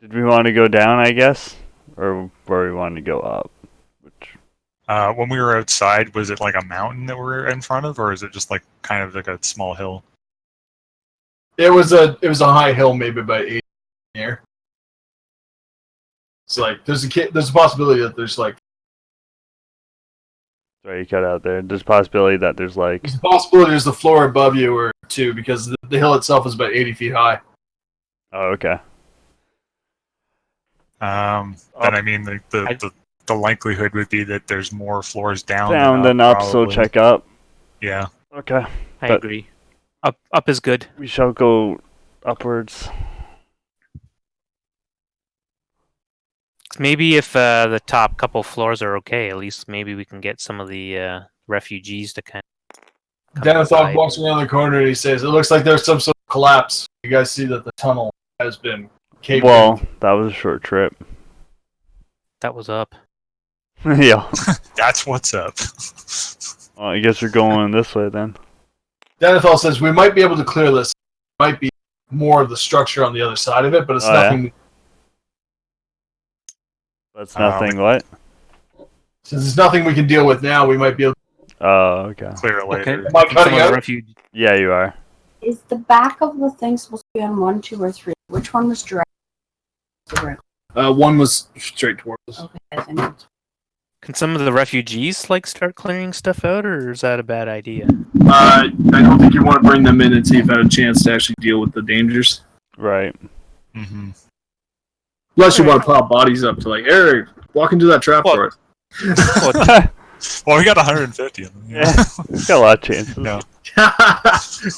Did we want to go down, I guess? Or where we wanted to go up? Which... When we were outside, was it like a mountain that we're in front of, or is it just like kind of like a small hill? It was a high hill, maybe about 8 here. It's like there's a possibility that there's like Sorry, you cut out there. There's a possibility that there's like... there's a possibility there's the floor above you or two because the hill itself is about 80 feet high. Oh, okay. Then I mean the likelihood would be that there's more floors down Than up, so probably. check up. Yeah. Okay. I But- agree. Up is good. We shall go upwards. Maybe if the top couple floors are okay, at least maybe we can get some of the refugees to kind of come Denethog inside. walks around the corner and he says, "It looks like there's some sort of collapse. You guys see that the tunnel has been caved Well, in." that was a short trip. That was up. Yeah. That's what's up. Well, I guess you're going this way then. Denethog says, "We might be able to clear this. Might be more of the structure on the other side of it, but it's Oh, yeah? nothing. That's nothing, what? Since it's nothing we can deal with now, we might be able." Oh, okay. Clear it later. Am I Some cutting of the out? Yeah, you are. Is the back of the thing supposed to be on 1, 2, or 3? Which one was direct? One was straight towards us. Okay, I think it's- Can some of the refugees like start clearing stuff out, or is that a bad idea? I don't think you want to bring them in until you've had a chance to actually deal with the dangers. Right. Mm-hmm. Unless you want to pile bodies up to like, Eric, walk into that trap Well- for us. Well, we got 150 of them. you know? Yeah. We've got a lot of chances. No.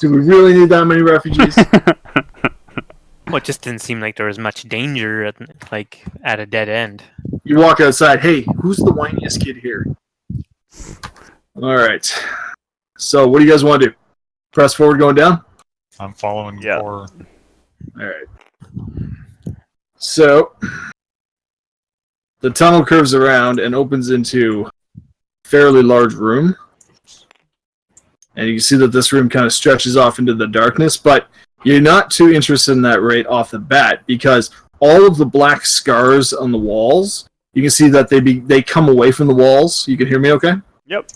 Do we really need that many refugees? Well, it just didn't seem like there was much danger at a dead end. You walk outside. Hey, who's the whiniest kid here? All right. So, what do you guys want to do? Press forward, going down. I'm following Yeah. Core. All right. So, the tunnel curves around and opens into a fairly large room. And you can see that this room kind of stretches off into the darkness, but you're not too interested in that right off the bat because all of the black scars on the walls, you can see that they come away from the walls. You can hear me okay? Yep.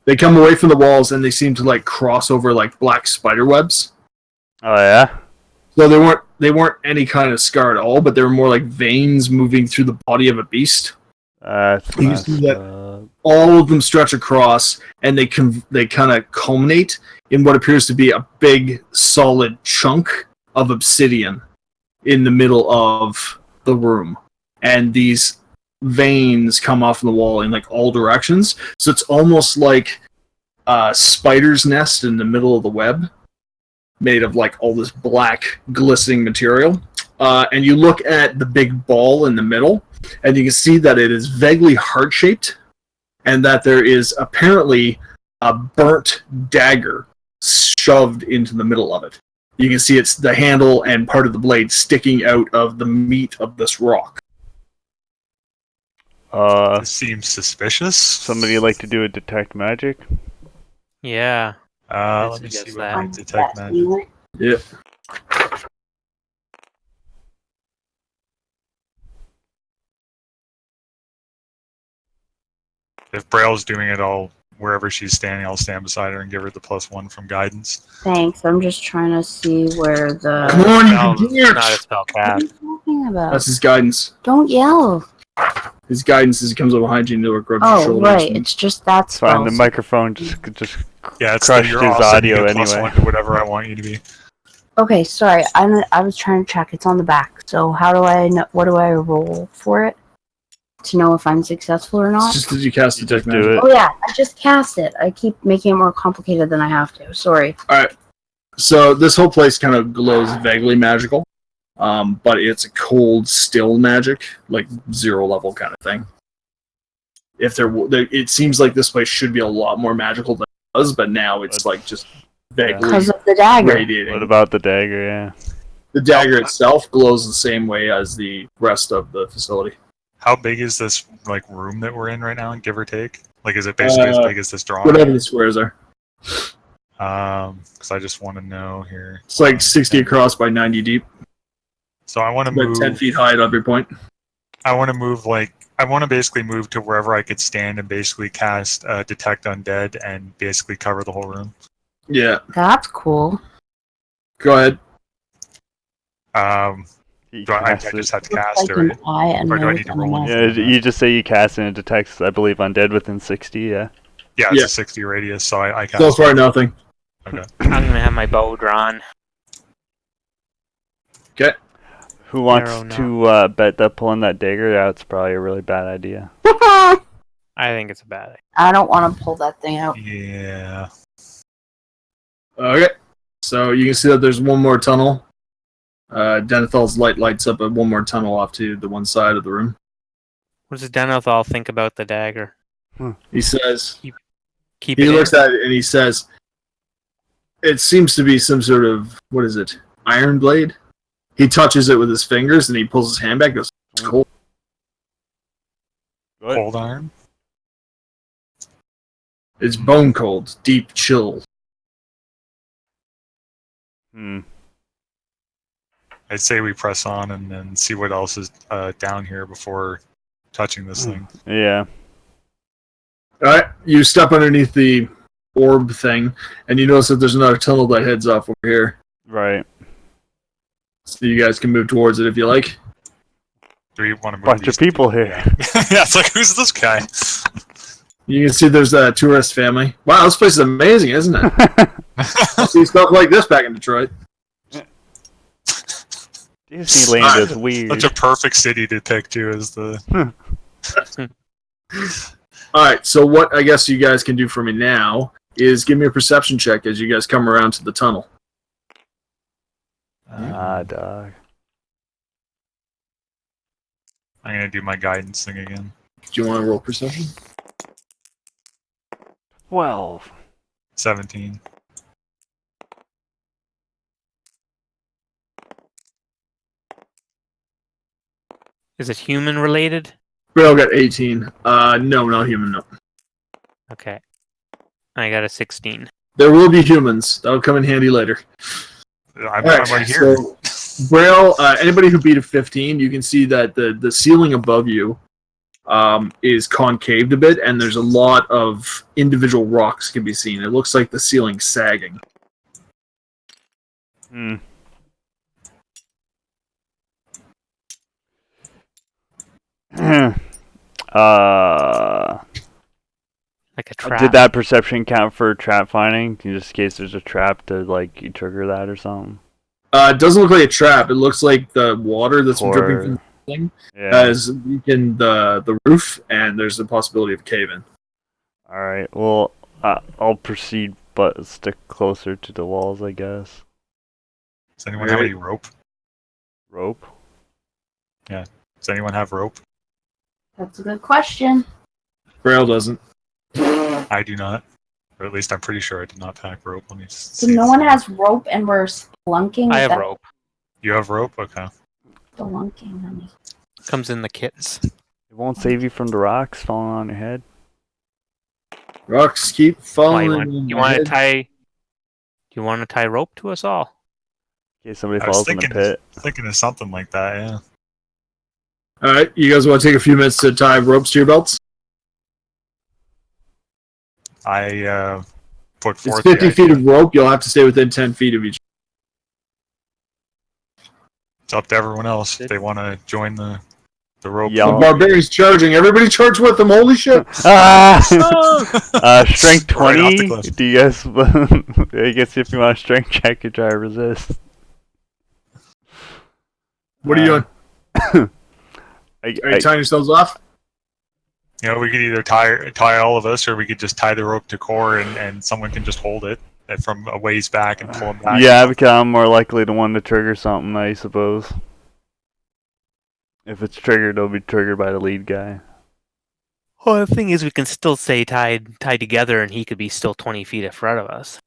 They come away from the walls and they seem to like cross over like black spider webs. Oh, yeah? So they weren't any kind of scar at all, but they were more like veins moving through the body of a beast. That's You can see that- up. All of them stretch across, and they kind of culminate in what appears to be a big, solid chunk of obsidian in the middle of the room. And these veins come off the wall in like all directions, so it's almost like a spider's nest in the middle of the web, made of like all this black, glistening material. And you look at the big ball in the middle, and you can see that it is vaguely heart-shaped, and that there is apparently a burnt dagger shoved into the middle of it. You can see it's the handle and part of the blade sticking out of the meat of this rock. This seems suspicious. Somebody like to do a detect magic? Yeah. Let me guess see that. what my detect magic. Yeah. If Braille's doing it, wherever she's standing, I'll stand beside her and give her the +1 from guidance. Thanks. I'm just trying to see where the. Come on, you No, can do it! not a spell What are cast. you talking about? That's his guidance. Don't yell. His guidance is he comes up behind you and he'll rub your Oh, shoulders. right. and- It's just that It's fine. spell. The microphone just Yeah, it's crushed you're his awesome. audio You get anyway. +1 to whatever I want you to be. Okay, sorry. I was trying to check. It's on the back. So how do I know? What do I roll for it to know if I'm successful or It's not? just as you cast You detect just do magic. it. Oh yeah, I just cast it. I keep making it more complicated than I have to. Sorry. So this whole place kind of glows vaguely magical, but it's a cold, still magic, like 0 level kind of thing. If it seems like this place should be a lot more magical than it was, but now it's like just vaguely Because of the dagger. radiating. What about the dagger? Yeah. The dagger itself glows the same way as the rest of the facility. How big is this like room that we're in right now, give or take? Like, is it basically as big as this drawing? Whatever the squares are. Because I just want to know here. It's like 60 across by 90 deep. So I want to About move. 10 feet high at every point. I want to move I want to basically move to wherever I could stand and basically cast Detect Undead and basically cover the whole room. Yeah, That's cool. go ahead. You Do I cast it. just have to Looks cast like it, an right? eye, a Or do I nose, need to and a roll mouth. anything? Yeah, you just say you cast it and it detects, I believe, undead within 60. Yeah. Yeah, it's Yeah. a 60 radius, so I cast So it. far, nothing. Okay. I'm gonna have my bow drawn. Okay. Who wants Arrow not. to bet that pulling that dagger out is probably a really bad idea? I think it's a bad idea. I don't want to pull that thing out. Yeah. Okay. So you can see that there's one more tunnel. Denethal's light lights up one more tunnel off to the one side of the room. What does Denethal think about the dagger? He says, Keep he it looks in? at it and he says, it seems to be some sort of, what is it, iron blade? He touches it with his fingers and he pulls his hand back and goes, it's cold. What? Cold iron? It's bone cold, deep chill. Hmm. I'd say we press on and then see what else is down here before touching this thing. Yeah. Alright, you step underneath the orb thing and you notice that there's another tunnel that heads off over here. Right. So you guys can move towards it if you like. Do we want to move Bunch these of people here. Yeah. Yeah, it's like, who's this guy? You can see there's a tourist family. Wow, this place is amazing, isn't it? I'll see stuff like this back in Detroit. Disneyland is weird. Such a perfect city to pick, too, is the... Alright, so what I guess you guys can do for me now is give me a perception check as you guys come around to the tunnel. Dog. I'm going to do my guidance thing again. Do you want to roll perception? 12. 17. Is it human related? Braille got 18. No, not human, no. Okay. I got a 16. There will be humans. That'll come in handy later. I'm Alright, right here. so Braille, anybody who beat a 15, you can see that the ceiling above you is concaved a bit, and there's a lot of individual rocks can be seen. It looks like the ceiling's sagging. Hmm. Like a trap. Did that perception count for trap finding? Just in case there's a trap to, like, you trigger that or something? It doesn't look like a trap. It looks like the water that's Or- dripping from the thing Yeah. has weakened the roof, and there's a possibility of cave-in. Alright, well, I'll proceed, but stick closer to the walls, I guess. Does anyone have any rope? Rope? Does anyone have rope? That's a good question. Braille doesn't. I do not. Or at least I'm pretty sure I did not pack rope. Let me just So see. no one has rope and we're spelunking? I Is have that rope. You have rope? Okay. Spelunking, honey. Comes in the kits. It won't save you from the rocks falling on your head. Rocks keep Why, falling. you want to tie? Do you want to tie rope to us all? In case somebody I was falls in the pit. thinking of something like that, yeah. Alright, you guys want to take a few minutes to tie ropes to your belts? I put It's forth 50 the feet idea. of rope. You'll have to stay within 10 feet of each. It's up to everyone else if they want to join the rope. Yeah. The barbarian's charging. Everybody charge with them. Holy shit! Strength Right off the 20. cliff. Do you guys? I guess if you want a strength check, you try to resist. What are you doing? Are you tying yourselves off? You know, we could either tie all of us, or we could just tie the rope to core, and someone can just hold it from a ways back and pull them back. Yeah, because I'm more likely to want to trigger something, I suppose. If it's triggered, it'll be triggered by the lead guy. Well, the thing is, we can still stay tied together, and he could be still 20 feet in front of us.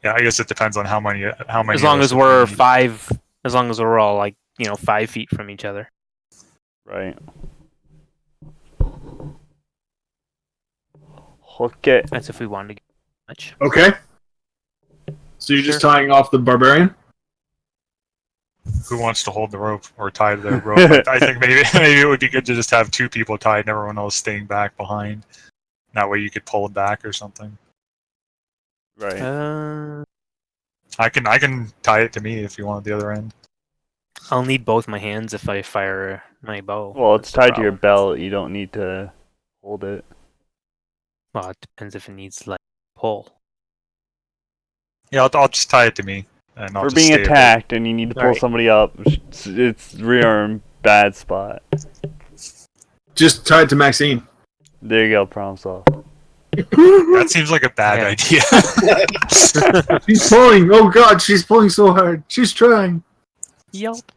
Yeah, I guess it depends on how many. As long of as us we're we need. as long as we're all 5 feet from each other. Right. Okay. That's if we wanted to get much. Okay. So you're just tying off the barbarian? Who wants to hold the rope or tie the rope? I think maybe it would be good to just have two people tied and everyone else staying back behind. That way you could pull it back or something. Right. I can tie it to me if you want the other end. I'll need both my hands if I fire my bow. Well, it's That's the tied to your problem. belt. You don't need to hold it. Well, it depends if it needs like pull. Yeah, I'll just tie it to me, and I'll For just being stay away. attacked and you need to pull Alright. somebody up, it's rearm bad spot. Just tie it to Maxine. There you go, problem solved. That seems like a bad Yeah. idea. She's pulling. Oh God, she's pulling so hard. She's trying. Yelp.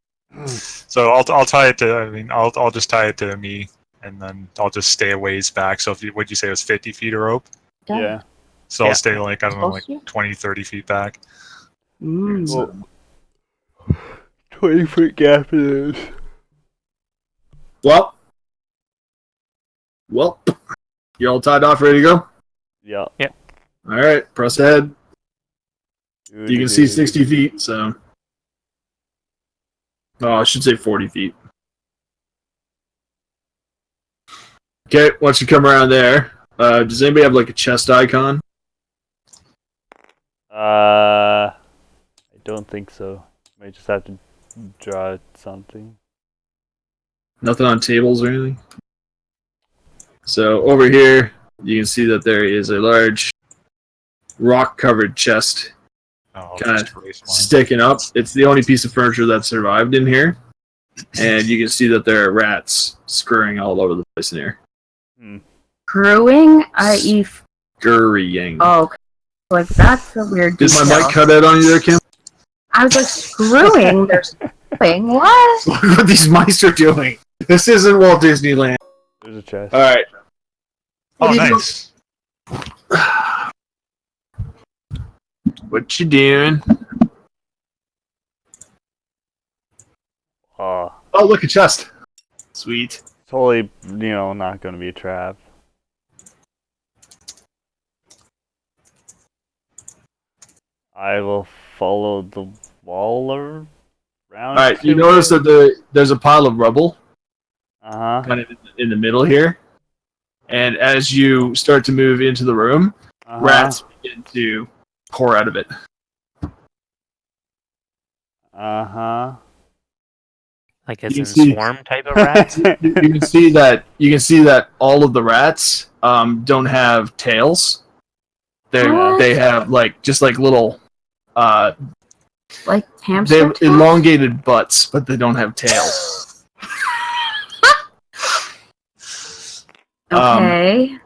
So I'll tie it to. I mean, I'll just tie it to me, and then I'll just stay a ways back. So if you, what'd you say it was 50 feet of rope? Yeah. So Yeah. I'll stay like I don't know, like Close to you? 20, 30 feet back. Mm. Well, 20-foot gap it is. Well, you all tied off, ready to go? Yeah. All right, press ahead. You can see 60 feet, so. Oh, I should say 40 feet. Okay, once you come around there, does anybody have like a chest icon? I don't think so. Might just have to draw something. Nothing on tables or anything? So over here, you can see that there is a large rock-covered chest Oh, I'll Kinda just erase mine. sticking up. It's the only piece of furniture that survived in here. And you can see that there are rats scurrying all over the place in here. Crewing, i.e. Scurrying. Oh, okay. Like, that's a weird Did my detail. mic cut out on you there, Kim? I was like, screwing? They're screwing? What? Look what these mice are doing. This isn't Walt Disneyland. There's a chest. Alright. Oh, What are you nice. What you doing? Oh, Oh, look, a chest. Sweet. totally, not going to be a trap. I will follow the wall around. Alright, you notice that there's a pile of rubble Uh-huh. kind of in the middle here. And as you start to move into the room, Uh-huh. rats begin to pour out of it. Uh-huh. Like as You in see- swarm type of rats. You can see that all of the rats don't have tails. What? They have just like little Like they hamster have tails? elongated butts, but they don't have tails. Okay.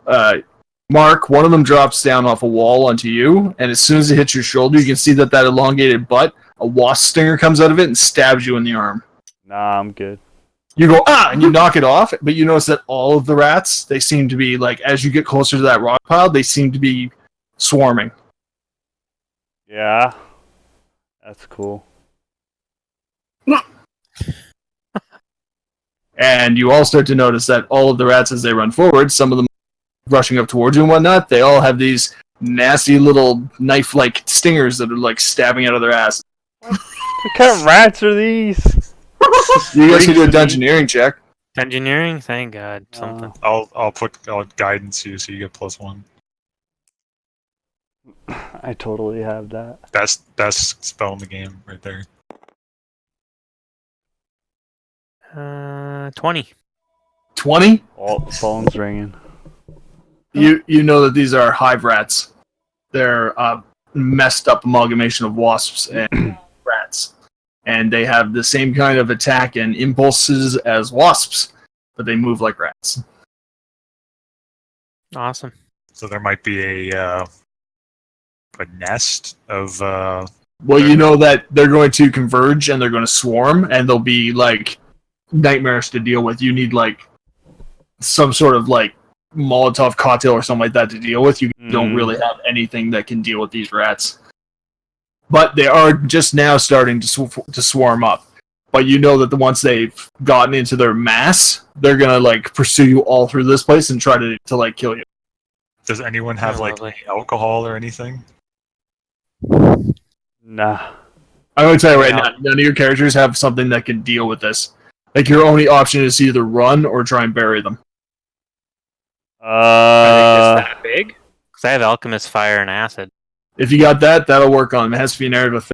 Mark, one of them drops down off a wall onto you, and as soon as it hits your shoulder, you can see that elongated butt, a wasp stinger comes out of it and stabs you in the arm. Nah, I'm good. You go, and you knock it off, but you notice that all of the rats, they seem to be, as you get closer to that rock pile, they seem to be swarming. Yeah. That's cool. And you all start to notice that all of the rats, as they run forward, some of them rushing up towards you and whatnot, they all have these nasty little knife-like stingers that are, stabbing out of their ass. What kind of rats are these? You guys can do a dungeoneering check. Engineering, thank God. Something. I'll guidance you so you get +1. I totally have that. Best spell in the game right there. 20. 20? Oh, the phone's ringing. You know that these are hive rats. They're a messed up amalgamation of wasps and rats. And they have the same kind of attack and impulses as wasps, but they move like rats. Awesome. So there might be a nest of Well, you know that they're going to converge and they're going to swarm, and they'll be nightmares to deal with. You need some sort of Molotov cocktail or something like that to deal with. You don't really have anything that can deal with these rats. But they are just now starting to swarm up. But you know that once they've gotten into their mass, they're gonna pursue you all through this place and try to kill you. Does anyone have Lovely. alcohol or anything? Nah. I'm gonna tell you right Yeah. now, none of your characters have something that can deal with this. Your only option is to either run or try and bury them. Are they just that big? Because I have alchemist, fire, and acid. If you got that, that'll work on them. It has to be an area with.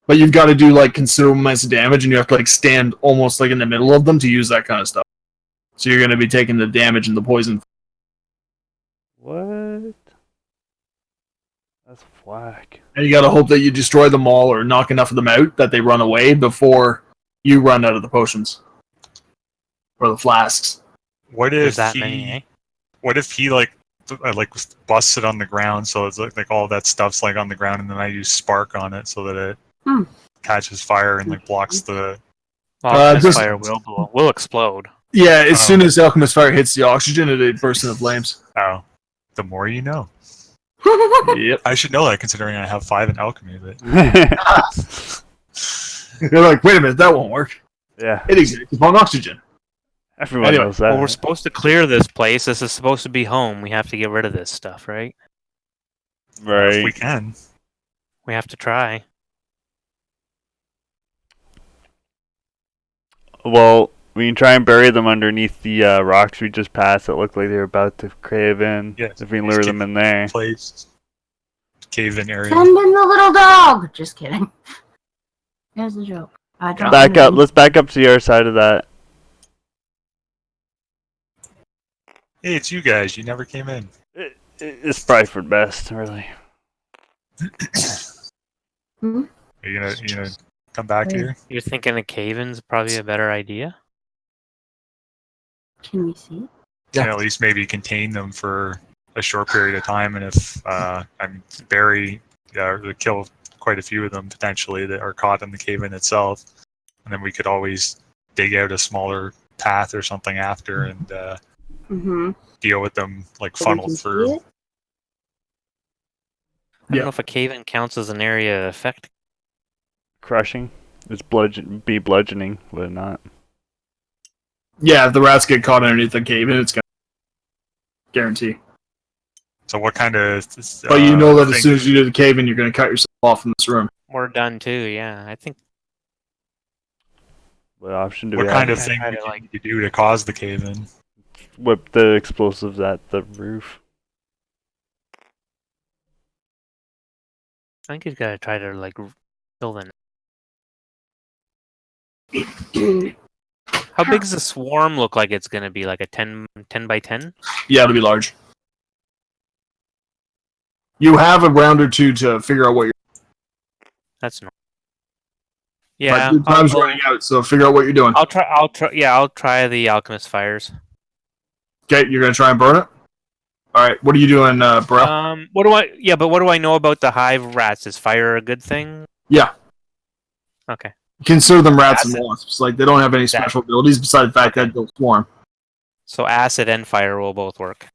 But you've got to do like considerable amounts of damage, and you have to like stand almost like in the middle of them to use that kind of stuff. So you're going to be taking the damage and the poison. What? That's whack. And you got to hope that you destroy them all or knock enough of them out that they run away before you run out of the potions or the flasks. What There's if that he? many, eh? What if he like busts it on the ground so it's like all that stuff's like on the ground, and then I use spark on it so that it catches fire and like blocks the. Well, just- fire will explode. Yeah, as soon as Alchemist Fire hits the oxygen, it bursts into flames. Oh, the more you know. Yep. I should know that considering I have 5 in alchemy. But You're like, wait a minute, that won't work. Yeah, It exists upon oxygen. everyone Anyway, knows that. Well, we're supposed to clear this place. This is supposed to be home. We have to get rid of this stuff, right? if Right. we can. We have to try. Well, we can try and bury them underneath the rocks we just passed that look like they're about to cave in. Yes, If we can just lure keep them in there. Place cave-in area. Send in the little dog. Just kidding. Here's the joke. I dropped Back it up. in. Let's back up to the other side of that. Hey, it's you guys. You never came in. It's probably for the best, really. Are you gonna come back Wait. here? You're thinking a cave-in's probably a better idea? Can we see it? Yeah. And at least maybe contain them for a short period of time, and if bury or kill quite a few of them potentially that are caught in the cave-in itself, and then we could always dig out a smaller path or something after and Mm-hmm. deal with them like So we funnel can see through. it? I don't Yeah. know if a cave-in counts as an area of effect. Crushing. It's bludgeoning, would it not? Yeah, if the rats get caught underneath the cave in, it's going to guarantee. So what kind of? But you know that as thing- soon as you do the cave in, you're going to cut yourself off from this room. We're done too, yeah. I think What option do what we kind have? of I thing tried would to, you like- need to do to cause the cave-in? Whip the explosives at the roof. I think he's gotta try to like fill the. How big does the swarm look like it's gonna be? Like a 10 by 10? Yeah, it'll be large. You have a round or two to figure out what you're. That's not. Yeah, but your time's running out, so figure out what you're doing. I'll try. Yeah, I'll try the alchemist fires. Okay, you're going to try and burn it? Alright, what are you doing, bro? What do I? Yeah, but what do I know about the hive rats? Is fire a good thing? Yeah. Okay. Consider them rats Acid. and wasps. Like, they don't have any special abilities besides the fact that they'll swarm. So acid and fire will both work.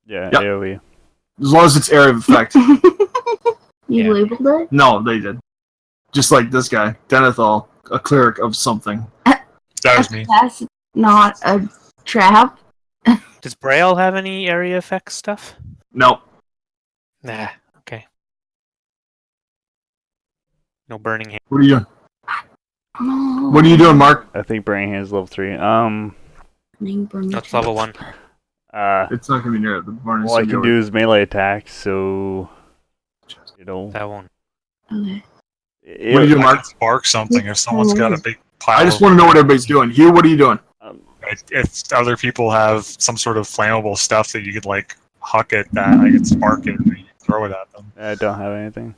Yeah, Yep. AoE. As long as it's area of effect. You Yeah. labeled it? No, they did. Just like this guy, Denethal, a cleric of something. That was me. That's not a trap. Does Braille have any area effect stuff? No. Nah. Okay. No burning hand. What are you doing? Oh. What are you doing, Mark? I think Brain Hand's level 3. That's level 1. It's not going to be near it. The barn is All I gonna can be do is melee attack, so you know. That won't. Okay. What are you doing, I Mark? could spark something if someone's got a big pile. I just want to know what everybody's doing. Hugh, what are you doing? If other people have some sort of flammable stuff that you could like huck at that, I could spark it and you throw it at them. I don't have anything.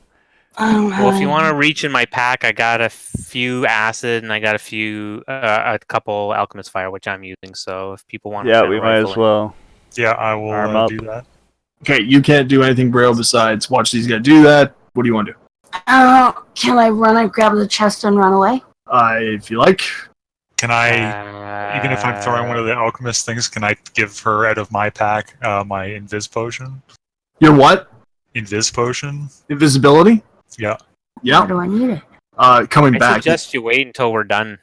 Well, if you want to reach in my pack, I got a few acid and I got a couple alchemist fire, which I'm using. So if people want, Yeah, we might as well. Yeah, I will Arm up. do that. Okay, you can't do anything, Braille, besides watch these guys do that. What do you want to do? Can I run and grab the chest and run away? If you like. Can I, even if I'm throwing one of the alchemist things, can I give her out of my pack my invis potion? Your what? Invis potion? Invisibility? Yeah. Why Yeah. do I need it? Coming I back. suggest you wait until we're done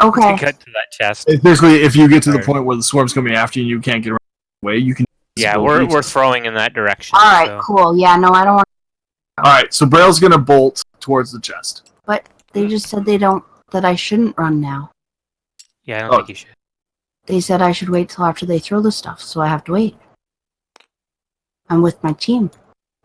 Okay. to get to that chest. It's basically, if you get to the Alright. point where the swarm's coming after you and you can't get away, you can. Yeah, we're throwing in that direction. All right, so- cool. Yeah, no, I don't want. Alright, so Braille's going to bolt towards the chest. They just said they don't. That I shouldn't run now. Yeah, I don't Oh. think you should. They said I should wait till after they throw the stuff, so I have to wait. I'm with my team.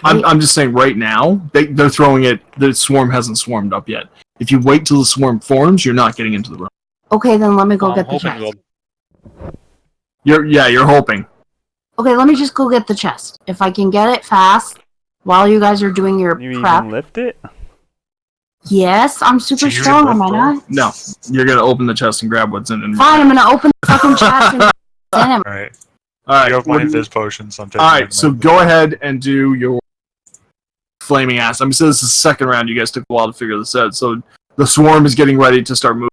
I'm just saying right now, they're throwing it. The swarm hasn't swarmed up yet. If you wait till the swarm forms, you're not getting into the room. Okay, then let me go Well, get I'm the hoping chest. we'll You're hoping. Okay, let me just go get the chest. If I can get it fast while you guys are doing your Can you prep. even lift it? Yes, I'm super Do you strong, lift am I it? not? No, you're gonna open the chest and grab what's in it. Fine, I'm gonna open the fucking chest and in him. All right. All right. You have my what do you- invis potions. I'm taking all mine right. So with me. go ahead and do your flaming ass. I'm saying this is the second round. You guys took a while to figure this out. So the swarm is getting ready to start moving.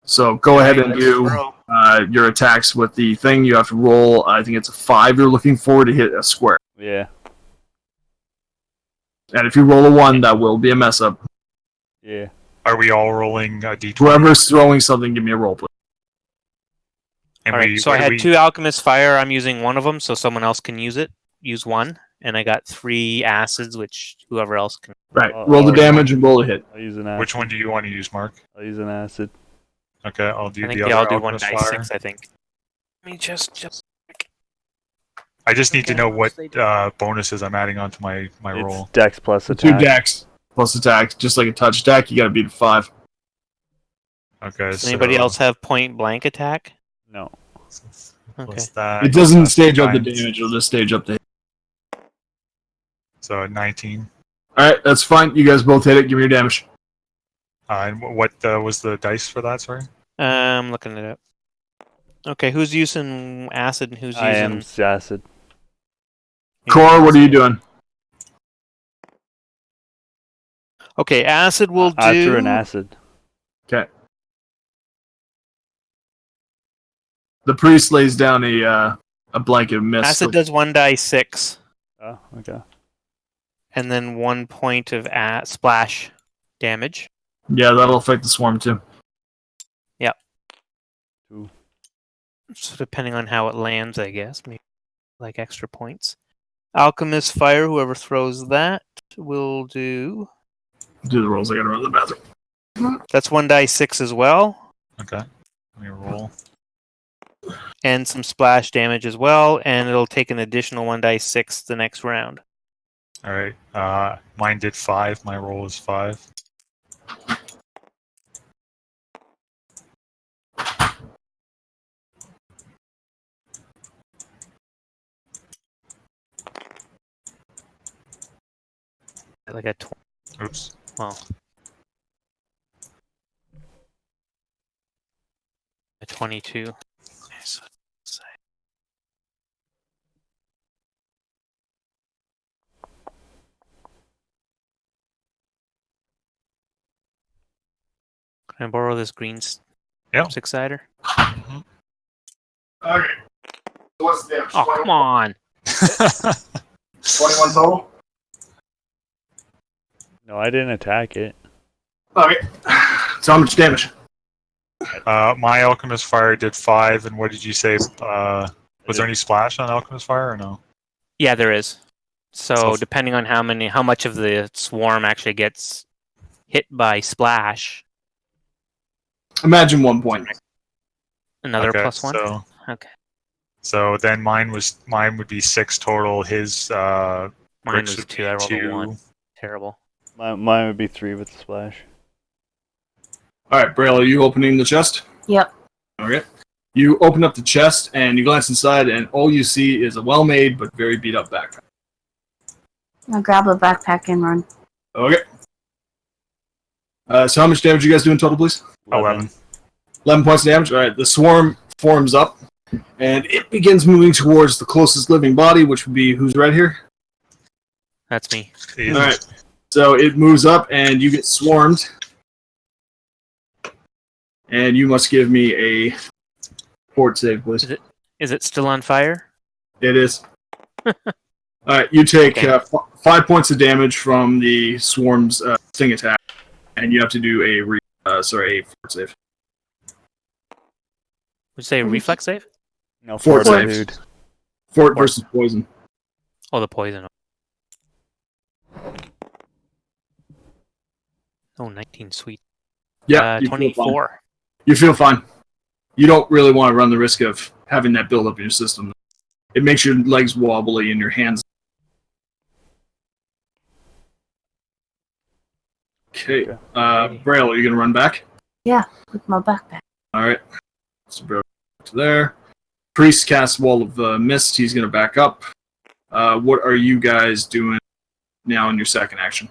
So go ahead and do your attacks with the thing. You have to roll. I think it's a 5. You're looking for to hit a square. Yeah. And if you roll a 1, that will be a mess up. Yeah. Are we all rolling a d20? Whoever's throwing something, give me a roll, please. And All right, so I had 2 Alchemist Fire. I'm using one of them, so someone else can use it. Use one, and I got 3 acids, which whoever else can. Right. I'll- Roll the I'll- damage and roll a hit. I'll use an acid. Which one do you want to use, Mark? I'll use an acid. Okay, I'll do I think the they other all do Alchemist 1d6. Fire. I think. Let me just. I just need to Okay, know what what else they do? bonuses I'm adding onto my It's roll. Dex plus 2 attack. dex plus attack, just like a touch attack. You got to beat a 5. Okay. Does anybody else have point blank attack? No. Okay. Plus that, It doesn't plus stage up the times- damage. It'll just stage up the hit. So 19. All right, that's fine. You guys both hit it. Give me your damage. And what was the dice for that? Sorry. I'm looking it up. Okay, who's using acid and who's I using? am acid. Cora, what are you doing? Okay, acid will do. I threw an acid. Okay. The priest lays down a blanket of mist. Acid does 1d6, Oh, okay. and then 1 point of splash damage. Yeah, that'll affect the swarm too. So depending on how it lands, I guess, maybe like extra points. Alchemist Fire, whoever throws that will do. Do the rolls. I gotta run to the bathroom. That's 1d6 as well, Okay. Let me roll. and some splash damage as well, and it'll take an additional 1d6 the next round. All right. Mine did 5. My roll is 5. Like a Oops. well, a 22. Okay, so let's say- Can I borrow this green Yeah. 6-sider? Okay. What's the damage? Oh, come on! 21 total? No, I didn't attack it. Okay. So how much damage? My Alchemist Fire did 5, and what did you say? Was there any splash on Alchemist Fire or no? Yeah, there is. So So- depending on how much of the swarm actually gets hit by splash, Imagine 1 point. another Okay, +1. So, Okay. so then mine would be 6 total. His Mine Rick's was would 2. be I rolled a 2. 1. Terrible. Mine would be 3 with the splash. All right, Braille, are you opening the chest? Yep. Okay. You open up the chest and you glance inside, and all you see is a well-made but very beat-up backpack. I'll grab a backpack and run. Okay. So how much damage you guys doing total, please? 11. 11 points of damage. All right. The swarm forms up, and it begins moving towards the closest living body, which would be who's right here. That's me. All right. So it moves up, and you get swarmed. And you must give me a fort save, please. Is it still on fire? It is. All right. You take Okay. 5 points of damage from the swarm's sting attack, and you have to do a fort save. Would you say reflex save? No, Fort fortitude. Fort versus poison. Oh, the poison. Oh, 19, sweet. Yeah. you feel fine. 24. You feel fine. You don't really want to run the risk of having that build up in your system. It makes your legs wobbly and your hands. Okay. Okay. Braille, are you gonna run back? With my backpack. All right. So Braille to there. Priest casts Wall of Mist. He's gonna back up. What are you guys doing now in your second action?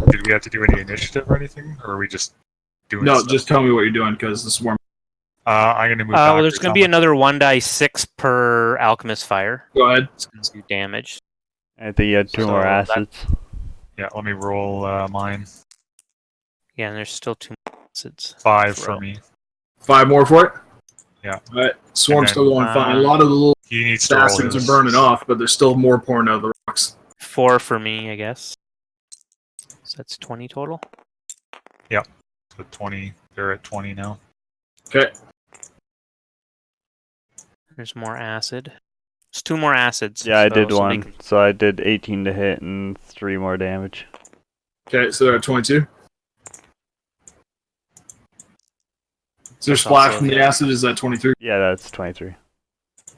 Did we have to do any initiative or anything, or are we just doing? No, stuff? just tell me what you're doing because the swarm. I'm gonna move. Well, there's backwards going to on be my- another 1d6 per alchemist fire. Go ahead. It's going to do damage. I think you had two So more that- acids. Yeah, let me roll mine. Yeah, and there's still 2 more acids. 5 Throw. for me. 5 more for it. Yeah. All right. Swarm's And then, still going fine. A lot of the little He needs to roll acids his. are burning off, but there's still more pouring out of the rocks. 4 for me, I guess. So that's 20 total. So 20. They're at 20 now. Okay. There's more acid. There's 2 more acids. Yeah, I so- did so they one. can- So I did 18 to hit and 3 more damage. Okay, so they're at 22. So their That's splash also- from the acid is at 23. Yeah, that's 23.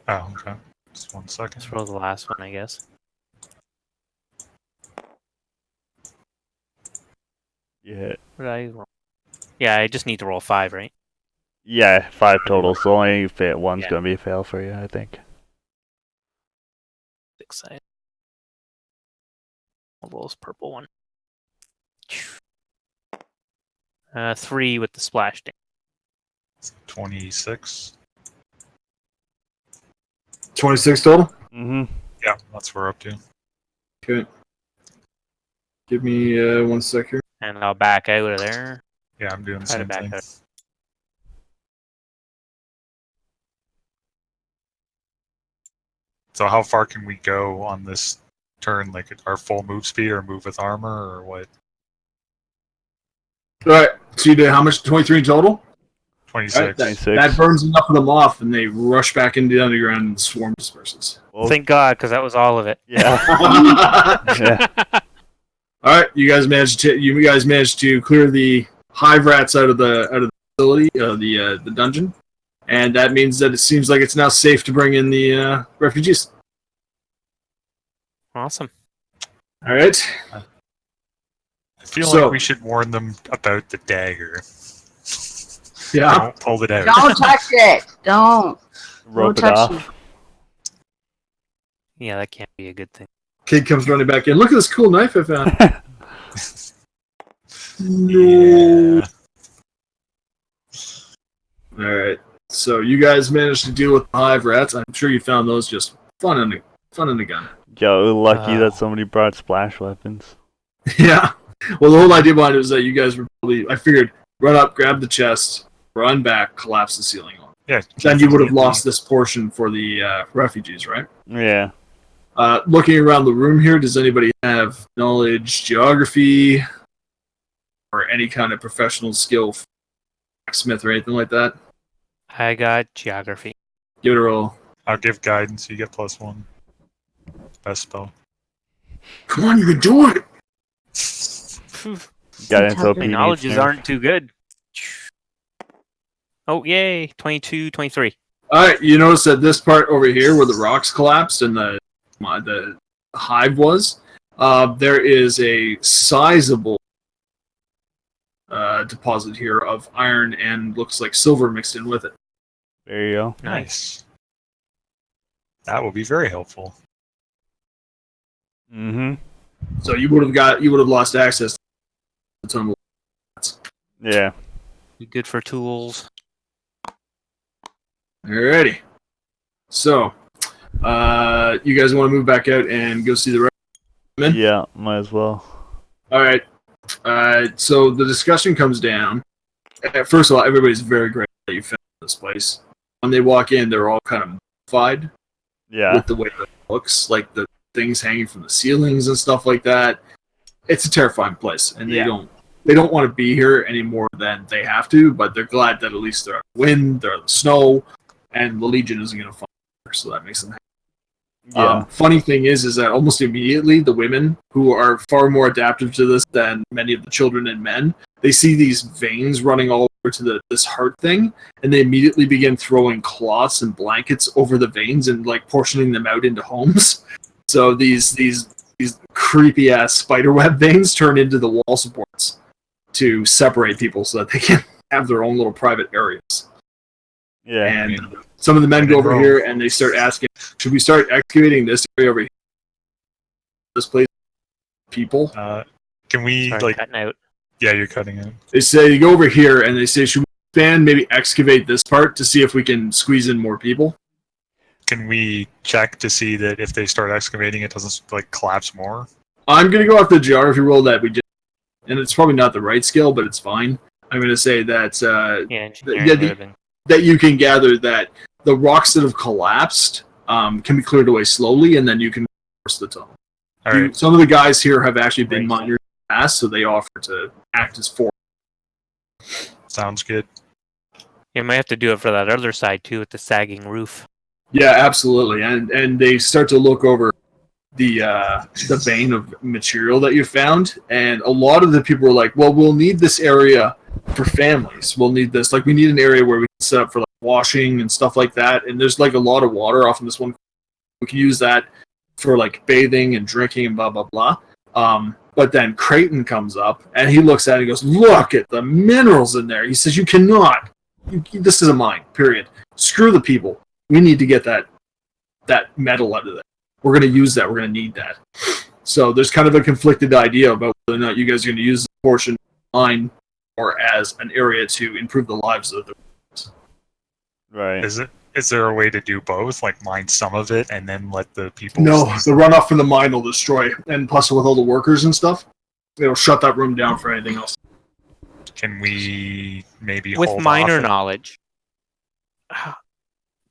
Oh, okay. Just 1 second. Let's roll the last one, I guess. You hit. What did I roll? Yeah, I just need to roll 5, right? Yeah, 5 total. So only one's Yeah. gonna be a fail for you, I think. 6 side. I'll roll this purple one. 3 with the splash damage. 26. 26 total? Mm-hmm. Yeah, that's what we're up to. Okay. Give me 1 sec here. And I'll back out of there. Yeah, I'm doing the Try to same back thing. out. So how far can we go on this turn? Like our full move speed, or move with armor, or what? All right. So you did how much? 23 in total? 26. All right, that, 26. that burns enough of them off, and they rush back into the underground, and the swarm disperses. Well, Thank God, because that was all of it. yeah. All Yeah. right, you guys managed to clear the hive rats out of the facility, the dungeon, and that means that it seems like it's now safe to bring in the refugees. Awesome. All right. I feel So- like we should warn them about the dagger. Yeah. Don't pull it out. Don't touch it. Don't. Rope it touch off. Yeah, that can't be a good thing. Kid comes running back in. Look at this cool knife I found. Yeah. All right. So you guys managed to deal with the hive rats. I'm sure you found those just fun in the gun. Yo, lucky Oh. that somebody brought splash weapons. Yeah. Well, the whole idea behind it was that you guys were probably. I figured run up, grab the chest, run back, collapse the ceiling on. Yeah. Then you would have lost this portion for the refugees, right? Yeah. Looking around the room here, does anybody have knowledge, geography, or any kind of professional skill, blacksmith or anything like that? I got geography. Give it a roll. I'll give guidance. You get +1. Best spell. Come on, you can do it. Got That's into how a good My PD knowledges snare. aren't too good. Oh, yay. 22, 23. All right, you notice that this part over here, where the rocks collapsed and the hive was, there is a sizable deposit here of iron and looks like silver mixed in with it. There you go. Nice. That will be very helpful. Mm-hmm. So you would have lost access to the tunnel. Yeah. Be good for tools. Alrighty. So, you guys want to move back out and go see the rest of the men? Yeah, might as well. All right. So the discussion comes down. First of all, everybody's very grateful that you found this place. When they walk in, they're all kind of mortified Yeah. with the way it looks, like the things hanging from the ceilings and stuff like that. It's a terrifying place, and they don't want to be here any more than they have to. But they're glad that at least they're out of the wind, they're out of the snow, and the Legion isn't going to find her, so that makes them happy. Yeah. Funny thing is that almost immediately the women, who are far more adaptive to this than many of the children and men, they see these veins running all over to this heart thing, and they immediately begin throwing cloths and blankets over the veins and like portioning them out into homes. So these these creepy ass spiderweb things turned into the wall supports to separate people so that they can have their own little private areas. Yeah. And some of the men go over here and they start asking, should we start excavating this area over here? This place, people. Can we Sorry, cutting out. Yeah, you're cutting it. They say you go over here and they say, should we expand, maybe excavate this part to see if we can squeeze in more people? Can we check to see that if they start excavating, it doesn't like collapse more? I'm gonna go off the geography roll that we did, and it's probably not the right skill, but it's fine. I'm gonna say that that you can gather that the rocks that have collapsed can be cleared away slowly, and then you can force the tunnel. All right. Some of the guys here have actually been miners in the past, so they offer to act as force. Sounds good. You might have to do it for that other side too, with the sagging roof. Yeah, absolutely, and they start to look over the vein of material that you found, and a lot of the people are like, "Well, we'll need this area for families. We'll need this. Like, we need an area where we can set up for like washing and stuff like that. And there's like a lot of water off in this one. We can use that for like bathing and drinking and blah blah blah." But then Creighton comes up and he looks at it and goes, "Look at the minerals in there." He says, "You cannot. This is a mine. Period. Screw the people. We need to get that metal out of there. We're going to use that. We're going to need that." So there's kind of a conflicted idea about whether or not you guys are going to use this portion of the mine or as an area to improve the lives of the workers. Right. Is there a way to do both? Like mine some of it and then let the people... No, the runoff from the mine will destroy. And plus with all the workers and stuff, it'll shut that room down for anything else. Can we maybe with hold minor off knowledge,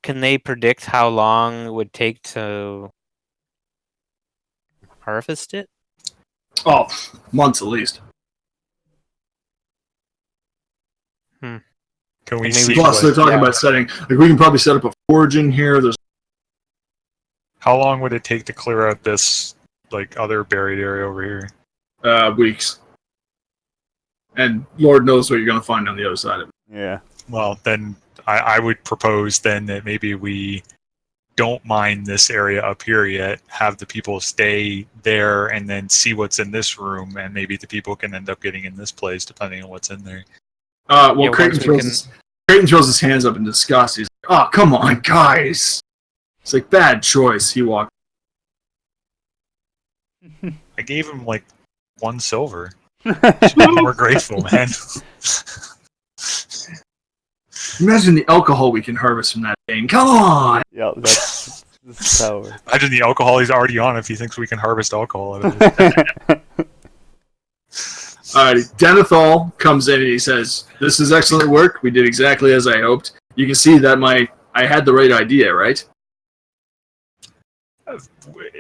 can they predict how long it would take to harvest it? Oh, months at least. Can we Maybe see Plus, they're talking about setting... Like, we can probably set up a forge in here. There's... How long would it take to clear out this like other buried area over here? Weeks. And Lord knows what you're going to find on the other side of it. Yeah. Well, then I would propose then that maybe we don't mine this area up here yet, have the people stay there and then see what's in this room, and maybe the people can end up getting in this place depending on what's in there. Well, Creighton throws his hands up in disgust. He's like, "Oh, come on, guys!" It's like, bad choice. He walked. I gave him like 1 silver. We're grateful, man. Imagine the alcohol we can harvest from that thing. Come on! Yeah, that's power. Imagine the alcohol he's already on if he thinks we can harvest alcohol out of it. Alrighty, Denethal comes in and he says, "This is excellent work. We did exactly as I hoped. You can see that I had the right idea, right?"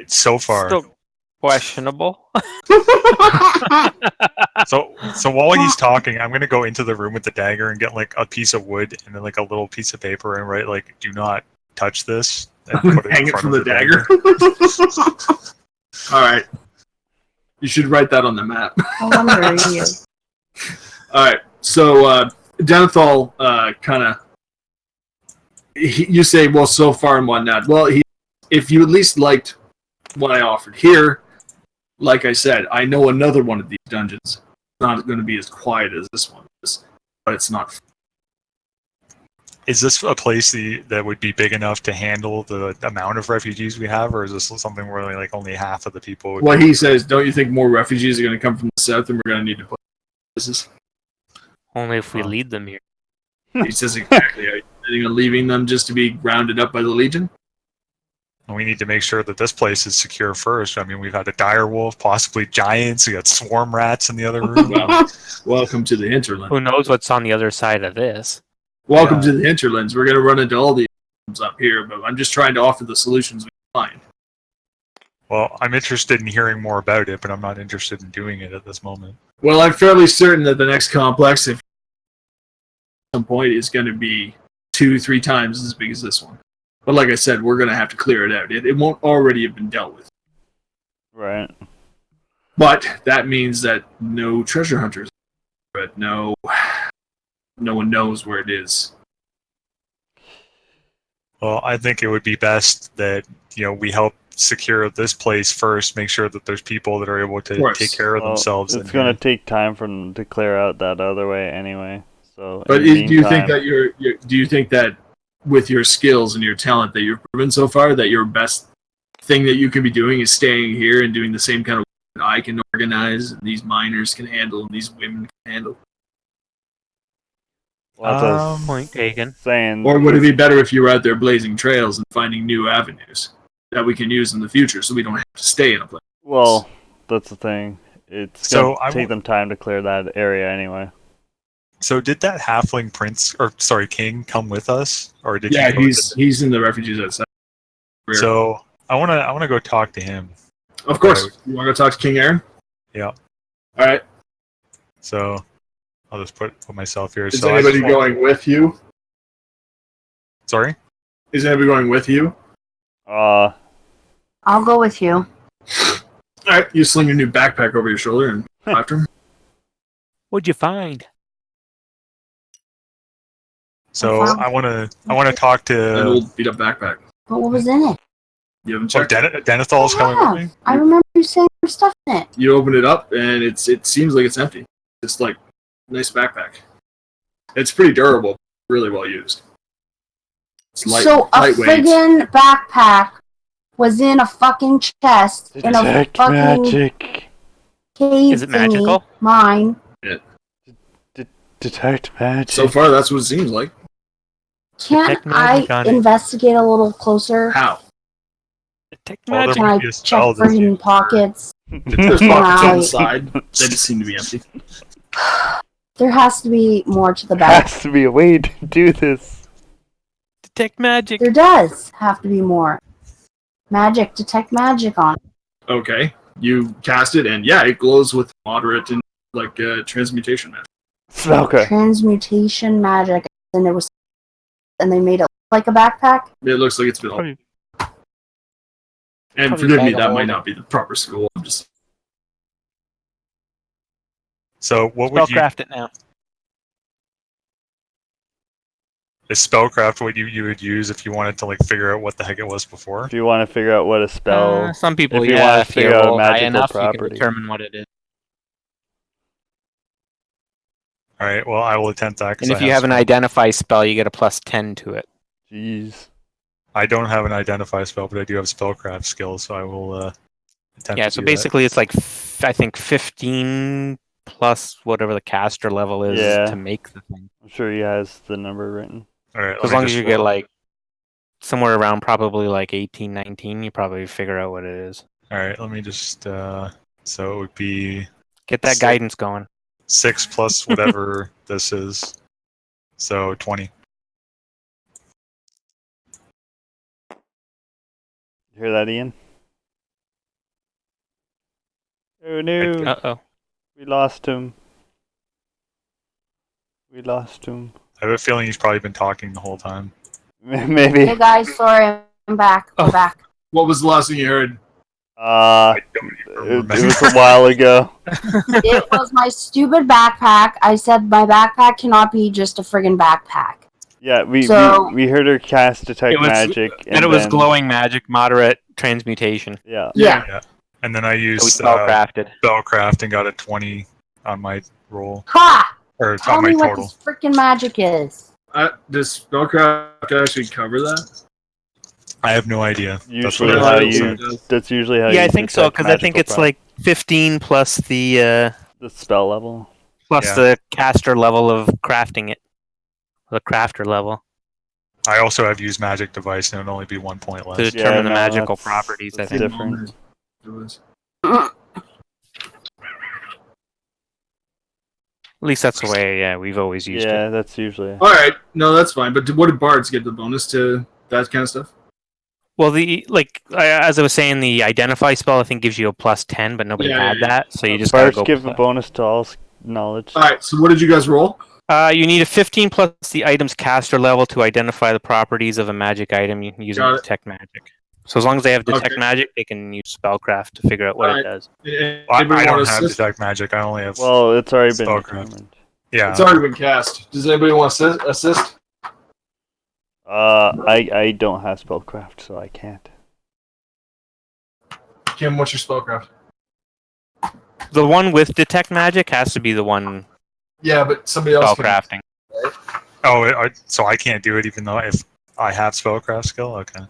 So far. Still questionable. So while he's talking, I'm gonna go into the room with the dagger and get like a piece of wood and then like a little piece of paper and write like, "Do not touch this," and put it Hang in it front from of the dagger. Alright. You should write that on the map. I wonder you. Alright, so Denethal kind of... You say, well, so far and whatnot. Well, if you at least liked what I offered here, like I said, I know another one of these dungeons. It's not going to be as quiet as this one is, but it's not. Is this a place that would be big enough to handle the amount of refugees we have, or is this something where like only half of the people would... Well, he says, don't you think more refugees are going to come from the south and we're going to need to put places? Only if we lead them here. He says, exactly. Are you planning on leaving them just to be rounded up by the Legion? We need to make sure that this place is secure first. I mean, we've had a dire wolf, possibly giants. We got swarm rats in the other room. Well, welcome to the hinterland. Who knows what's on the other side of this? Welcome to the hinterlands. We're going to run into all these problems up here, but I'm just trying to offer the solutions we find. Well, I'm interested in hearing more about it, but I'm not interested in doing it at this moment. Well, I'm fairly certain that the next complex, if at some point, is going to be 2-3 times as big as this one. But like I said, we're going to have to clear it out. It won't already have been dealt with. Right. But that means that no treasure hunters, but no one knows where it is. Well, I think it would be best that we help secure this place first. Make sure that there's people that are able to take care of themselves. It's going to take time for them to clear out that other way anyway. So, but do you think that do you think that with your skills and your talent that you've proven so far, that your best thing that you can be doing is staying here and doing the same kind of work that I can organize, and these miners can handle, and these women can handle? Well, Point taken. saying, Or would it be better if you were out there blazing trails and finding new avenues that we can use in the future, so we don't have to stay in a place? well, that's the thing. It's going to take them time to clear that area anyway. So did that halfling king come with us, or did Yeah, he he's in the refugees outside. So I wanna go talk to him. Of course, you want to go talk to King Aaron? Yeah. All right. So I'll just put myself here. Is so anybody going with you? Sorry. Is anybody going with you? I'll go with you. All right, you sling your new backpack over your shoulder and after him. What'd you find? So I wanna talk An to. old beat up backpack. But what was in it? You haven't Oh, checked it. Denethal's coming with me. I remember you saying there's stuff in it. You open it up and it seems like it's empty. It's like nice backpack. It's pretty durable, really well used. It's So a lightweight. friggin' backpack was in a fucking chest in a Detect fucking magic. cave Is it thingy. magical? Mine. Detect magic. So far, that's what it seems like. Can't Detect magic on I it. investigate a little closer? How? Detect Well, there magic. Can I might be a check spell for that hidden pockets? There's pockets on Wow. the side. They just seem to be empty. There has to be more to the back. has to be a way to do this. Detect magic. There does have to be more. Magic, detect magic on it. Okay. You cast it, and yeah, it glows with moderate and transmutation magic. Okay. Transmutation magic, and they made it look like a backpack. It looks like it's been. Probably- And probably forgive me, bag of that might holding. not be the proper school. I'm just. So what would you Spellcraft it now. is spellcraft what you would use if you wanted to figure out what the heck it was before? If you want to figure out what a spell, Some people, if you yeah, wanna if figure you out a roll high magical enough, you property. can determine what it is. All right. Well, I will attempt that. 'Cause And if you have an identify spell, you get a +10 to it. jeez. I don't have an identify spell, but I do have spellcraft skills, so I will attempt. Yeah, to so do basically it's like, I think 15 plus whatever the caster level is Yeah. to make the thing. I'm sure he has the number written. That. All right. So as long as you get like somewhere around probably like 18, 19, you probably figure out what it is. All right. Let me just. So it would be Get that Sick. guidance going. 6 plus whatever this is. So 20. You hear that, Ian? Oh no, Uh-oh. we lost him. We lost him. I have a feeling he's probably been talking the whole time. Maybe. Hey guys, sorry, I'm back. We're Oh. back. What was the last thing you heard? I don't even It remember. was a while ago. It was my stupid backpack. I said my backpack cannot be just a friggin' backpack. Yeah, So- we heard her cast detect It was- magic, And it was then- glowing magic, moderate transmutation. Yeah. Yeah. And then I So we used spellcrafted. spellcraft and got a 20 on my roll, Ha! or Tell on my me what total. this freaking magic is. Does spellcraft actually cover that? I have no idea. Usually what how it you. said. That's usually how you. Yeah, I think so, detect because I think magical it's like 15 plus the spell level. Yeah. the caster level of crafting it. The crafter level. I also have used magic device, and it would only be 1 point To less. determine the no, magical that's- properties, I that's think. different. It was. At least that's the way, we've always used Yeah, it. that's usually. All right, no, that's fine. But what did bards get the bonus to that kind of stuff? Well, as I was saying, the identify spell I think gives you a +10, but nobody Yeah, had yeah. that, so you just gotta Bards go. give a bonus to all knowledge. All right, so what did you guys roll? You need a 15 plus the item's caster level to identify the properties of a magic item using Got it. detect magic. So as long as they have detect Okay. magic, they can use spellcraft to figure out what Alright. it does. I Anybody don't want to have assist? detect magic. I only have. Well, it's already been Spellcraft. determined. yeah. It's already been cast. Does anybody want to assist? I don't have spellcraft, so I can't. Kim, what's your spellcraft? The one with detect magic has to be the one Yeah, but somebody else spell crafting. Oh, so I can't do it even though if I have spellcraft skill? Okay.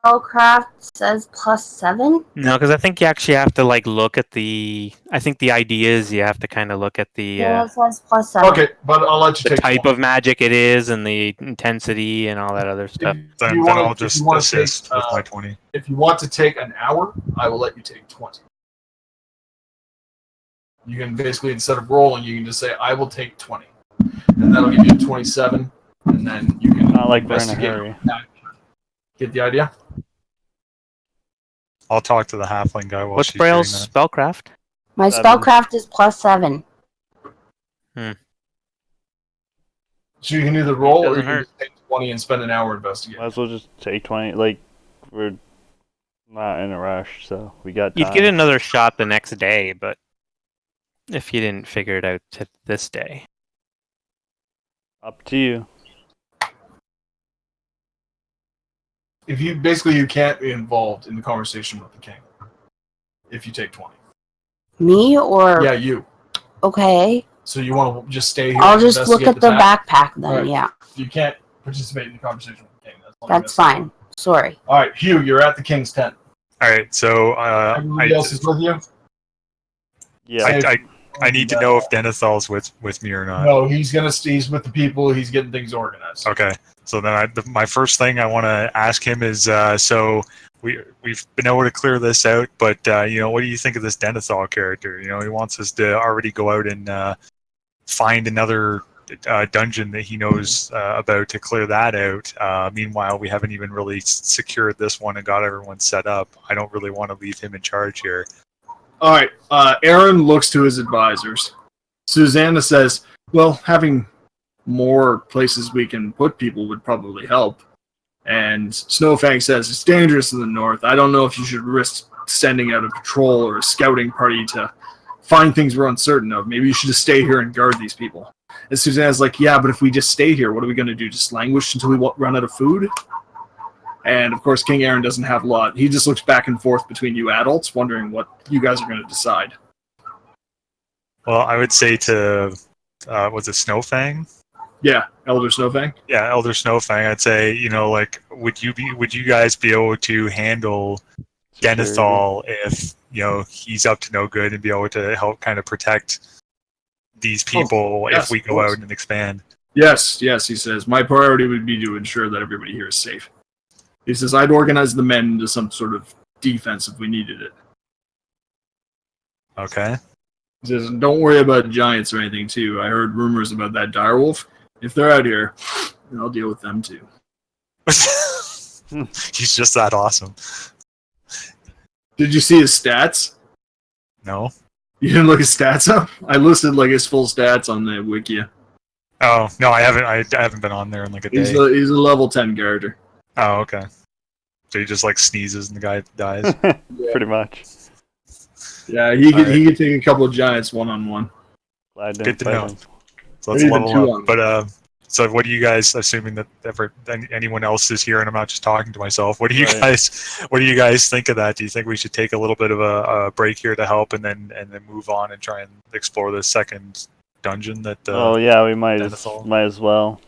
Spellcraft says +7. No, because I think you actually have to like look at the. I think the idea is you have to kind of look at the Yeah, it says +7. Okay, but I'll let you the take type one. of magic it is and the intensity and all that other stuff. Then I'll just assist with my 20. If you want to take an hour, I will let you take 20. You can basically, instead of rolling, you can just say, I will take 20. And that'll give you 27, and then you can Not like we're in a investigate. hurry. Get the idea? I'll talk to the halfling guy while What's she's doing Braille's that. spellcraft? My 7. spellcraft is +7. So you can either roll or you doesn't can hurt. just take 20 and spend an hour investigating. Might as well just take 20. Like, we're not in a rush, so we got time. You'd get another shot the next day, but if you didn't figure it out to this day. Up to you. If you basically you can't be involved in the conversation with the king if you take 20. Me or Yeah, you. okay? So you want to just stay here? I'll and just look investigate at the map? backpack then. Alright. Yeah, You can't participate in the conversation with the king. All that's fine. Sorry. All right, Hugh, you're at the king's tent. All right, so Everybody else is with you? Yeah. I need to know if Denethal's with me or not. No, he's with the people. He's getting things organized. Okay, so then my first thing I want to ask him is, so we've been able to clear this out, but what do you think of this Denethal character? He wants us to already go out and find another dungeon that he knows about to clear that out. Meanwhile, we haven't even really secured this one and got everyone set up. I don't really want to leave him in charge here. All right, Aaron looks to his advisors. Susanna says, well, having more places we can put people would probably help. And Snowfang says, it's dangerous in the north. I don't know if you should risk sending out a patrol or a scouting party to find things we're uncertain of. Maybe you should just stay here and guard these people. And Susanna's like, yeah, but if we just stay here, what are we going to do? Just languish until we run out of food? And, of course, King Aaron doesn't have a lot. He just looks back and forth between you adults, wondering what you guys are going to decide. Well, I would say to, was it Snowfang? Yeah, Elder Snowfang. Yeah, Elder Snowfang. I'd say, would you guys be able to handle Denethal if he's up to no good and be able to help kind of protect these people yes, if we go out and expand? Yes, he says. My priority would be to ensure that everybody here is safe. He says, I'd organize the men into some sort of defense if we needed it. Okay. He says, don't worry about giants or anything, too. I heard rumors about that direwolf. If they're out here, then I'll deal with them, too. He's just that awesome. Did you see his stats? No. You didn't look his stats up? I listed his full stats on the wiki. Oh, no, I haven't. I haven't been on there in a day. He's a level 10 character. Oh, okay. So he just sneezes and the guy dies. Pretty much. Yeah, he could take a couple of giants one-on-one. Good to know. So let's level up. But so what do you guys, assuming that anyone else is here and I'm not just talking to myself, what do you guys think of that? Do you think we should take a little bit of a break here to help and then move on and try and explore the second dungeon that yeah, we might as well.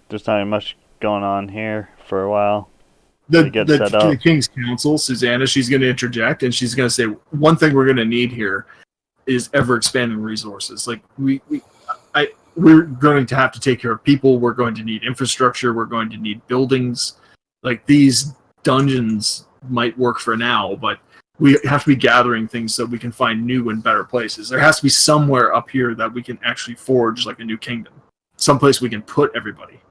There's not much going on here for a while. The King's Council, Susanna, she's going to interject and she's going to say, one thing we're going to need here is ever-expanding resources. We're going to have to take care of people. We're going to need infrastructure. We're going to need buildings. These dungeons might work for now, but we have to be gathering things so we can find new and better places. There has to be somewhere up here that we can actually forge a new kingdom. Someplace we can put everybody.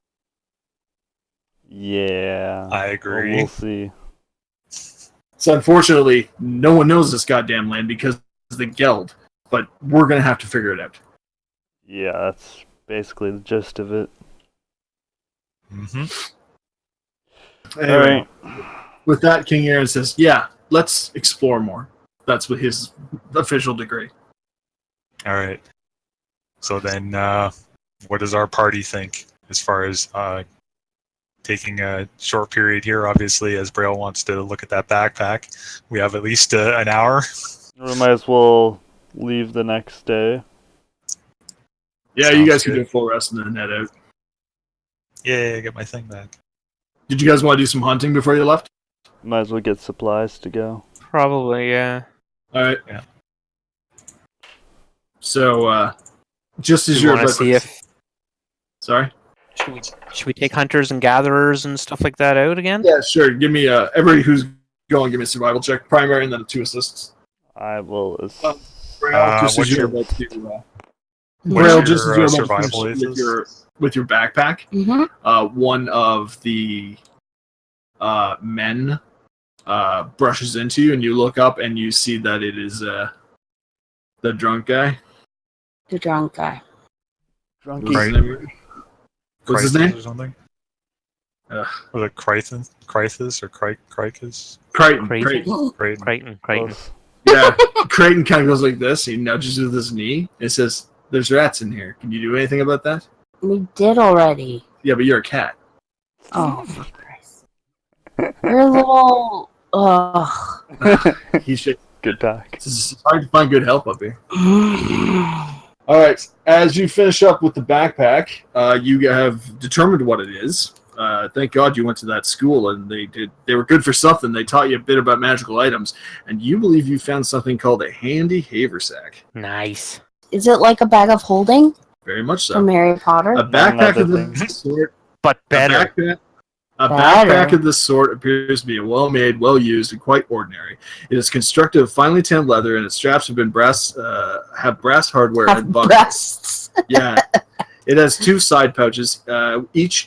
Yeah. I agree. We'll see. So unfortunately, no one knows this goddamn land because of the Geld, but we're going to have to figure it out. Yeah, that's basically the gist of it. Mm-hmm. Anyway, all right. With that, King Aaron says, yeah, let's explore more. That's what his official degree. All right. So then, what does our party think as far as taking a short period here, obviously, as Braille wants to look at that backpack. We have at least an hour. We might as well leave the next day. Yeah, Sounds you guys can good. do a full rest and then head out. Yeah, get my thing back. Did you guys want to do some hunting before you left? Might as well get supplies to go. Probably, yeah. All right. Yeah. So, just as Do you you're want to see if sorry. should we take hunters and gatherers and stuff like that out again? Yeah, sure. Give me everybody who's going. Give me a survival check, primary, and then 2 assists. I will. Braille, just as what's you're your- about to. What's Braille, your, just as you're about to survival finish aces? with your backpack. Mm-hmm. One of the men brushes into you, and you look up and you see that it is the drunk guy. The drunk guy. What's Drunky. his name? What's his name? Or something? Ugh. Was it Crichton or Cricus? Crichton. Crazy. Crichton. Crichton. Close. Yeah, Crichton kind of goes like this. He nudges with his knee. It says, "There's rats in here. Can you do anything about that?" We did already. Yeah, but you're a cat. Oh, for Christ. You're a little. Ugh. He should. Good talk. It's hard to find good help up here. All right. As you finish up with the backpack, you have determined what it is. Thank God you went to that school, and they were good for something. They taught you a bit about magical items, and you believe you found something called a handy haversack. Nice. Is it like a bag of holding Very much so. from Harry Potter? A backpack of Another this sort. But better. A Better. backpack of this sort appears to be well-made, well-used, and quite ordinary. It is constructed of finely tanned leather, and its straps have brass hardware Have and buttons. breasts. Yeah, it has 2 side pouches, each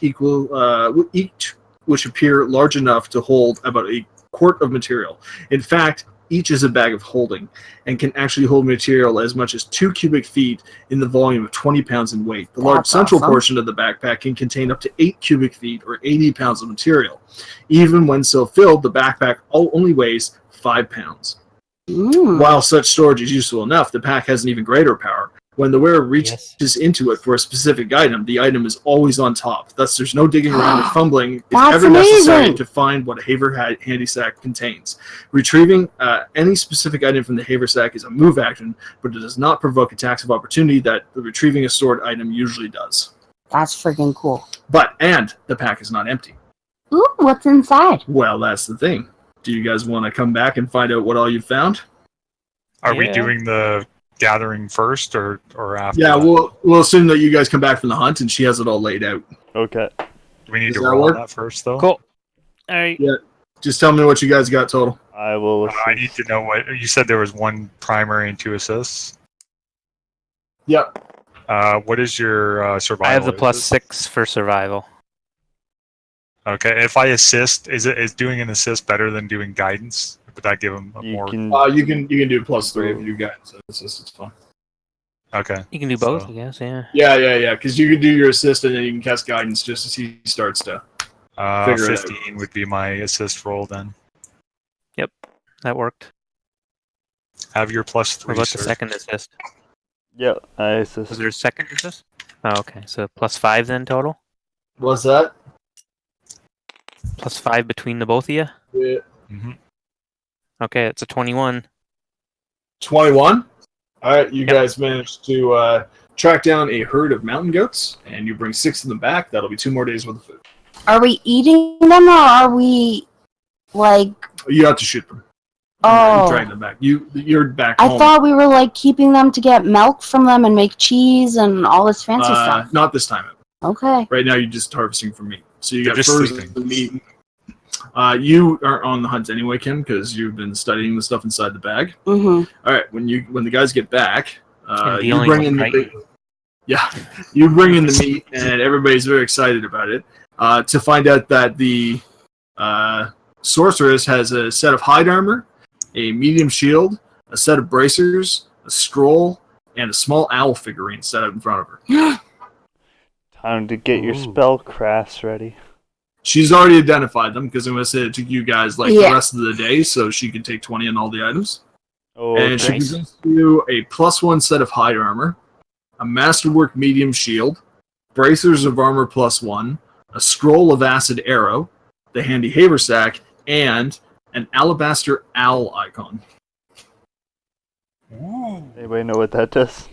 which appear large enough to hold about a quart of material. In fact, each is a bag of holding and can actually hold material as much as 2 cubic feet in the volume of 20 pounds in weight. The large That's central awesome. portion of the backpack can contain up to 8 cubic feet or 80 pounds of material. Even when so filled, the backpack only weighs 5 pounds. While such storage is useful enough, the pack has an even greater power. When the wearer reaches into it for a specific item, the item is always on top. Thus, there's no digging around or fumbling if That's ever necessary amazing. to find what a handy sack contains. Retrieving any specific item from the haversack is a move action, but it does not provoke attacks of opportunity that retrieving a stored item usually does. That's freaking cool. And the pack is not empty. Ooh, what's inside? Well, that's the thing. Do you guys want to come back and find out what all you found? Are we Yeah. doing the gathering first or after? Yeah, that? we'll assume that you guys come back from the hunt and she has it all laid out. Okay. Do we need Does to that roll work? that first, though? Cool. All right. Just tell me what you guys got total. I will. I need to know what you said. There was 1 primary and 2 assists. Yep. What is your survival? I have the Is plus it- 6 for survival. Okay, if I assist, is doing an assist better than doing guidance? Would that give him You more? can. You can do +3 if you got so it's fine. Okay. You can do both, So- I guess, yeah. Yeah. Because you can do your assist and then you can cast guidance just as he starts to. Figure it out. 15 would be my assist roll then. That worked. Have your +3. What about the sir. second assist? Yeah, I assist. Was there a second assist? Oh, okay. So +5 then total? What's that? +5 between the both of you? Yeah. Mhm. Okay, it's a 21. 21. All right, you Yep. guys managed to track down a herd of mountain goats, and you bring 6 of them back. That'll be 2 more days worth of food. Are we eating them or are we like? You have to shoot them. Oh. And drag them back. You're back I home. thought we were like keeping them to get milk from them and make cheese and all this fancy stuff. Not this time. Okay. Right now, you're just harvesting for meat. So you They're got just furs sleeping. and meat. You are on the hunt anyway, Kim, because you've been studying the stuff inside the bag. Mm-hmm. All right, when the guys get back, And you dealing bring with in the Crichton. you bring in the meat, and everybody's very excited about it. To find out that the sorceress has a set of hide armor, a medium shield, a set of bracers, a scroll, and a small owl figurine set up in front of her. Time to get your Ooh. spell crafts ready. She's already identified them because I'm going to say it took you guys like the Yeah. rest of the day, so she could take 20 on all the items. Oh, And she nice. presents you a +1 set of hide armor, a masterwork medium shield, bracers of armor +1, a scroll of acid arrow, the handy haversack, and an alabaster owl icon. Anybody know what that does?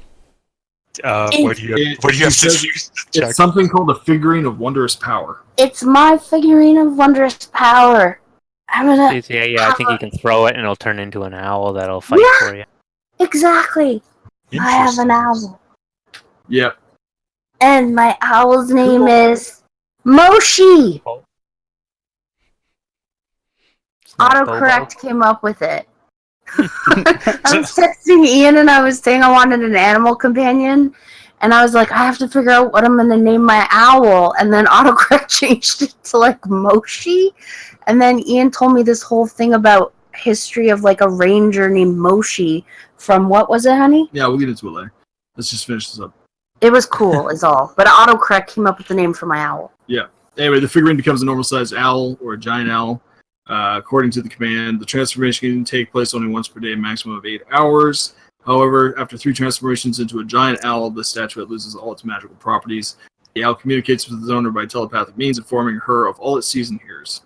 What do you have to use to check? It's something called a figurine of wondrous power. It's my figurine of wondrous power. I'm gonna I think you can throw it and it'll turn into an owl that'll fight for you. exactly. I have an Interesting. owl, Yep. and my owl's name is Moshi. It's not Bobo. Autocorrect came up with it. I was texting Ian and I was saying I wanted an animal companion, and I was like, I have to figure out what I'm gonna name my owl, and then autocorrect changed it to like Moshi, and then Ian told me this whole thing about history of like a ranger named Moshi from what was it, honey? Yeah, we'll get into it later. Let's just finish this up. It was cool, is all. But autocorrect came up with the name for my owl. Anyway, the figurine becomes a normal-sized owl or a giant owl. According to the command, the transformation can take place only once per day, a maximum of 8 hours. However, after 3 transformations into a giant owl, the statuette loses all its magical properties. The owl communicates with its owner by telepathic means, informing her of all it sees and hears.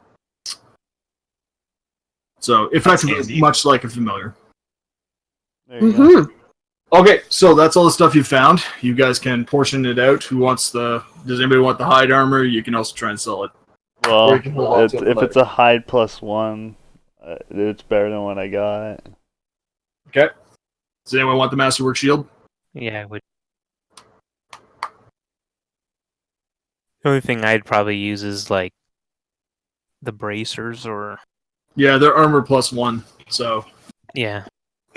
So, effectively, much like a familiar. There you go. Mm-hmm. Okay, so that's all the stuff you found. You guys can portion it out. Who wants the... Does anybody want the hide armor? You can also try and sell it. Well, Or you can hold on to it if later. it's a hide +1, it's better than what I got. Okay. Does anyone want the Masterwork Shield? Yeah, I would. The only thing I'd probably use is like the bracers or Yeah, they're armor +1. So, yeah.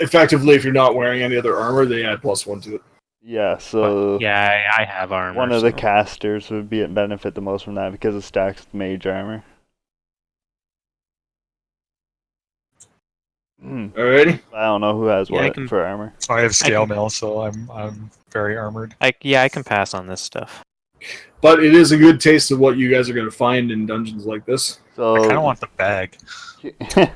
effectively, if you're not wearing any other armor, they add +1 to it. Yeah, so Yeah, I have armor. one of the so- casters would benefit the most from that because it stacks with mage armor. Alrighty. I don't know who has Yeah, I what can- for armor. I have scale can- mail, so I'm very armored. I can pass on this stuff. But it is a good taste of what you guys are going to find in dungeons like this. So I kind of want the bag. When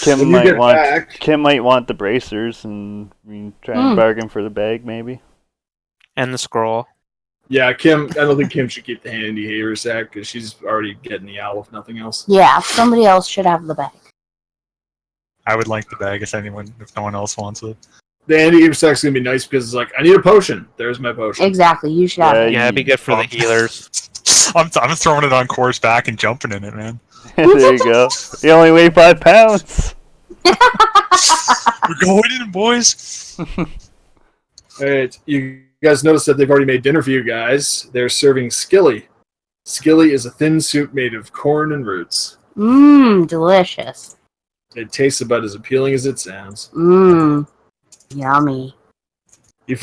Kim you might get want back, Kim might want the bracers and we can try and bargain for the bag maybe. And the scroll. yeah, Kim. I don't think Kim should keep the handy haversack because she's already getting the owl if nothing else. Yeah, somebody else should have the bag. I would like the bag if no one else wants it. The handy haversack's going to be nice because it's like, I need a potion. There's my potion. Exactly, you should have it. Yeah, it'd be good for the healers. I'm throwing it on Core's back and jumping in it, man. There you go. You only weigh 5 pounds. We're going in, boys. Alright, you guys notice that they've already made dinner for you guys. They're serving skilly. Skilly is a thin soup made of corn and roots. Mmm, delicious. It tastes about as appealing as it sounds. Mmm, yummy. You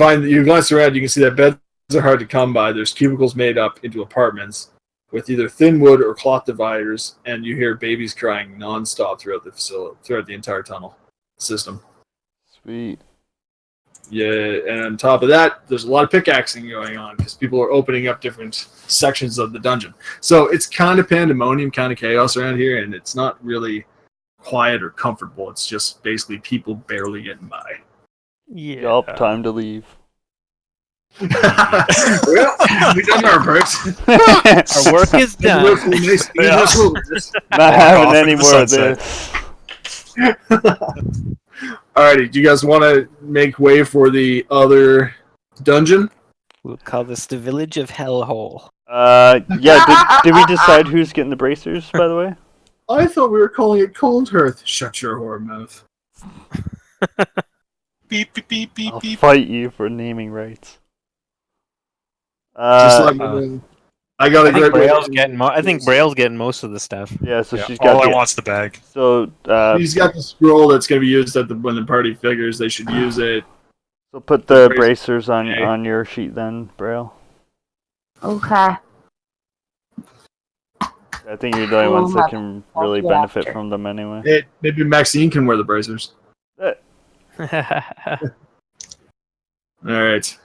glance around, you can see that beds are hard to come by. There's cubicles made up into apartments with either thin wood or cloth dividers, and you hear babies crying nonstop throughout the facility, throughout the entire tunnel system. Sweet. Yeah, and on top of that, there's a lot of pickaxing going on because people are opening up different sections of the dungeon. So it's kind of pandemonium, kind of chaos around here, and it's not really quiet or comfortable. It's just basically people barely getting by. Yeah. Yup, time to leave. Well, we've done our part. Our work is done. Yeah. Not having off any into more of sunset. this. Alrighty, do you guys want to make way for the other dungeon? We'll call this the Village of Hellhole. Yeah, did we decide who's getting the bracers, by the way? I thought we were calling it Cold Hearth. Shut your whore mouth. Beep beep beep beep I'll beep. fight you for naming rights. Just let me know. I got a I think great Braille's getting most of the stuff. Yeah, so Yeah, she's got all I the, want's the bag. so He's got the scroll that's going to be used when the party figures they should use it. so put the Brace- bracers on Okay. your sheet then, Braille. Okay. I think you're the only ones that can really Yeah, benefit sure. from them anyway. Maybe Maxine can wear the bracers. Yeah, Alright.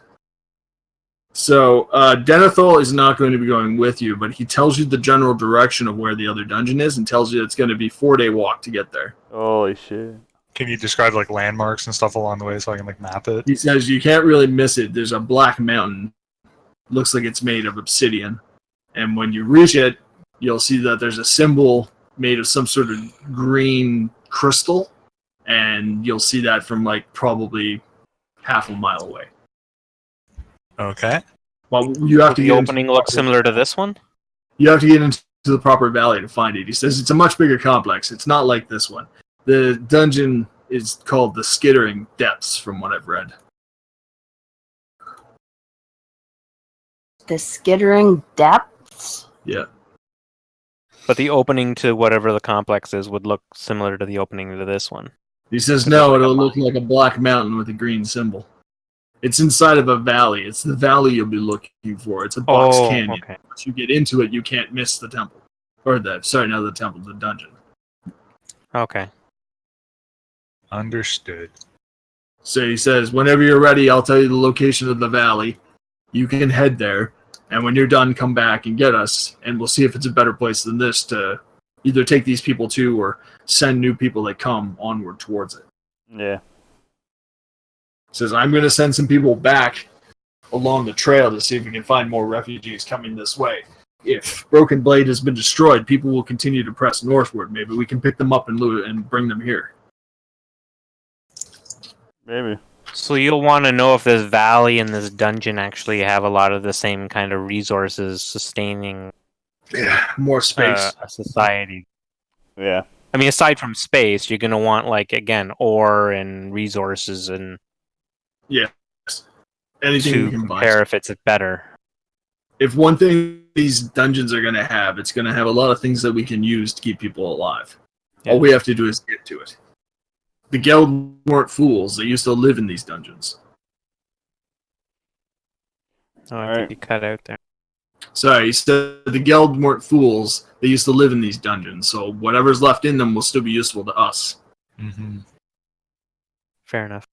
So, Denethor is not going to be going with you, but he tells you the general direction of where the other dungeon is and tells you it's going to be a 4-day walk to get there. Holy shit. Can you describe like landmarks and stuff along the way so I can like map it? He says you can't really miss it. There's a black mountain. Looks like it's made of obsidian. And when you reach it, you'll see that there's a symbol made of some sort of green crystal, and you'll see that from like probably half a mile away. Okay. Well, you have to the get opening look similar to this one? You have to get into the proper valley to find it. He says it's a much bigger complex. It's not like this one. The dungeon is called the Skittering Depths, from what I've read. The Skittering Depths? Yeah. But the opening to whatever the complex is would look similar to the opening to this one. He says, no, it'll look like a black mountain with a green symbol. It's inside of a valley. It's the valley you'll be looking for. It's a box canyon. Okay. Once you get into it, you can't miss the temple. Or not the temple, the dungeon. Okay. Understood. So he says, whenever you're ready, I'll tell you the location of the valley. You can head there. And when you're done, come back and get us. And we'll see if it's a better place than this to either take these people to or send new people that come onward towards it. Yeah. Says, I'm going to send some people back along the trail to see if we can find more refugees coming this way. If Broken Blade has been destroyed, people will continue to press northward. Maybe we can pick them up and bring them here. Maybe. So you'll want to know if this valley and this dungeon actually have a lot of the same kind of resources sustaining More space. a society. Yeah. I mean, aside from space, you're going to want, like, again, ore and resources and Yes. Anything to we can buy. compare if it's better. If one thing these dungeons are going to have, it's going to have a lot of things that we can use to keep people alive. Yeah. All we have to do is get to it. The Guild weren't fools. They used to live in these dungeons. Oh, I Alright. think you cut out there. Sorry, he said the Guild weren't fools. They used to live in these dungeons, so whatever's left in them will still be useful to us. Mm-hmm. Fair enough.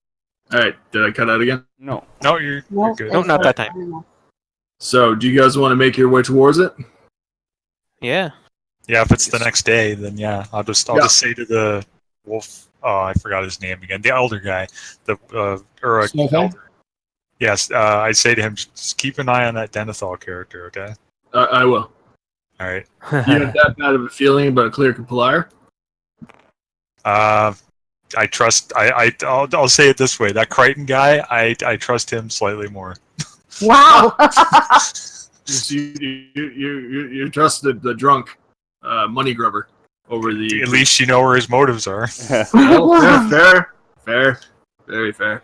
All right, did I cut out again? No. No, you're good. No, not that time. So, do you guys want to make your way towards it? Yeah. Yeah, if it's the next day, then yeah, I'll just say to the wolf. Oh, I forgot his name again. The elder guy, the elder. Yes, I say to him, just keep an eye on that Denethal character, okay? I will. All right. You have that bad of a feeling about a clear complier? I trust. I'll say it this way: that Crichton guy, I trust him slightly more. Wow. You trust the drunk money grubber over the. At least you know where his motives are. Oh, fair, very fair.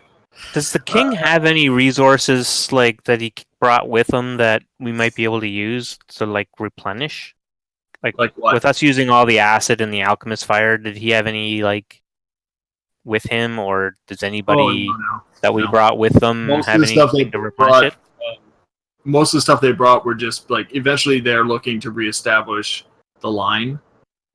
Does the king have any resources like that he brought with him that we might be able to use to like replenish? Like what? with us using all the acid in the alchemist fire, did he have any like with him, or does anybody that we brought with them Most have of the stuff anything they to replenish it? Most of the stuff they brought were just like eventually they're looking to reestablish the line.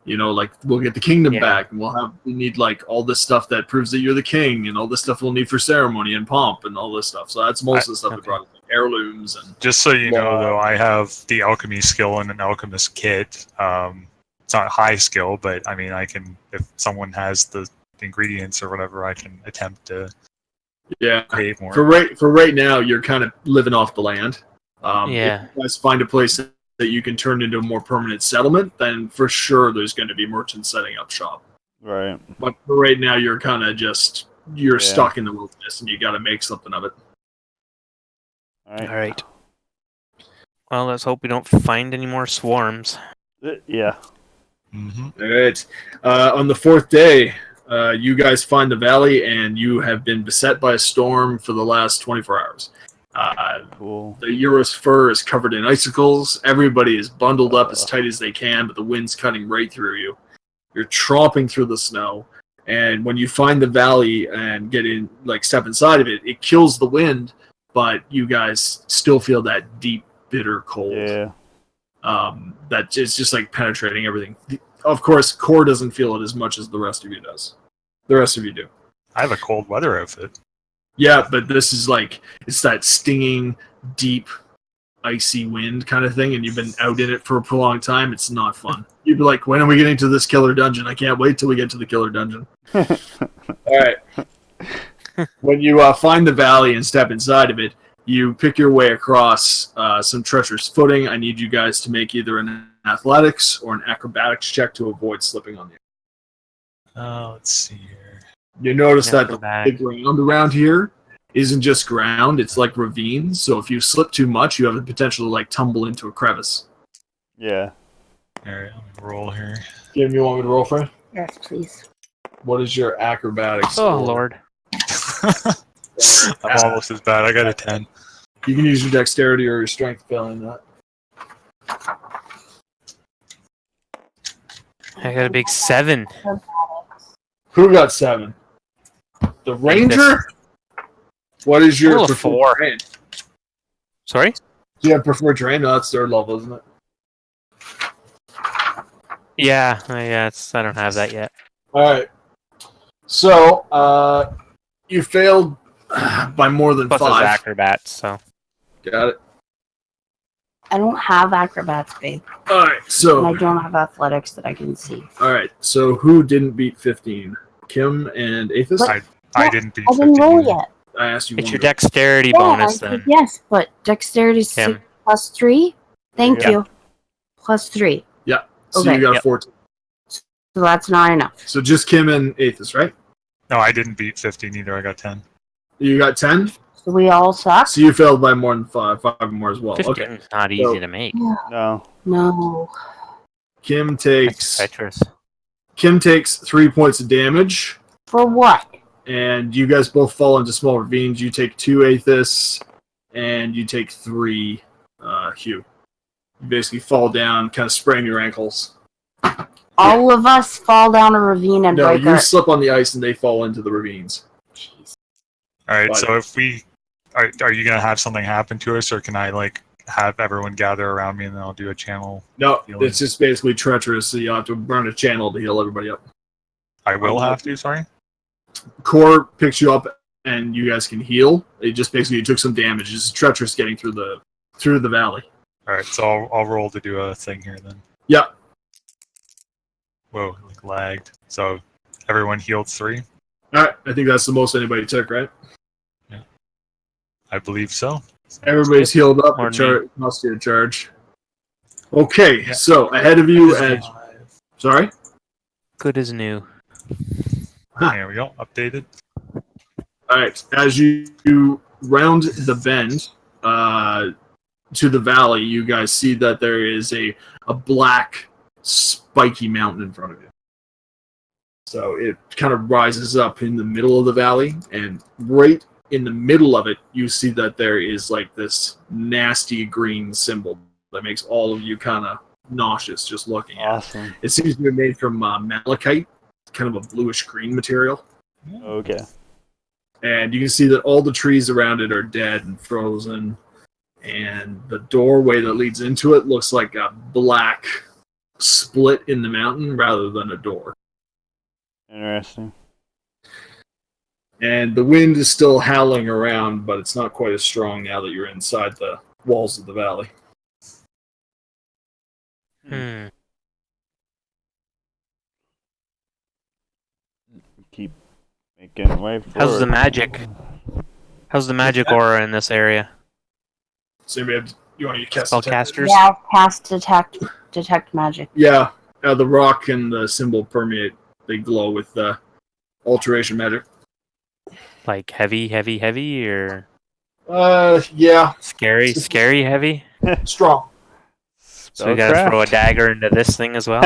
You know, like we'll get the kingdom back, and we need like all this stuff that proves that you're the king, and all this stuff we'll need for ceremony and pomp and all this stuff. So that's most of the stuff they brought, like heirlooms and. Just so you know, though, I have the alchemy skill in an alchemist kit. It's not high skill, but I mean, I can if someone has the ingredients or whatever, I can attempt to create more. For right now, you're kind of living off the land. If you guys find a place that you can turn into a more permanent settlement, then for sure there's going to be merchants setting up shop. Right. But for right now, you're kind of just stuck in the wilderness, and you got to make something of it. All right. All right. Well, let's hope we don't find any more swarms. Yeah. Mm-hmm. All right. On the fourth day, you guys find the valley, and you have been beset by a storm for the last 24 hours. Cool. The Euros fur is covered in icicles. Everybody is bundled up as tight as they can, but the wind's cutting right through you. You're tromping through the snow, and when you find the valley and get in, like step inside of it, it kills the wind, but you guys still feel that deep, bitter cold. Yeah. That is just like penetrating everything. Of course, Core doesn't feel it as much as the rest of you does. The rest of you do. I have a cold weather outfit. Yeah, but this is like, it's that stinging, deep, icy wind kind of thing, and you've been out in it for a prolonged time. It's not fun. You'd be like, when are we getting to this killer dungeon? I can't wait till we get to the killer dungeon. All right. When you find the valley and step inside of it, You pick your way across some treacherous footing. I need you guys to make either an athletics or an acrobatics check to avoid slipping on the Let's see here. You notice that the Acrobatics. ground around here isn't just ground, it's like ravines. So if you slip too much, you have the potential to like tumble into a crevice. Yeah. Alright, let me roll here. Kim, you want me to roll for it? Yes, please. What is your acrobatics? Oh, score? Lord. I'm almost as bad. I got a 10. You can use your dexterity or your strength to fill in that. I got a big 7. Who got 7? The ranger? What is your Roll a preferred 4. terrain? Sorry? Do you have preferred terrain? No, that's 3rd level, isn't it? Yeah, I don't have that yet. Alright. So, you failed by more than Plus it's 5. acrobats, so. Got it. I don't have acrobats, babe. Alright, And so... I don't have athletics that I can see. Alright, so who didn't beat 15? Kim and Aethys? What? I didn't beat I 50. didn't roll either. yet. I asked you It's one your to- dexterity Yeah, bonus I said then. yes, but dexterity is Kim. 6 plus 3. Thank Yeah. you. Plus 3. Yeah, so Okay. you got a Yep. 14. So that's not enough. So just Kim and Aethys, right? No, I didn't beat 50 either. I got 10. You got 10? So we all suck? So you failed by more than 5. 5 or more as well. 15 Okay. is not easy So- to make. No. No. Kim That's takes treacherous. 3 points of damage, For what? and you guys both fall into small ravines. You take 2, Aethys, and you take 3, Hugh. You basically fall down, kind of sprain your ankles. All of us fall down a ravine and No, break you our... slip on the ice and they fall into the ravines. Jeez. Alright, But- so if we. Are you going to have something happen to us, or can I, like, have everyone gather around me and then I'll do a channel? No, Healing. it's just basically treacherous, so you have to burn a channel to heal everybody up. I will have to, sorry? Core picks you up and you guys can heal. It just basically took some damage. It's treacherous getting through the valley. Alright, so I'll roll to do a thing here then. Yeah. Whoa, like lagged. So everyone healed 3? Alright, I think that's the most anybody took, right? I believe so. Everybody's healed up. Or Must be a charge. Okay, Yeah. so ahead of you and sorry? Good as new. There we go, updated. Alright, as you round the bend to the valley, you guys see that there is a black spiky mountain in front of you. So it kind of rises up in the middle of the valley, and right in the middle of it, you see that there is like this nasty green symbol that makes all of you kind of nauseous just looking at it. Awesome. It seems to be made from malachite, kind of a bluish green material. Okay. And you can see that all the trees around it are dead and frozen. And the doorway that leads into it looks like a black split in the mountain rather than a door. Interesting. And the wind is still howling around, but it's not quite as strong now that you're inside the walls of the valley. Hmm. Keep making way forward. How's the magic? How's the magic aura in this area? So you want to cast detect? Spellcasters? Yeah, cast detect magic. Yeah, the rock and the symbol permeate. They glow with the alteration magic. Like heavy, or Yeah, scary heavy? strong. So we gotta throw a dagger into this thing as well?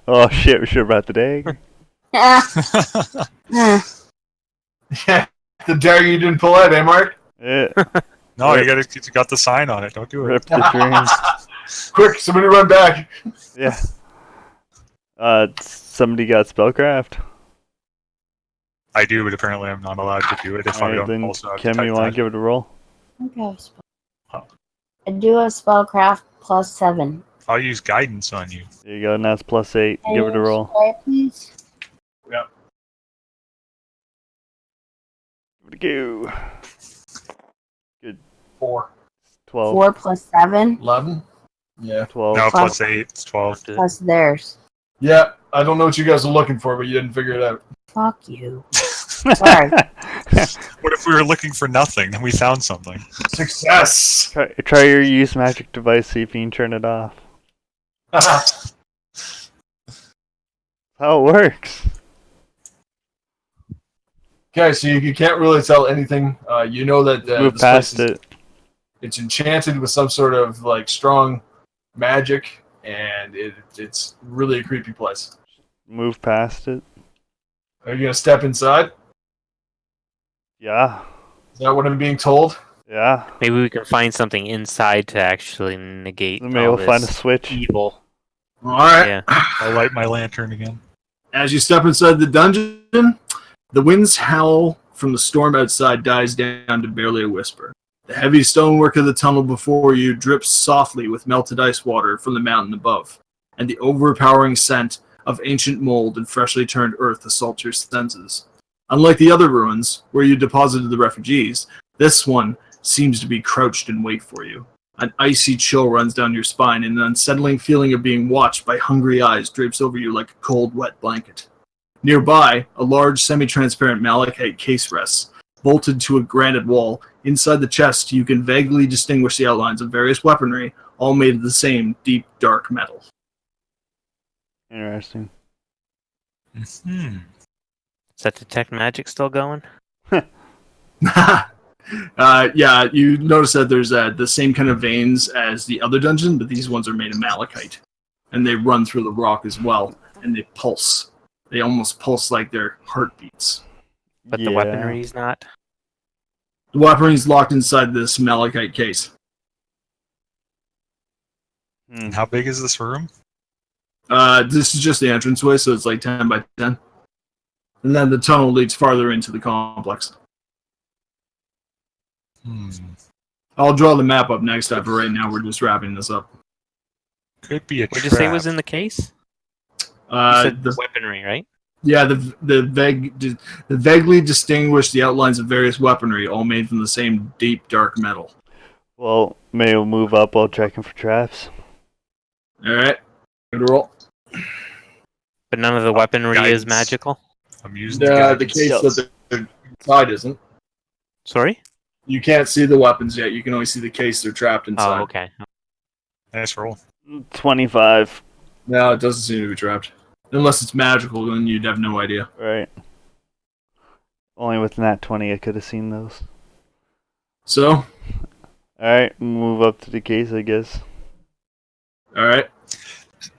Oh shit, we're sure about the dagger. Eh. Yeah, the dagger you didn't pull out, eh, Mark? Yeah. No, you got the sign on it. Don't do it. Rip the dreams. Quick, somebody run back. Yeah. Somebody got spellcraft. I do, but apparently I'm not allowed to do it if I Alright, don't then also have Kim, detect you want to magic. give it a roll? Okay. Oh. I do a spellcraft plus 7. I'll use guidance on you. There you go, and that's +8. Give it a roll. Play it, please. Give it a go. 4. 12. 4 plus 7 11? Yeah. 12. No, Plus- plus 8. It's 12. plus theirs. Yeah, I don't know what you guys are looking for, but you didn't figure it out. Fuck you. Sorry. What if we were looking for nothing and we found something? Success. Try your use magic device, see if you can turn it off. How it works. Okay, so you can't really tell anything. You know that Move this past place is, it. it's enchanted with some sort of like strong magic, and it's really a creepy place. Move past it. Are you gonna step inside? Yeah. Is that what I'm being told? Yeah. Maybe we can find something inside to actually negate Maybe all we'll find a this switch. evil. All right. Yeah. I'll light my lantern again. As you step inside the dungeon, the wind's howl from the storm outside dies down to barely a whisper. The heavy stonework of the tunnel before you drips softly with melted ice water from the mountain above, and the overpowering scent of ancient mold and freshly turned earth assaults your senses. Unlike the other ruins, where you deposited the refugees, this one seems to be crouched in wait for you. An icy chill runs down your spine, and an unsettling feeling of being watched by hungry eyes drapes over you like a cold, wet blanket. Nearby, a large, semi-transparent malachite case rests, bolted to a granite wall. Inside the chest, you can vaguely distinguish the outlines of various weaponry, all made of the same deep, dark metal. Interesting. Hmm. Is that detect magic still going? Yeah, you notice that there's the same kind of veins as the other dungeon, but these ones are made of malachite. And they run through the rock as well, and they pulse. They almost pulse like their heartbeats. But Yeah. the weaponry's not. The weaponry's locked inside this malachite case. Hmm. How big is this room? This is just the entranceway, so it's like 10 by 10. And then the tunnel leads farther into the complex. Hmm. I'll draw the map up next time, but right now we're just wrapping this up. Could be a What did trap. you say was in the case? You said The weaponry, right? the vaguely distinguish the outlines of various weaponry, all made from the same deep, dark metal. Well, maybe we'll move up while checking for traps. Alright, give it a roll. But none of the weaponry is guidance. magical? I'm using The case that the inside isn't. Sorry? You can't see the weapons yet, you can only see the case they're trapped inside. Oh, okay. Nice roll. 25. No, it doesn't seem to be trapped. Unless it's magical, then you'd have no idea. Right. Only with nat 20 I could have seen those. So, Alright, move up to the case, I guess. alright.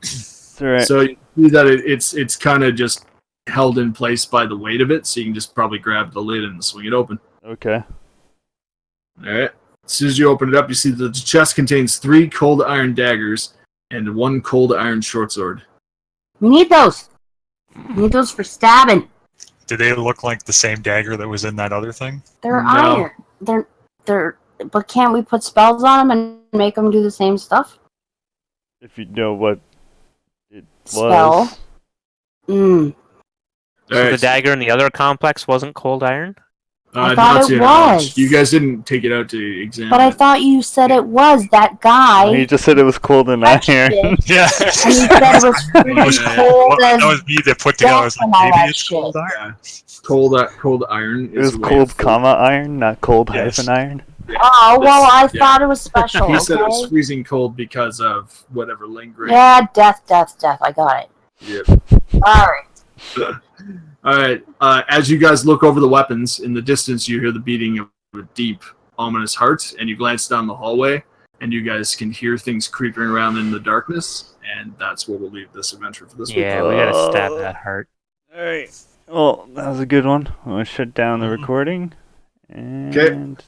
It's alright. So you see that it's kind of just held in place by the weight of it, so you can just probably grab the lid and swing it open. Okay. Alright. As soon as you open it up, you see that the chest contains 3 cold iron daggers and 1 cold iron short sword. We need those. We need those for stabbing. Do they look like the same dagger that was in that other thing? They're No. iron. They're. But can't we put spells on them and make them do the same stuff? If you know what it Spell. was. Mm. So Alright, the dagger in the other complex wasn't cold iron? I not thought to it your knowledge. was. You guys didn't take it out to examine But I it. thought you said it was that guy. He just said it was cold and touched iron. it, Yeah. and he said it was freaking Yeah. cold Well, as that was me that put together. I was like, death and all maybe that it's shit. cold iron. Cold iron It was is a way cold of- comma iron, not cold Yes. hyphen iron. Oh, well, I Yeah. thought it was special, He said it was okay? freezing cold because of whatever lingering. Yeah, death. I got it. Yep. Alright. Alright, as you guys look over the weapons, in the distance you hear the beating of a deep, ominous heart, and you glance down the hallway, and you guys can hear things creeping around in the darkness, and that's where we'll leave this adventure for this week. Yeah, we gotta stab that heart. Alright. Well, that was a good one. I'm going to shut down the recording. And